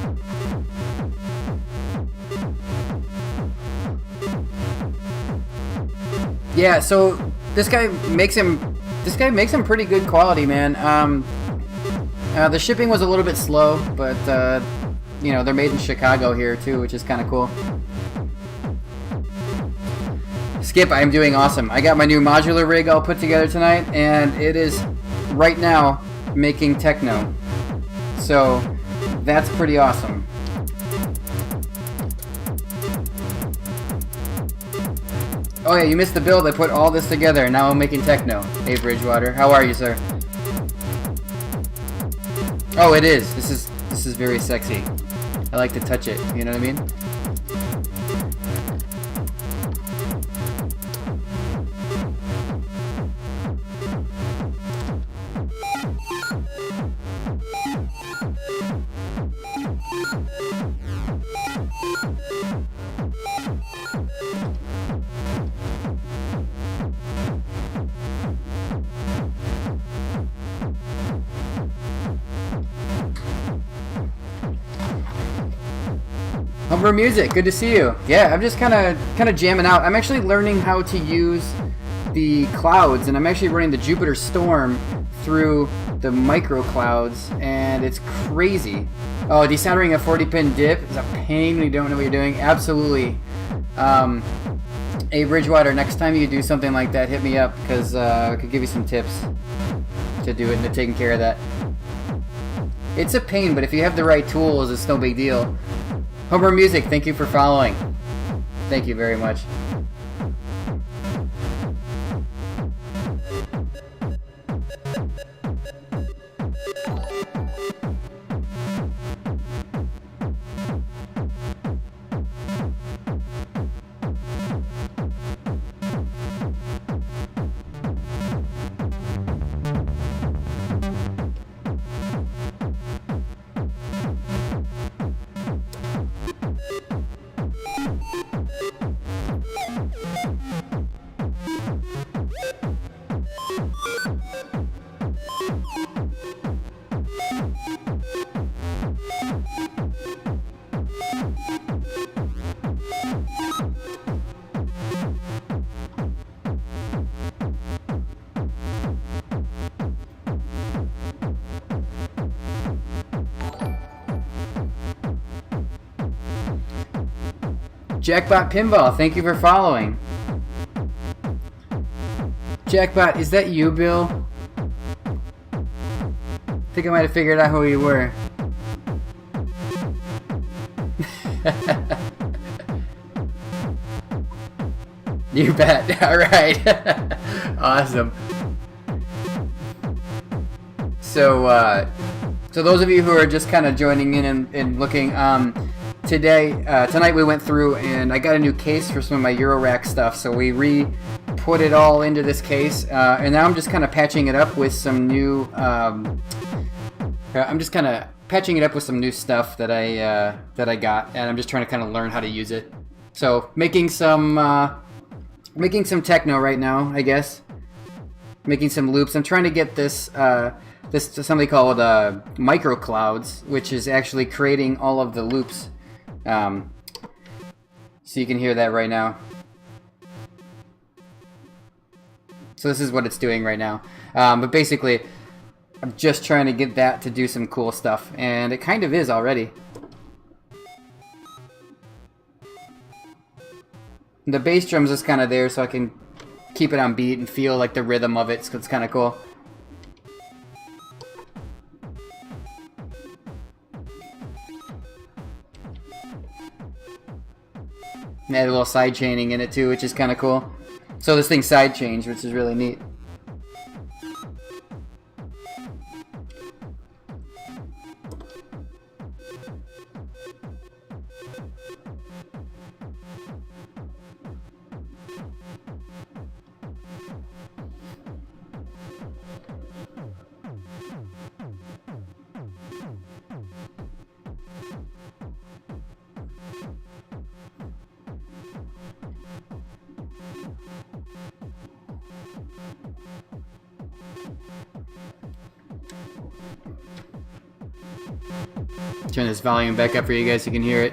Yeah, so this guy makes him pretty good quality, man. The shipping was a little bit slow, but you know, they're made in Chicago here too, which is kind of cool. Skip, I'm doing awesome. I got my new modular rig all put together tonight, and it is right now making techno. So that's pretty awesome. Oh yeah, you missed the build. I put all this together, and now I'm making techno. Hey Bridgewater, how are you, sir? Oh, it is. This is very sexy. I like to touch it. You know what I mean? Humber Music, good to see you. Yeah, I'm just kind of jamming out. I'm actually learning how to use the clouds, and I'm actually running the Jupiter Storm through the micro clouds, and it's crazy. Oh, desoldering a 40-pin dip is a pain when you don't know what you're doing. Absolutely. Hey, Bridgewater, next time you do something like that, hit me up, because I could give you some tips to do it and to taking care of that. It's a pain, but if you have the right tools, it's no big deal. Homer Music, thank you for following. Thank you very much. Jackbot Pinball, thank you for following. Jackbot, is that you, Bill? I think I might have figured out who you were. You bet. Alright. Awesome. So those of you who are just kind of joining in and looking, tonight we went through and I got a new case for some of my Eurorack stuff, so we put it all into this case, and now I'm just kind of patching it up with some new, patching it up with some new stuff that I got, and I'm just trying to kind of learn how to use it. So making some techno right now, I guess. Making some loops. I'm trying to get this something called micro clouds, which is actually creating all of the loops. So you can hear that right now. So this is what it's doing right now. But basically, I'm just trying to get that to do some cool stuff, and it kind of is already. The bass drums is kind of there, so I can keep it on beat and feel like the rhythm of it, so it's kind of cool. And add a little side chaining in it too, which is kind of cool. So this thing's side changed, which is really neat. Turn this volume back up for you guys so you can hear it.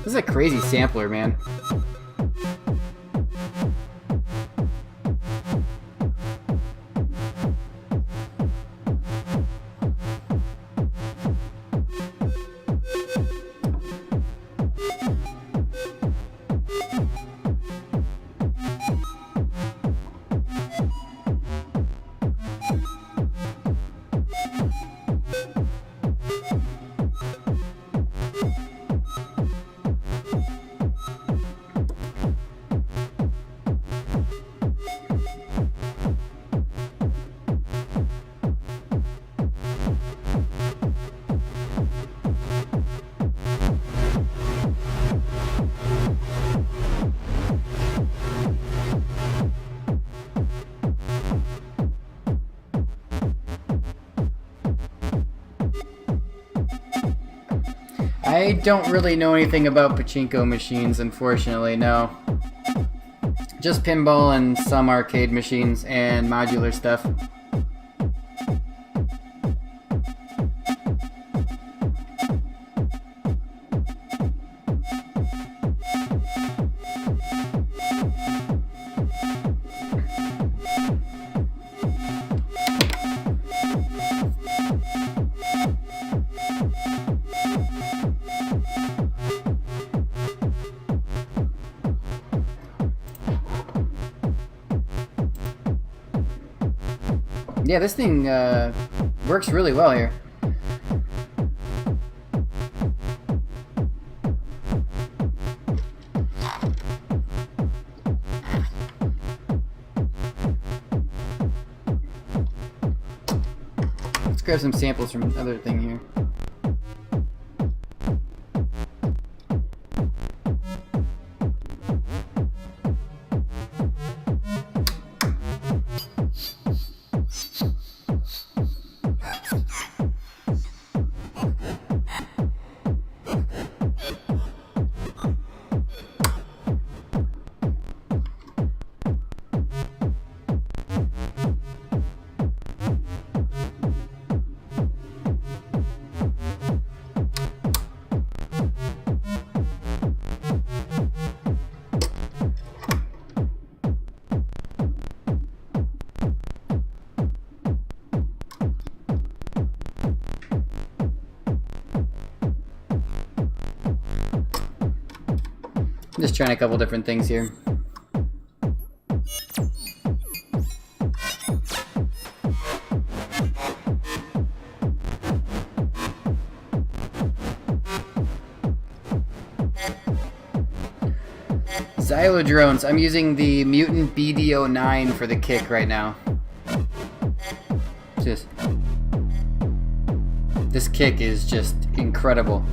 This is a crazy sampler, man. I don't really know anything about pachinko machines, unfortunately, no. Just pinball and some arcade machines and modular stuff. Yeah, this thing works really well here. Let's grab some samples from the other thing here. I'm just trying a couple different things here. Xylodrones. I'm using the Mutant BD09 for the kick right now. This kick is just incredible.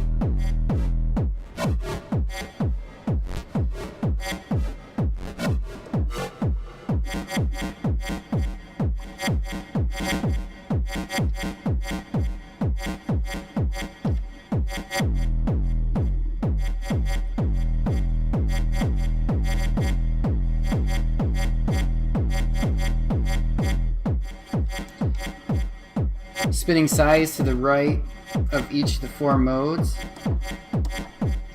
Spinning size to the right of each of the 4 modes.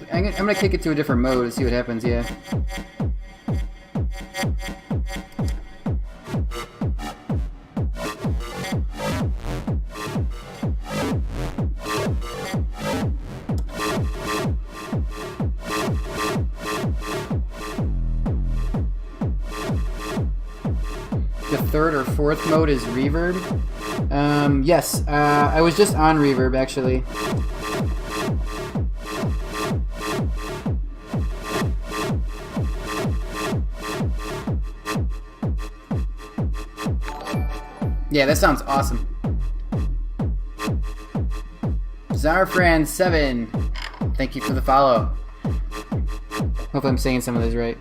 I'm gonna kick it to a different mode and see what happens, yeah. The 3rd or 4th mode is reverb. Yes, I was just on reverb actually. Yeah, that sounds awesome. Zarfran7, thank you for the follow. Hope I'm saying some of those right.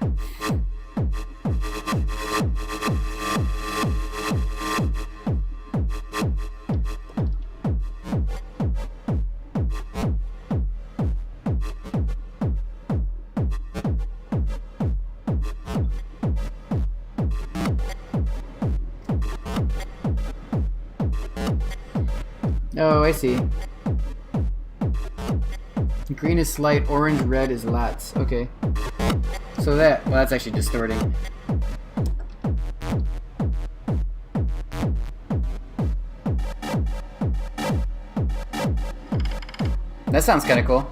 Oh, I see. Green is slight, orange, red is lots. Okay. So that, well, that's actually distorting. That sounds kind of cool.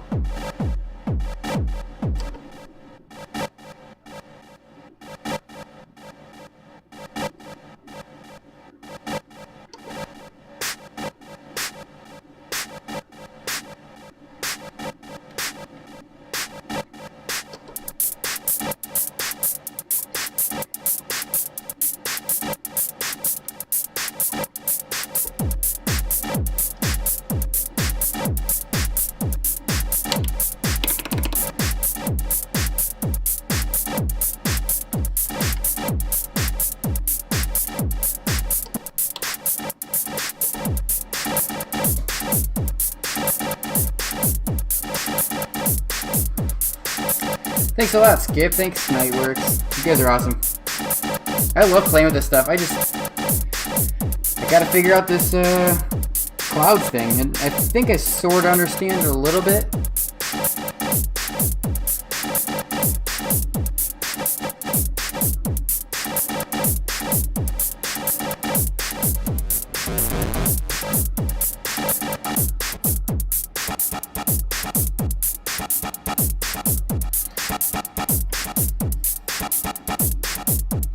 Thanks a lot, Skip. Thanks, Nightworks. You guys are awesome. I love playing with this stuff. I gotta figure out this clouds thing, and I think I sort of understand it a little bit.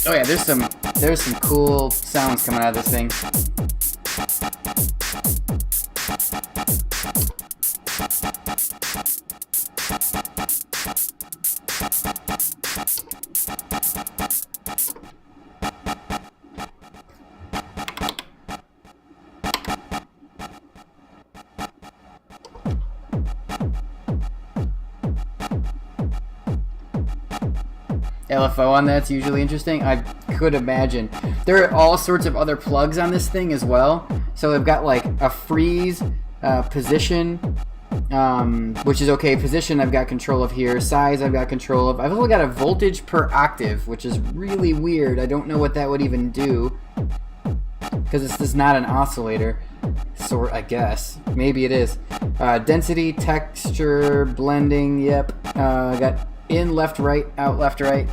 Oh yeah, there's some cool sounds coming out of this thing. LFO on that's usually interesting. I could imagine. There are all sorts of other plugs on this thing as well. So they've got like a freeze, position, which is okay. Position I've got control of here. Size I've got control of. I've also got a voltage per octave, which is really weird. I don't know what that would even do, because this is not an oscillator. Sort, I guess. Maybe it is. Density, texture, blending. Yep. I got in, left, right, out, left, right.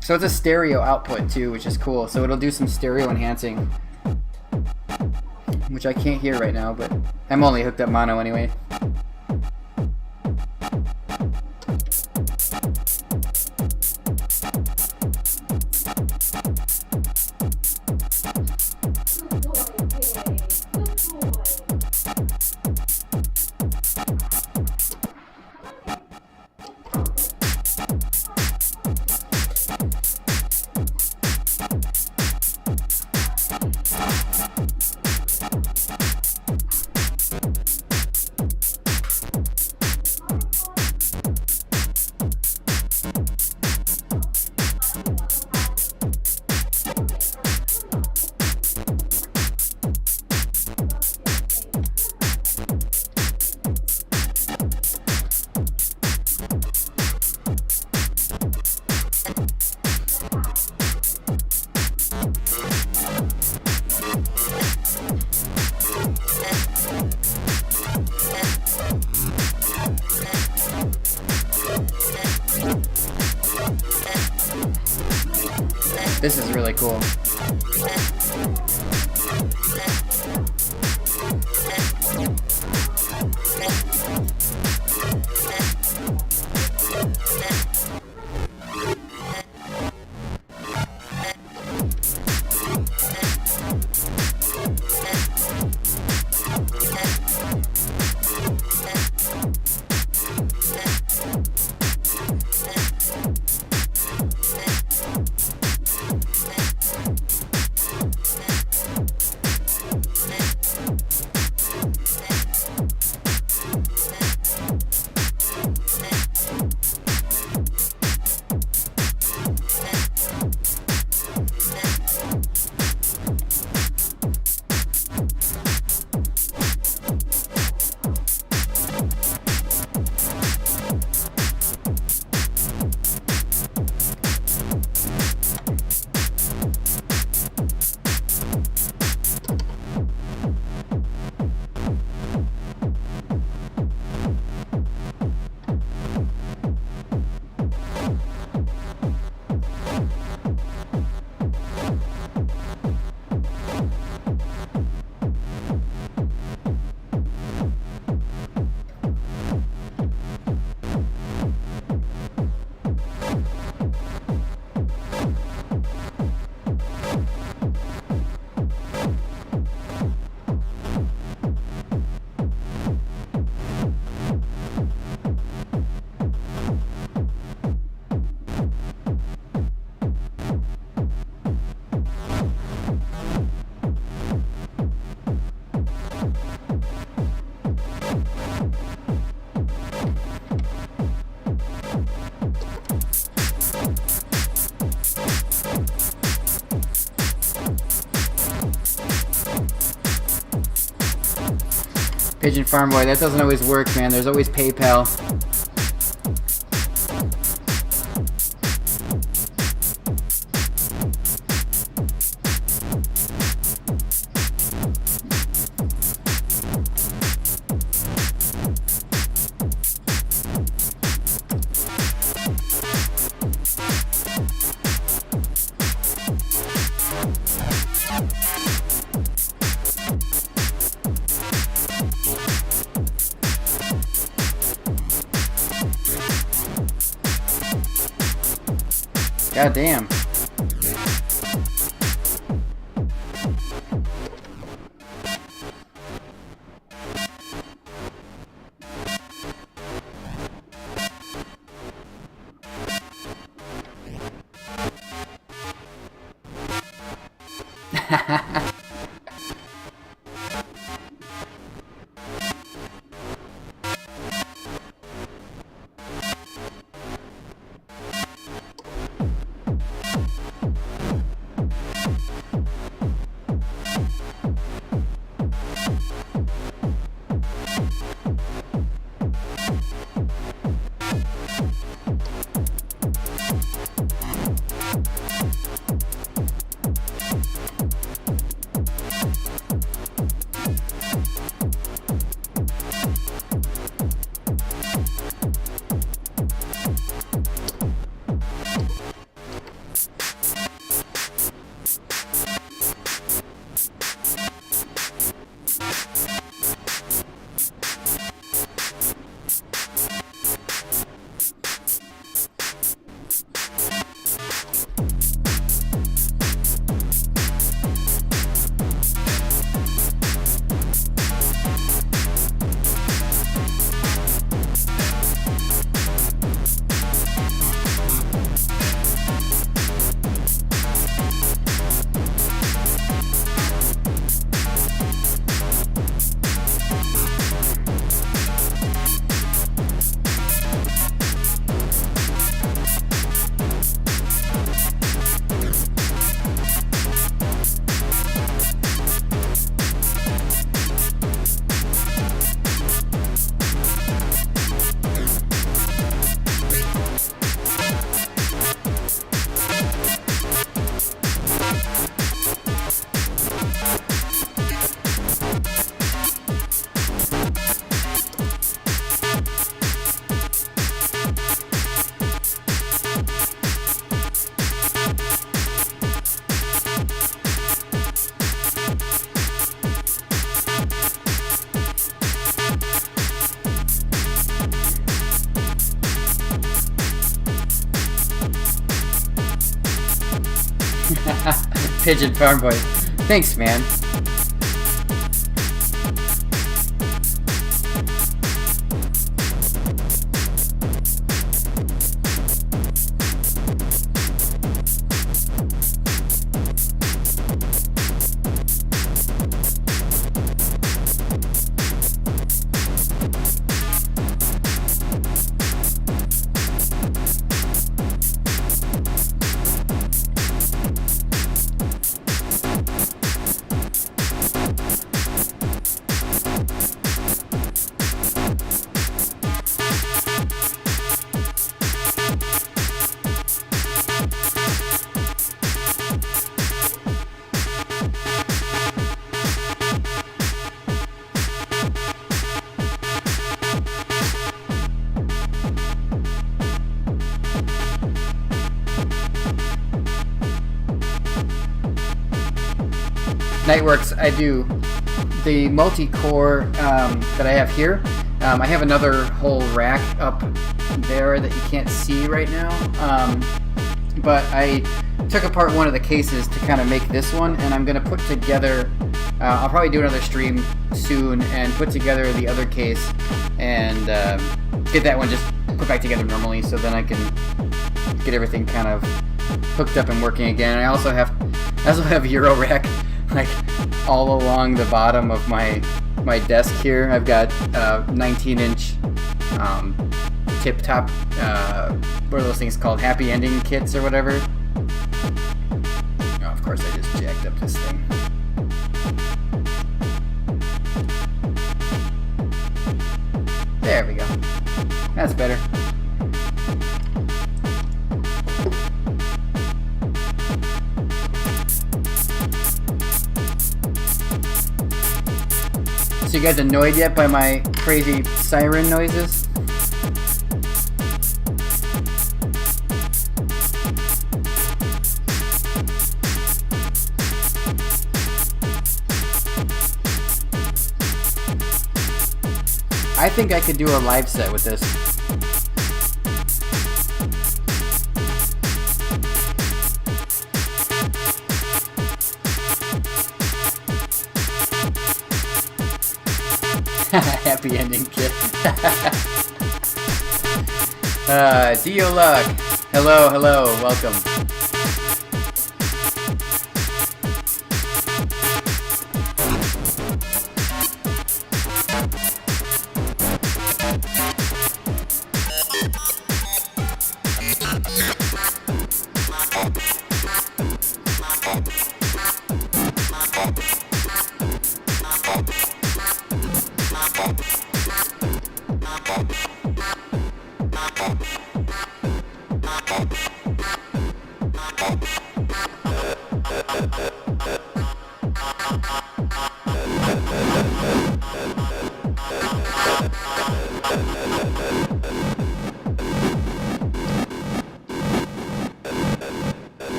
So it's a stereo output too, which is cool. So it'll do some stereo enhancing, which I can't hear right now, but I'm only hooked up mono anyway. This is really cool. Pigeon Farm Boy, that doesn't always work, man. There's always PayPal. God damn. Pigeon Farm Boy. Thanks, man. Nightworks, I do the multi-core that I have here. I have another whole rack up there that you can't see right now, but I took apart one of the cases to kind of make this one, and I'm going to put together, I'll probably do another stream soon and put together the other case and get that one just put back together normally, so then I can get everything kind of hooked up and working again. I also have Euro rack like all along the bottom of my desk here. I've got 19-inch tip top, what are those things called, happy ending kits or whatever. Oh, of course I just jacked up this thing. That's better. So you guys annoyed yet by my crazy siren noises? I think I could do a live set with this. Happy ending, kid. Dio Luck. Hello, hello, welcome.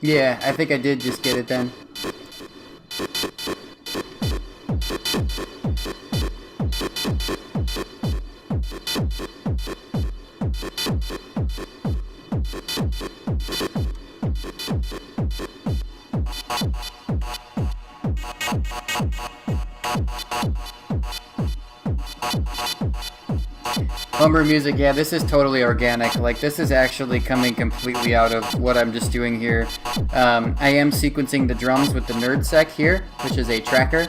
Yeah, I think I did just get it then. Lumber music, yeah, this is totally organic. Like, this is actually coming completely out of what I'm just doing here. I am sequencing the drums with the NerdSec here, which is a tracker.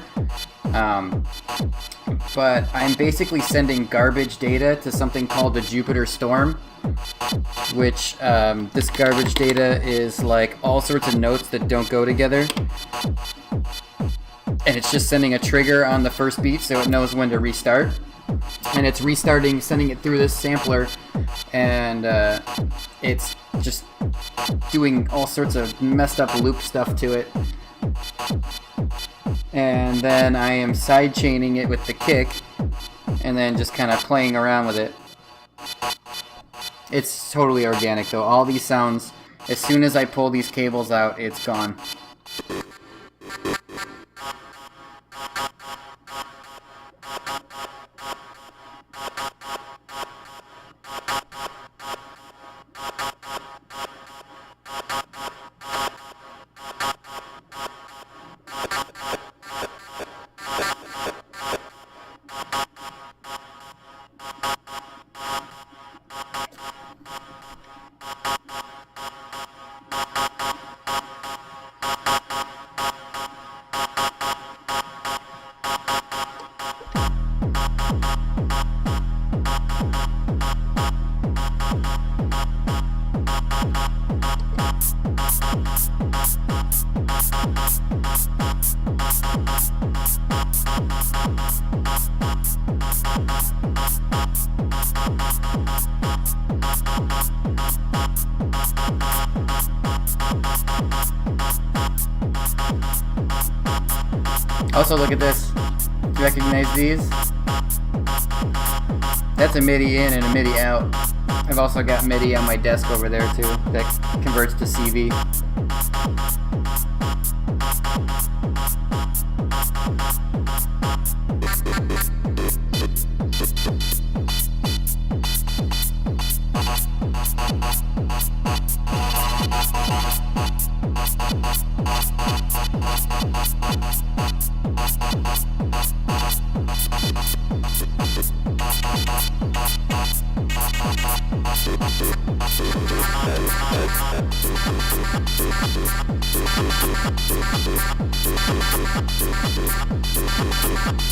But I'm basically sending garbage data to something called the Jupiter Storm, which this garbage data is like all sorts of notes that don't go together. And it's just sending a trigger on the first beat so it knows when to restart. And it's restarting, sending it through this sampler, and it's just doing all sorts of messed up loop stuff to it. And then I am sidechaining it with the kick, and then just kind of playing around with it. It's totally organic though. All these sounds, as soon as I pull these cables out, it's gone. Also, look at this. Do you recognize these? That's a MIDI in and a MIDI out. I've also got MIDI on my desk over there too that converts to CV.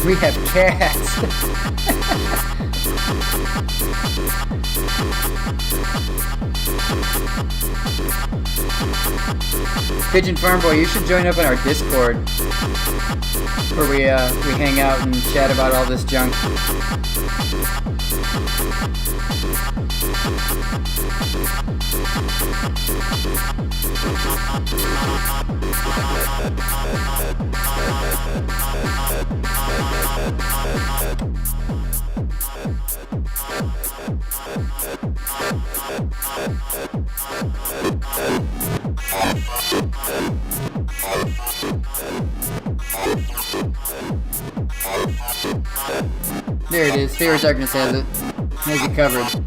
We have cats. Pigeon Farm Boy, you should join up on our Discord, where we hang out and chat about all this junk. There it is. Favorite Darkness has it. Has it covered.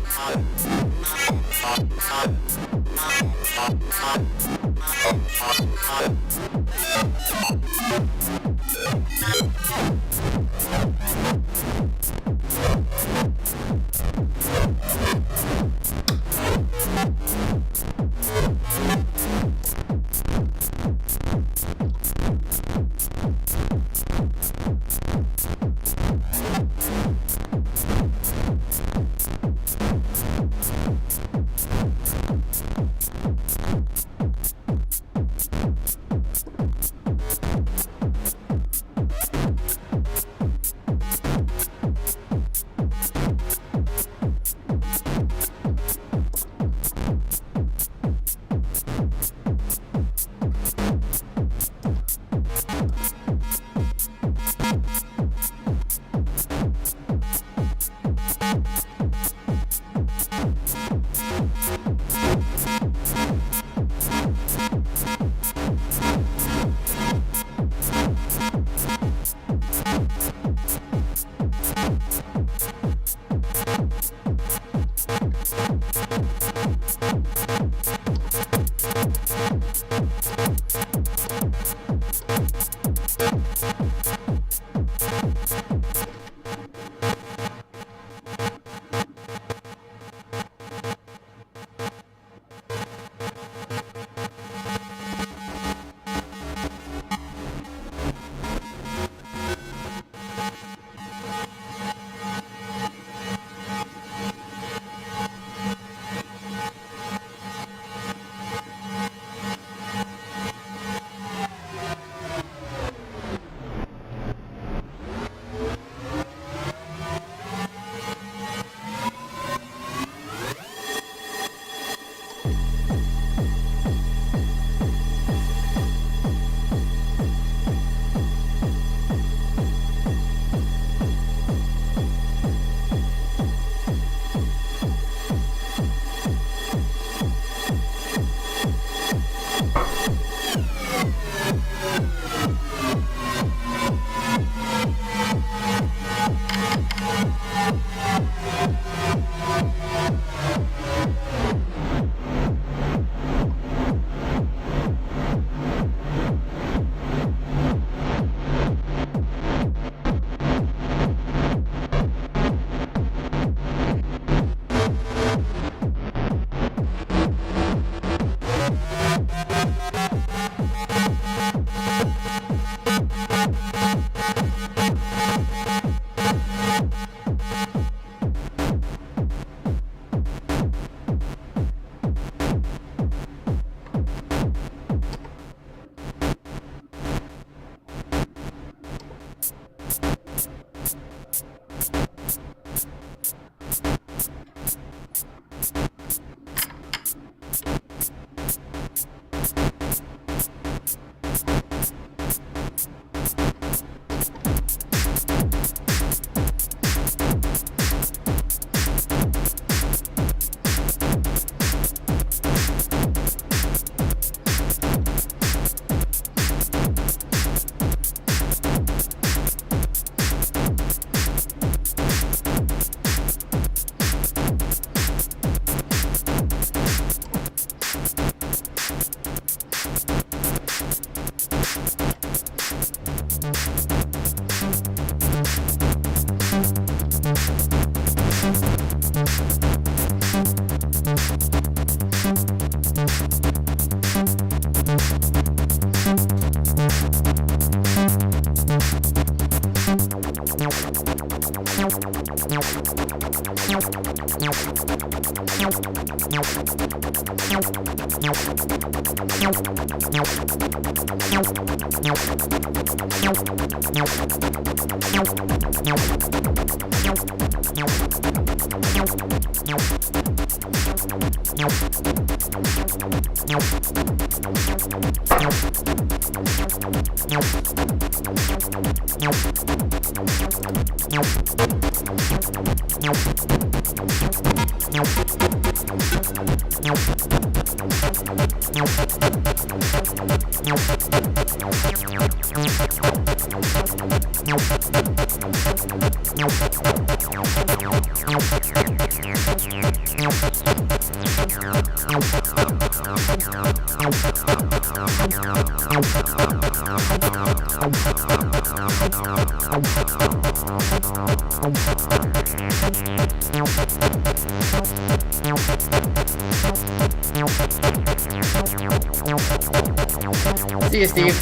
See you, Steve.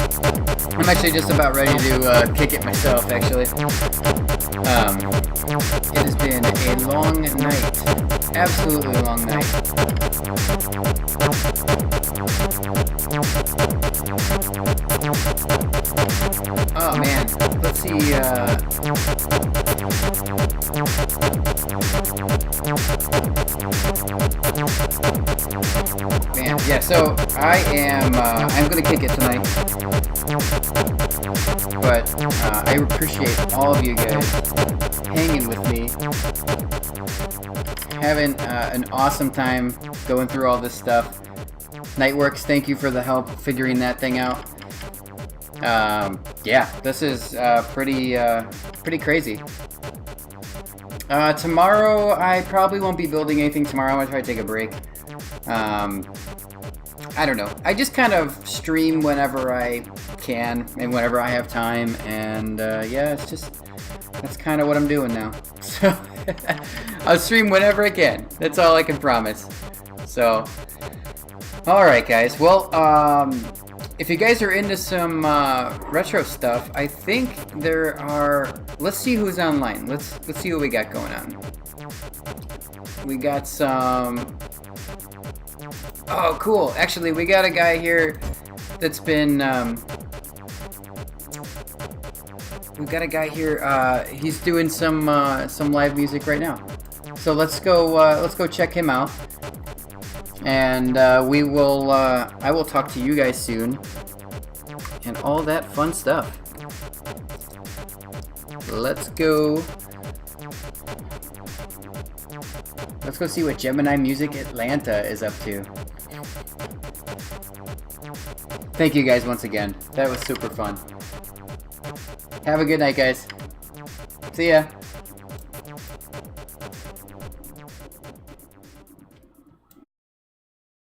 I'm actually just about ready to kick it myself, actually. It has been a long night. Absolutely long night. Oh, man. Let's see, man, yeah, so I'm gonna kick it tonight. But I appreciate all of you guys hanging with me, having an awesome time going through all this stuff. Nightworks, thank you for the help figuring that thing out. Yeah, this is pretty crazy. Tomorrow, I probably won't be building anything tomorrow. I'm gonna try to take a break. I don't know. I just kind of stream whenever I can and whenever I have time, and yeah, it's just, that's kind of what I'm doing now. So I'll stream whenever I can. That's all I can promise. So, all right, guys. Well, if you guys are into some retro stuff, I think there are. Let's see who's online. Let's see what we got going on. We got some. Oh, cool. Actually, we got a guy here that's been. We've got a guy here. He's doing some live music right now. So let's go check him out. And we will. I will talk to you guys soon. And all that fun stuff. Let's go. Let's go see what Gemini Music Atlanta is up to. Thank you guys once again. That was super fun. Have a good night, guys. See ya.